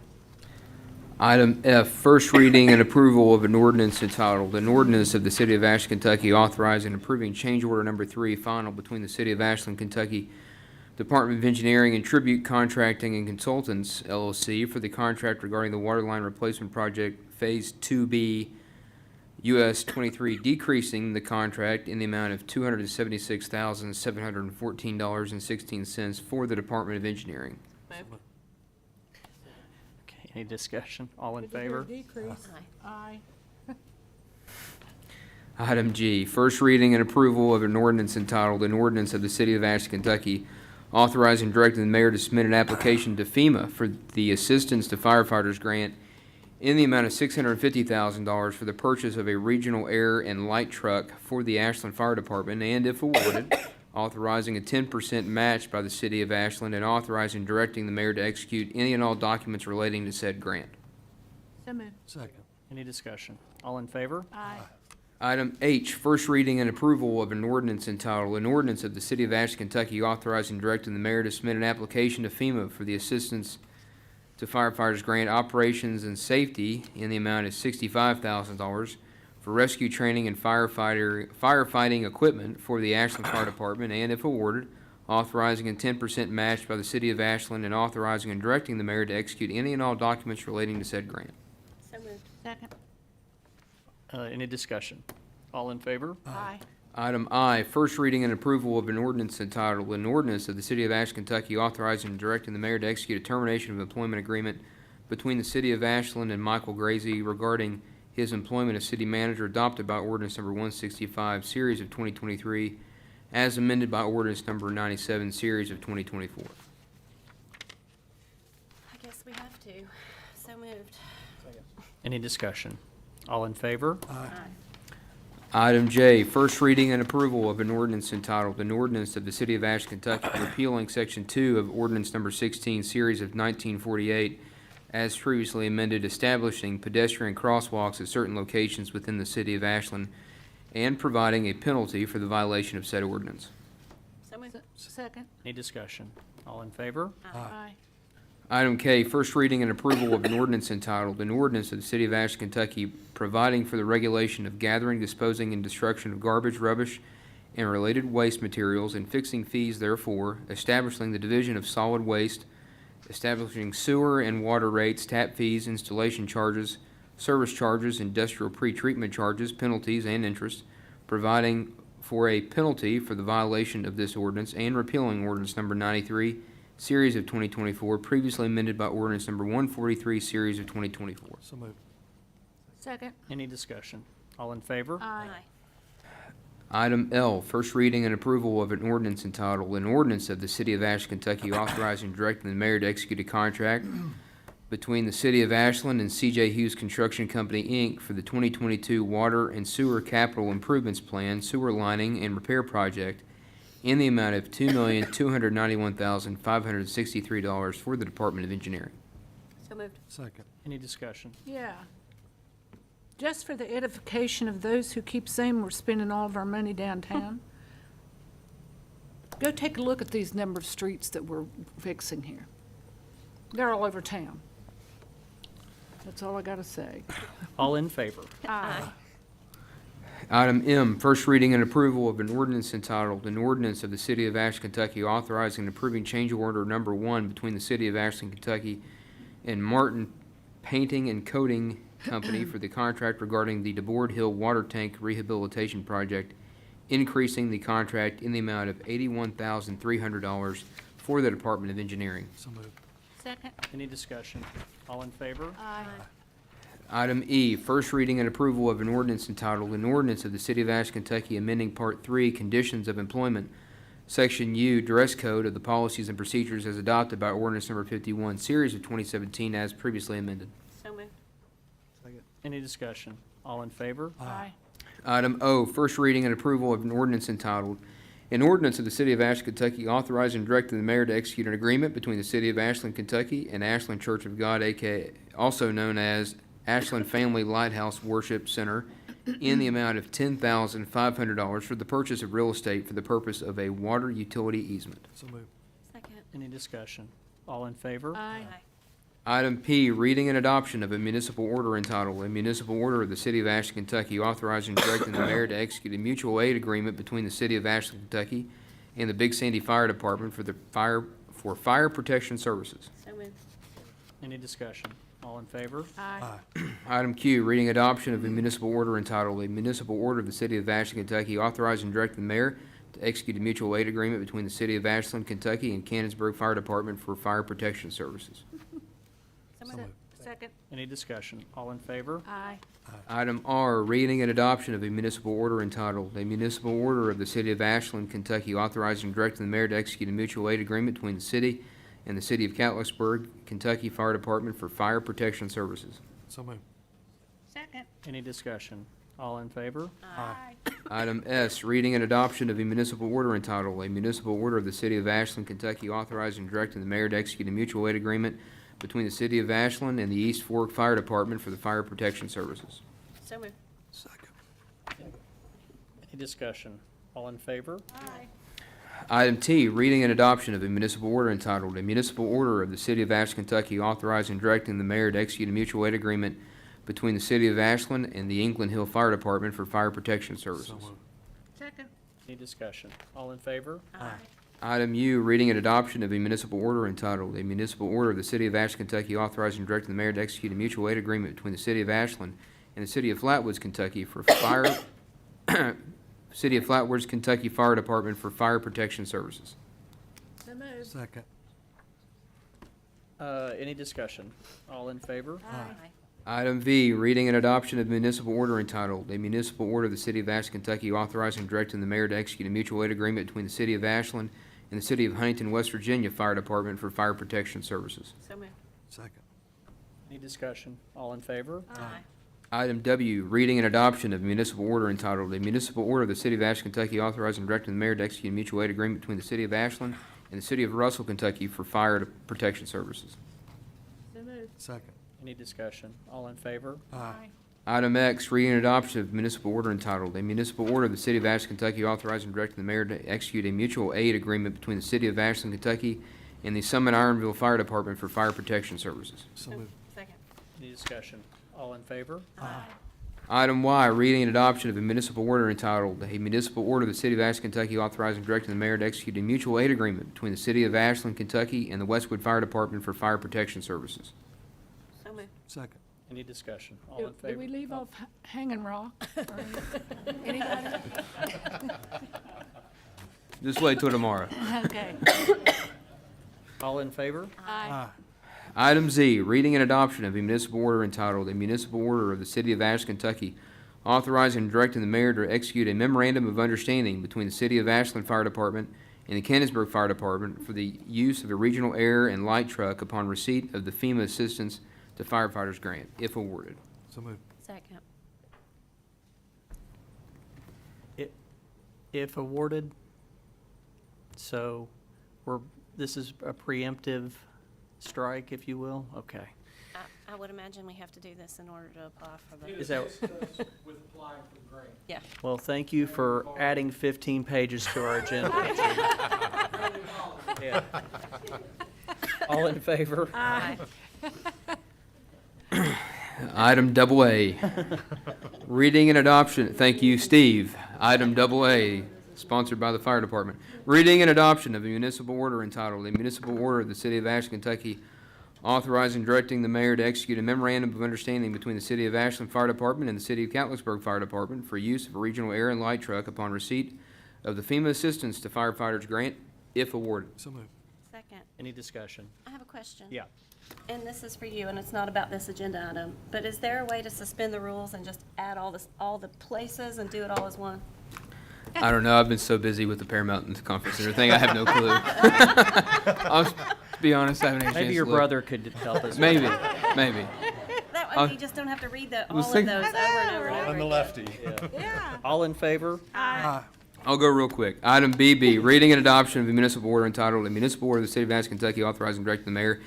Item F, first reading and approval of an ordinance entitled, an ordinance of the City of Ashland, Kentucky authorizing and approving change order number 3 final between the City of Ashland, Kentucky Department of Engineering and Tribute Contracting and Consultants, LLC, for the contract regarding the waterline replacement project Phase 2B, US 23, decreasing the contract in the amount of $276,714.16 for the Department of Engineering. Okay, any discussion? All in favor? Aye. Item G, first reading and approval of an ordinance entitled, an ordinance of the City of Ashland, Kentucky, authorizing and directing the mayor to submit an application to FEMA for the Assistance to Firefighters Grant in the amount of $650,000 for the purchase of a regional air and light truck for the Ashland Fire Department, and if awarded, authorizing a 10% match by the City of Ashland, and authorizing and directing the mayor to execute any and all documents relating to said grant. So moved. Second. Any discussion? All in favor? Aye. Item H, first reading and approval of an ordinance entitled, an ordinance of the City of Ashland, Kentucky authorizing and directing the mayor to submit an application to FEMA for the Assistance to Firefighters Grant Operations and Safety in the amount of $65,000 for rescue training and firefighting equipment for the Ashland Fire Department, and if awarded, authorizing a 10% match by the City of Ashland, and authorizing and directing the mayor to execute any and all documents relating to said grant. So moved. Second. Any discussion? All in favor? Aye. Item I, first reading and approval of an ordinance entitled, an ordinance of the City of Ashland, Kentucky authorizing and directing the mayor to execute a termination of employment agreement between the City of Ashland and Michael Grazy regarding his employment as city manager, adopted by ordinance number 165, series of 2023, as amended by ordinance number 97, series of 2024. I guess we have to. So moved. Any discussion? All in favor? Aye. Item J, first reading and approval of an ordinance entitled, an ordinance of the City of Ashland, Kentucky repealing Section 2 of Ordinance Number 16, Series of 1948, as previously amended, establishing pedestrian crosswalks at certain locations within the City of Ashland, and providing a penalty for the violation of said ordinance. So moved. Second. Any discussion? All in favor? Aye. Item K, first reading and approval of an ordinance entitled, an ordinance of the City of Ashland, Kentucky providing for the regulation of gathering, disposing, and destruction of garbage, rubbish, and related waste materials, and fixing fees therefore, establishing the division of solid waste, establishing sewer and water rates, tap fees, installation charges, service charges, industrial pretreatment charges, penalties, and interest, providing for a penalty for the violation of this ordinance, and repealing ordinance number 93, series of 2024, previously amended by ordinance number 143, series of 2024. So moved. Second. Any discussion? All in favor? Aye. Item L, first reading and approval of an ordinance entitled, an ordinance of the City of Ashland, Kentucky authorizing and directing the mayor to execute a contract between the City of Ashland and C.J. Hughes Construction Company, Inc. for the 2022 Water and Sewer Capital Improvements Plan Sewer Lining and Repair Project in the amount of $2,291,563 for the Department of Engineering. So moved. Second. Any discussion? Yeah. Just for the edification of those who keep saying we're spending all of our money downtown, go take a look at these number of streets that we're fixing here. They're all over town. That's all I gotta say. All in favor? Aye. Item M, first reading and approval of an ordinance entitled, an ordinance of the City of Ashland, Kentucky authorizing and approving change order number 1 between the City of Ashland, Kentucky and Martin Painting and Coating Company for the contract regarding the DeBoard Hill Water Tank Rehabilitation Project, increasing the contract in the amount of $81,300 for the Department of Engineering. So moved. Second. Any discussion? All in favor? Aye. Item E, first reading and approval of an ordinance entitled, an ordinance of the City of Ashland, Kentucky amending Part 3, Conditions of Employment, Section U, Dress Code of the Policies and Procedures as adopted by ordinance number 51, series of 2017, as previously amended. So moved. Any discussion? All in favor? Aye. Item O, first reading and approval of an ordinance entitled, an ordinance of the City of Ashland, Kentucky authorizing and directing the mayor to execute an agreement between the City of Ashland, Kentucky and Ashland Church of God, aka also known as Ashland Family Lighthouse Worship Center, in the amount of $10,500 for the purchase of real estate for the purpose of a water utility easement. So moved. Second. Any discussion? All in favor? Aye. Item P, reading and adoption of a municipal order entitled, "A Municipal Order of the City of Ashland, Kentucky authorizing and directing the mayor to execute a mutual aid agreement between the City of Ashland, Kentucky and the Big Sandy Fire Department for fire protection services." So moved. Any discussion? All in favor? Aye. Item Q, reading adoption of a municipal order entitled, "A Municipal Order of the City of Ashland, Kentucky authorizing and directing the mayor to execute a mutual aid agreement between the City of Ashland, Kentucky and Canonsburg Fire Department for fire protection services." So moved. Second. Any discussion? All in favor? Aye. Item R, reading and adoption of a municipal order entitled, "A Municipal Order of the City of Ashland, Kentucky authorizing and directing the mayor to execute a mutual aid agreement between the city and the City of Catlettsburg, Kentucky Fire Department for fire protection services." So moved. Second. Any discussion? All in favor? Aye. Item S, reading and adoption of a municipal order entitled, "A Municipal Order of the City of Ashland, Kentucky authorizing and directing the mayor to execute a mutual aid agreement between the City of Ashland and the East Fork Fire Department for the fire protection services." So moved. Second. Any discussion? All in favor? Aye. Item T, reading and adoption of a municipal order entitled, "A Municipal Order of the City of Ashland, Kentucky authorizing and directing the mayor to execute a mutual aid agreement between the City of Ashland and the England Hill Fire Department for fire protection services." Second. Any discussion? All in favor? Aye. Item U, reading and adoption of a municipal order entitled, "A Municipal Order of the City of Ashland, Kentucky authorizing and directing the mayor to execute a mutual aid agreement between the City of Ashland and the City of Flatwoods, Kentucky for fire, City of Flatwoods, Kentucky Fire Department for fire protection services." So moved. Second. Any discussion? All in favor? Aye. Item V, reading and adoption of municipal order entitled, "A Municipal Order of the City of Ashland, Kentucky authorizing and directing the mayor to execute a mutual aid agreement between the City of Ashland and the City of Huntington, West Virginia Fire Department for fire protection services." So moved. Second. Any discussion? All in favor? Aye. Item W, reading and adoption of municipal order entitled, "A Municipal Order of the City of Ashland, Kentucky authorizing and directing the mayor to execute a mutual aid agreement between the City of Ashland and the City of Russell, Kentucky for fire protection services." So moved. Second. Any discussion? All in favor? Aye. Item X, reading and adoption of municipal order entitled, "A Municipal Order of the City of Ashland, Kentucky authorizing and directing the mayor to execute a mutual aid agreement between the City of Ashland, Kentucky and the Summit Ironville Fire Department for fire protection services." So moved. Second. Any discussion? All in favor? Aye. Item Y, reading and adoption of a municipal order entitled, "A Municipal Order of the City of Ashland, Kentucky authorizing and directing the mayor to execute a mutual aid agreement between the City of Ashland, Kentucky and the Westwood Fire Department for fire protection services." So moved. Second. Any discussion? All in Did favor? we leave off Hanging Rock? Anybody? Just wait till tomorrow. Okay. All in favor? Aye. Item Z, reading and adoption of a municipal order entitled, "A Municipal Order of the City of Ashland, Kentucky authorizing and directing the mayor to execute a memorandum of understanding between the City of Ashland Fire Department and the Canonsburg Fire Department for the use of a regional air and light truck upon receipt of the FEMA Assistance to Firefighters Grant, if awarded." So moved. Second. If awarded, so this is a preemptive strike, if you will? Okay. I would imagine we have to do this in order to apply for the. Is that, With applying for the grant. Yeah. well, thank you for adding 15 pages to our agenda. Yeah. All in favor? Aye. Item AA, reading and adoption, thank you, Steve. Item AA, sponsored by the Fire Department. Reading and adoption of a municipal order entitled, "A Municipal Order of the City of Ashland, Kentucky authorizing and directing the mayor to execute a memorandum of understanding between the City of Ashland Fire Department and the City of Catlettsburg Fire Department for use of a regional air and light truck upon receipt of the FEMA Assistance to Firefighters Grant, if awarded." So moved. Second. Any discussion? I have a question. Yeah. And this is for you, and it's not about this agenda item, but is there a way to suspend the rules and just add all the places and do it all as one? I don't know, I've been so busy with the Paramount Conference Center thing, I have no clue. To be honest, I haven't had a chance Maybe to your look. brother could help us. Maybe. That way you just don't have to read all of thinking- those over and over and over. I'm the again. lefty. Yeah. All in favor? Aye. I'll go real quick. Item BB, reading and adoption of a municipal order entitled, "A Municipal Order of the City of Ashland, Kentucky authorizing and directing the mayor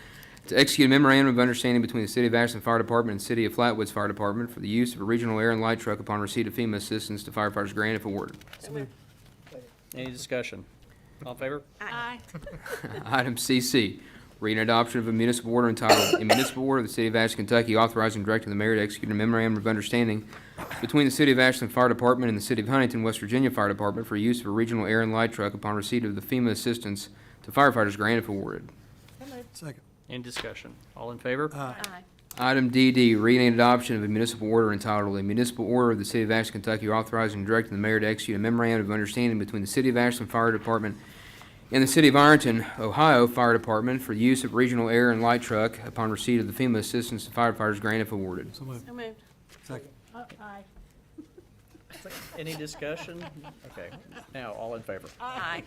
to execute a memorandum of understanding between the City of Ashland Fire Department and the City of Flatwoods Fire Department for the use of a regional air and light truck upon receipt of FEMA Assistance to Firefighters Grant, if awarded." Any discussion? All in favor? Aye. Item CC, Reading adoption of a municipal order entitled, "A Municipal Order of the City of Ashland, Kentucky authorizing and directing the mayor to execute a memorandum of understanding between the City of Ashland Fire Department and the City of Huntington, West Virginia Fire Department for use of a regional air and light truck upon receipt of the FEMA assistance to firefighters grant if awarded." Second. Any discussion? All in favor? Aye. Item DD, reading and adoption of a municipal order entitled, "A Municipal Order of the City of Ashland, Kentucky authorizing and directing the mayor to execute a memorandum of understanding between the City of Ashland Fire Department and the City of Ironton, Ohio Fire Department for the use of regional air and light truck upon receipt of the FEMA assistance to firefighters grant if awarded." So moved. So moved. Second. Aye. Any discussion? Okay, now, all in favor? Aye.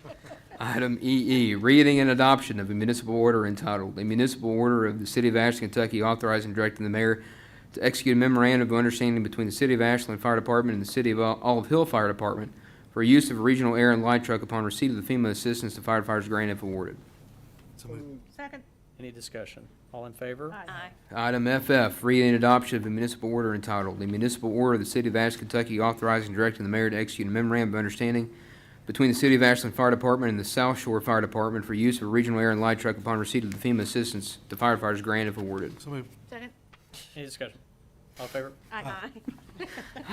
Item EE, reading and adoption of a municipal order entitled, "A Municipal Order of the City of Ashland, Kentucky authorizing and directing the mayor to execute a memorandum of understanding between the City of Ashland Fire Department and the City of Olive Hill Fire Department for use of a regional air and light truck upon receipt of the FEMA assistance to firefighters grant if awarded." So moved. Second. Any discussion? All in favor? Aye. Item FF, reading and adoption of a municipal order entitled, "A Municipal Order of the City of Ashland, Kentucky authorizing and directing the mayor to execute a memorandum of understanding between the City of Ashland Fire Department and the South Shore Fire Department for use of a regional air and light truck upon receipt of the FEMA assistance to firefighters grant if awarded." So moved. Second. Any discussion? All in favor? Aye.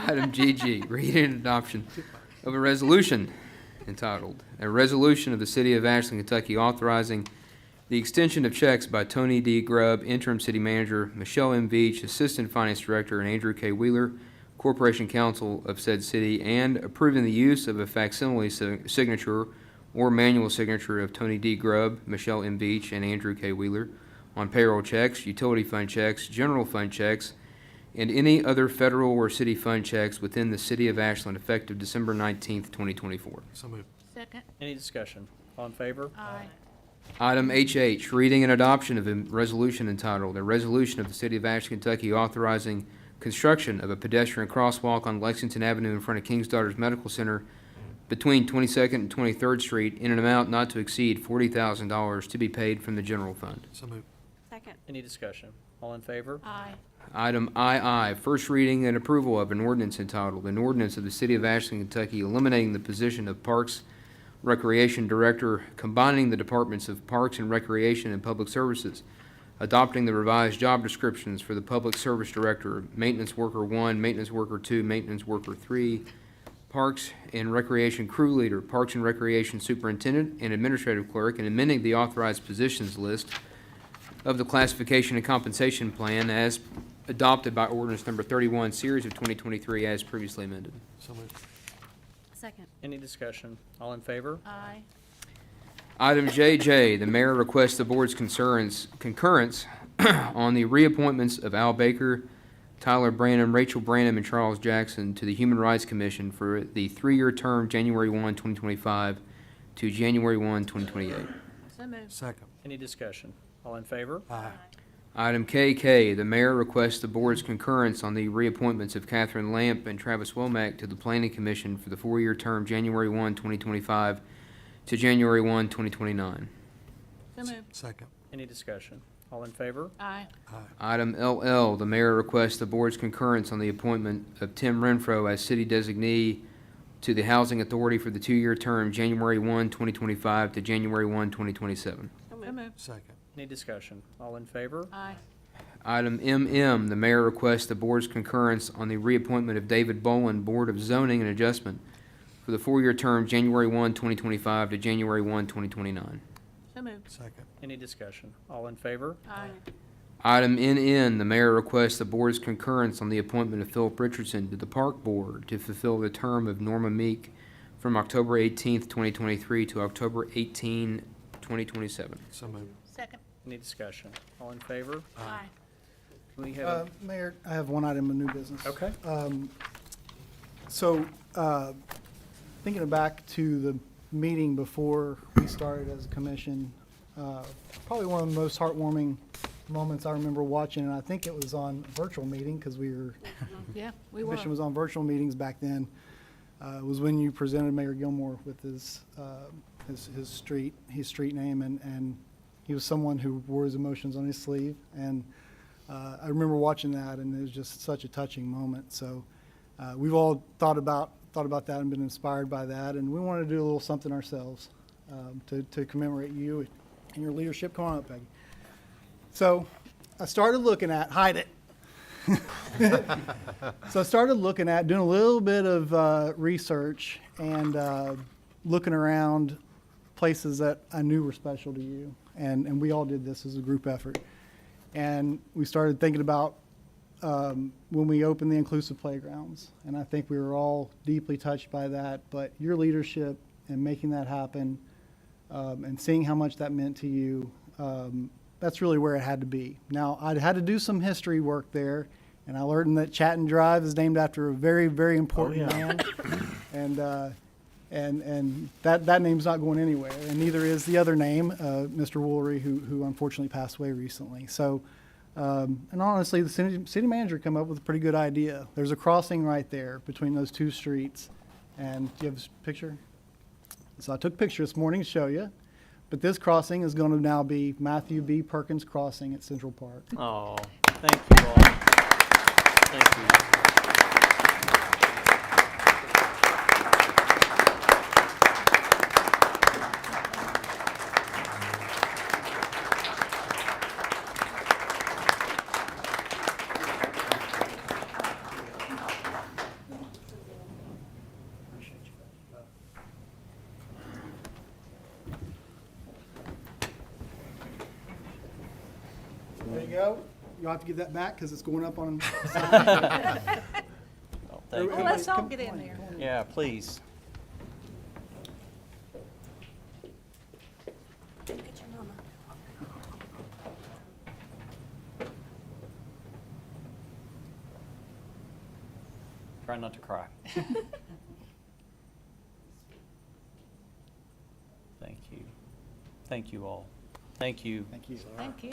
Item GG, reading and adoption of a resolution entitled, "A Resolution of the City of Ashland, Kentucky authorizing the extension of checks by Tony D. Grubb, Interim City Manager, Michelle M. Veach, Assistant Finance Director, and Andrew K. Wheeler, Corporation Counsel of said city, and approving the use of a facsimile signature or manual signature of Tony D. Grubb, Michelle M. Veach, and Andrew K. Wheeler on payroll checks, utility fund checks, general fund checks, and any other federal or city fund checks within the City of Ashland effective December 19th, 2024. So moved. Second. Any discussion? All in favor? Aye. Item HH, reading and adoption of a resolution entitled, "A Resolution of the City of Ashland, Kentucky authorizing construction of a pedestrian crosswalk on Lexington Avenue in front of King's Daughters Medical Center between 22nd and 23rd Street in an amount not to exceed $40,000 to be paid from the general fund." So moved. Second. Any discussion? All in favor? Aye. Item II, first reading and approval of an ordinance entitled, "An Ordinance of the City of Ashland, Kentucky eliminating the position of Parks Recreation Director, combining the departments of Parks and Recreation and Public Services, adopting the revised job descriptions for the Public Service Director, Maintenance Worker 1, Maintenance Worker 2, Maintenance Worker 3, Parks and Recreation Crew Leader, Parks and Recreation Superintendent, and Administrative Clerk, and amending the authorized positions list of the Classification and Compensation Plan as adopted by Ordinance Number 31, Series of 2023, as previously amended. So moved. Second. Any discussion? All in favor? Aye. Item JJ, the mayor requests the board's concurrence on the reappointments of Al Baker, Tyler Branham, Rachel Branham, and Charles Jackson to the Human Rights Commission for the 3-year term, January 1, 2025 to January 1, 2028. So moved. Second. Any discussion? All in favor? Aye. Item KK, the mayor requests the board's concurrence on the reappointments of Catherine Lamp and Travis Womack to the Planning Commission for the 4-year term, January 1, 2025 to January 1, 2029. So moved. Second. Any discussion? All in favor? Aye. Item LL, the mayor requests the board's concurrence on the appointment of Tim Renfro as city designee to the Housing Authority for the 2-year term, January 1, 2025 to January 1, 2027. So moved. Second. Any discussion? All in favor? Aye. Item MM, the mayor requests the board's concurrence on the reappointment of David Boland, Board of Zoning and Adjustment, for the 4-year term, January 1, 2025 to January 1, 2029. So moved. Second. Any discussion? All in favor? Aye. Item NN, the mayor requests the board's concurrence on the appointment of Philip Richardson to the Park Board to fulfill the term of Norma Meek from October 18th, 2023 to October 18, 2027. So moved. Second. Any discussion? All in favor? Aye. Can we have, Mayor, I have one item of new business. okay? So, thinking back to the meeting before we started as a commission, probably one of the most heartwarming moments I remember watching, and I think it was on a virtual meeting because Yeah, we were. commission was on virtual meetings back then, was when you presented Mayor Gilmore with his street name, and he was someone who wore his emotions on his sleeve, and I remember watching that, and it was just such a touching moment. So we've all thought about that and been inspired by that, and we wanted to do a little something ourselves to commemorate you and your leadership. Come on up, Peggy. So I started looking at, hide it. So I started looking at, doing a little bit of research and looking around places that I knew were special to you. And we all did this as a group effort. And we started thinking about when we opened the inclusive playgrounds. And I think we were all deeply touched by that. But your leadership in making that happen and seeing how much that meant to you, that's really where it had to be. Now, I had to do some history work there, and I learned that Chatton Drive is named after a very, very important man. And that name's not going anywhere, and neither is the other name, Mr. Woolery, who unfortunately passed away recently. So, and honestly, the city manager came up with a pretty good idea. There's a crossing right there between those two streets. And do you have this picture? So I took a picture this morning to show you. But this crossing is going to now be Matthew B. Perkins Crossing at Central Park. Oh, thank you all. Thank you. There you go. You'll have to give that back because it's going up on. Oh, thank Well, you. let's all get in there. Yeah, please. Try not to cry. Thank you. Thank you all. Thank you. Thank you. Thank you.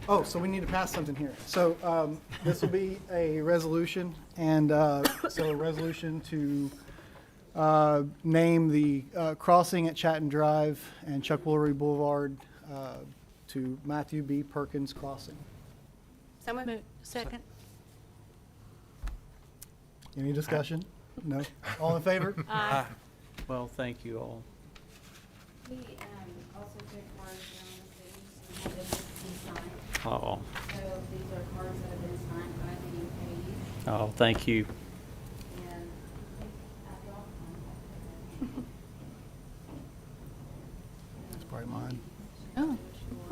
Oh, so we need to pass something here. So this will be a resolution, and so a resolution to name the crossing at Chatton Drive and Chuck Woolery Boulevard to Matthew B. Perkins Crossing. So moved. Second. Any discussion? No? All in favor? Aye. Well, thank you all. We also took cards around the city, so we had them be signed. Oh, So these are cards that have been signed by the employees, oh, thank you. and after all, That's probably mine. Oh.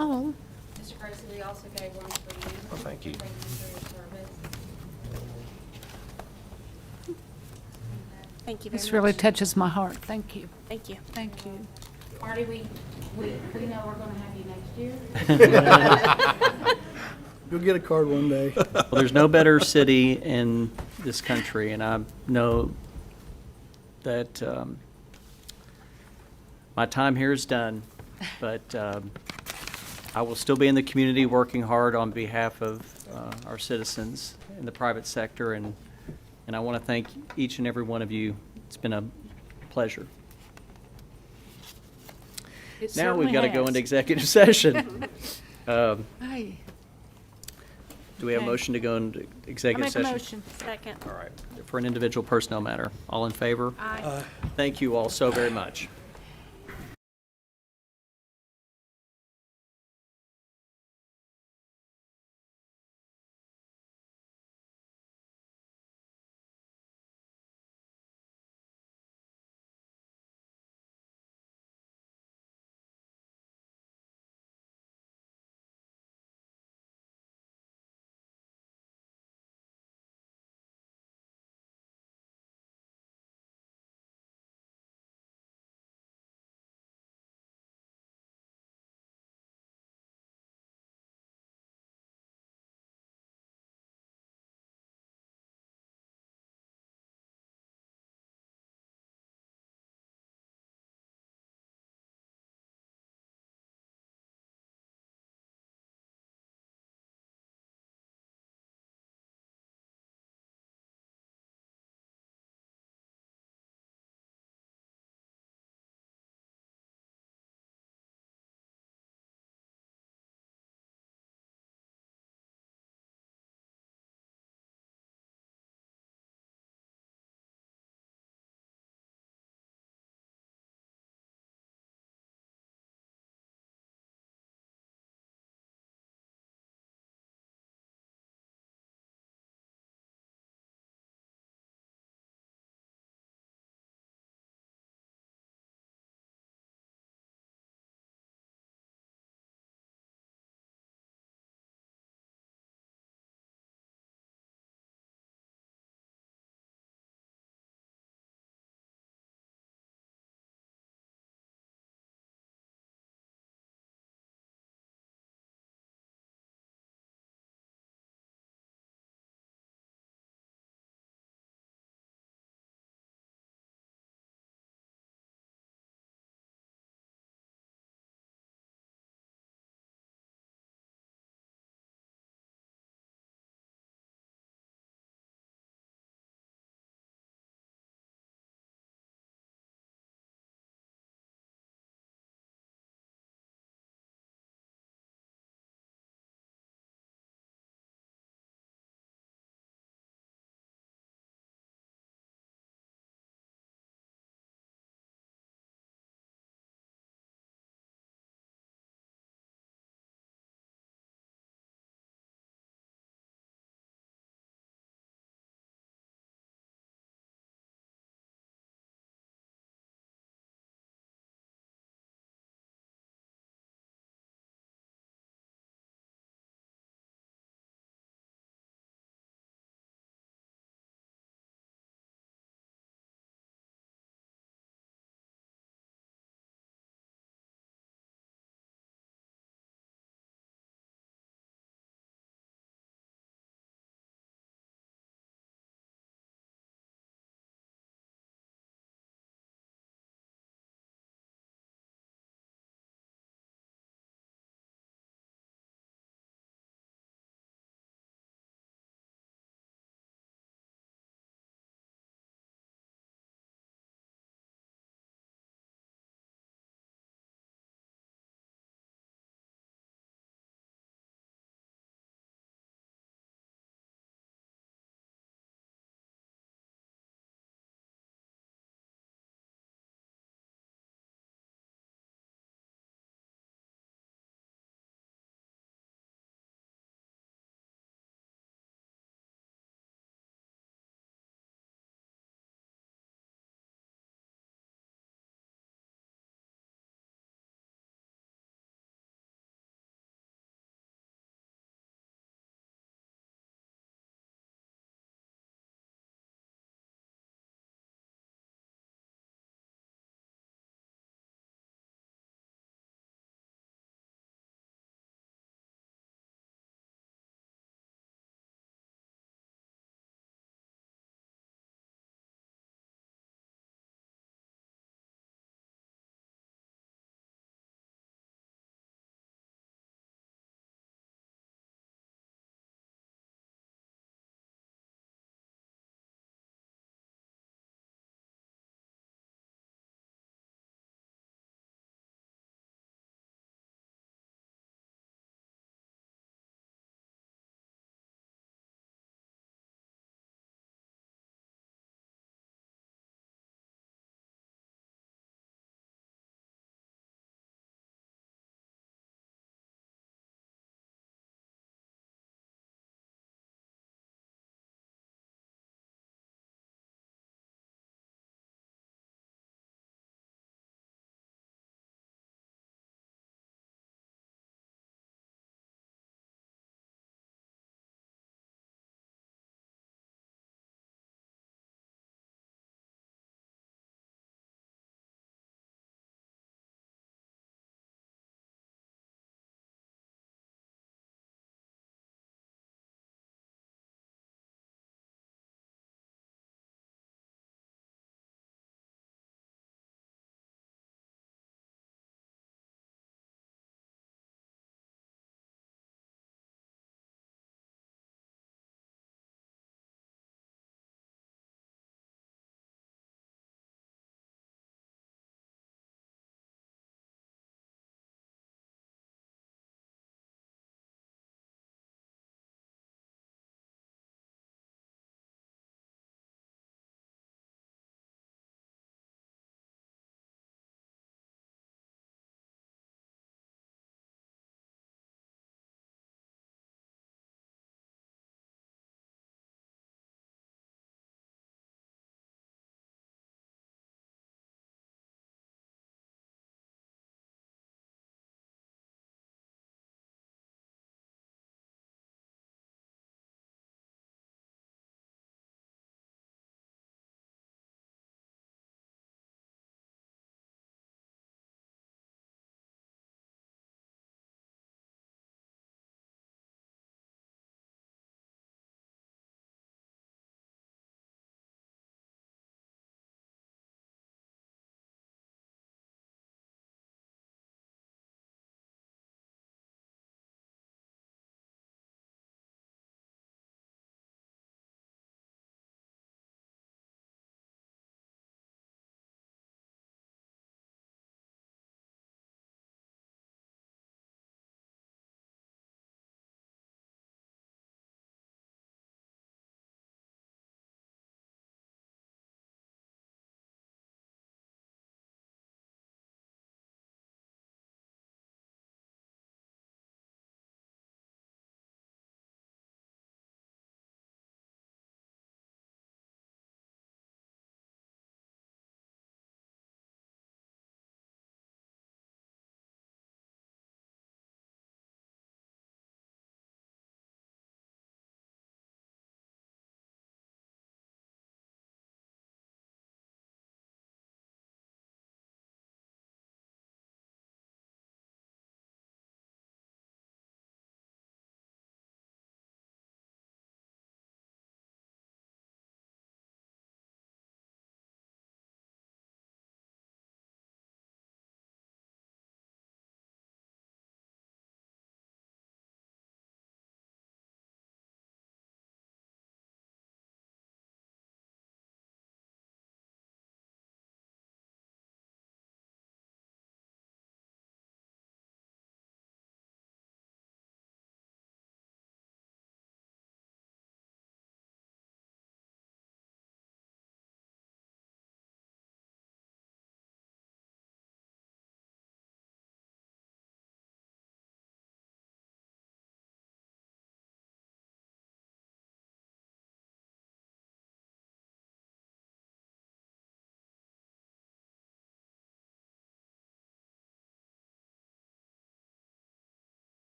Oh. Mr. Gracie, we also gave one for you. Oh, thank you. Thank you for your service. Thank you very much. This really touches my heart. Thank you. Thank you. Thank you. Marty, we know we're gonna have you next year. You'll get a card one day. Well, there's no better city in this country, and I know that my time here is done, but I will still be in the community working hard on behalf of our citizens in the private sector, and I want to thank each and every one of you. It's been a pleasure. It Now we've certainly got to go has. into executive session. Hey, Do we have a Okay. motion to go into I executive make a session? motion. Second. All right, for an individual personnel matter. All in favor? Aye. Thank you all so very much.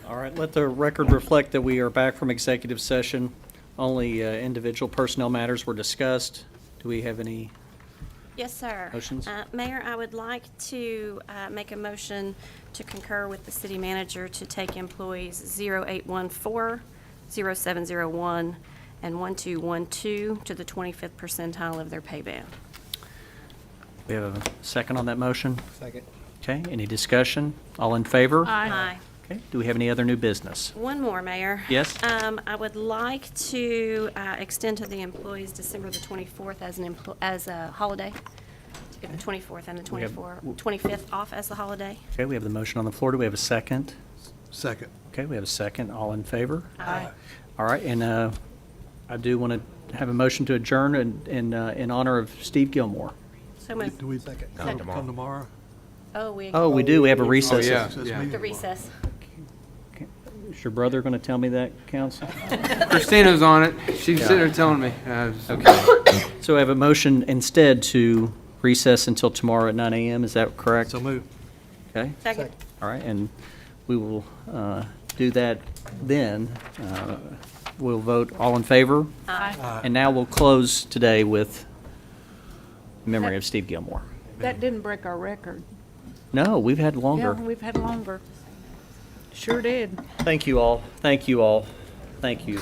All right, let the record reflect that we are back from executive session. Only individual personnel matters were discussed. Do we have any? Yes, sir. Motions? Mayor, I would like to make a motion to concur with the city manager to take employees 0814, 0701, and 1212 to the 25th percentile of their pay band. We have a second on that motion? Second. Okay, any discussion? All in favor? Aye. Okay, do we have any other new business? One more, Mayor. Yes? I would like to extend to the employees December the 24th as a holiday. Get the 24th and the We have- 25th off as the holiday. Okay, we have the motion on the floor. Do we have a second? Second. Okay, we have a second. All in favor? Aye. All right, and I do want to have a motion to adjourn in honor of Steve Gilmore. So moved. Do we Second. come tomorrow? Oh, we. Oh, we do. We have a recess. The recess. Is your brother going to tell me that, counsel? Christina's on it. She's sitting there telling me. Okay. So we have a motion instead to recess until tomorrow at 9 a.m. Is that correct? So moved. Okay. Second. All right, and we will do that then. We'll vote all in favor. Aye. And now we'll close today with memory of Steve Gilmore. That didn't break our record. No, we've had Yeah, longer. we've had longer. Sure did. Thank you all. Thank you all. Thank you.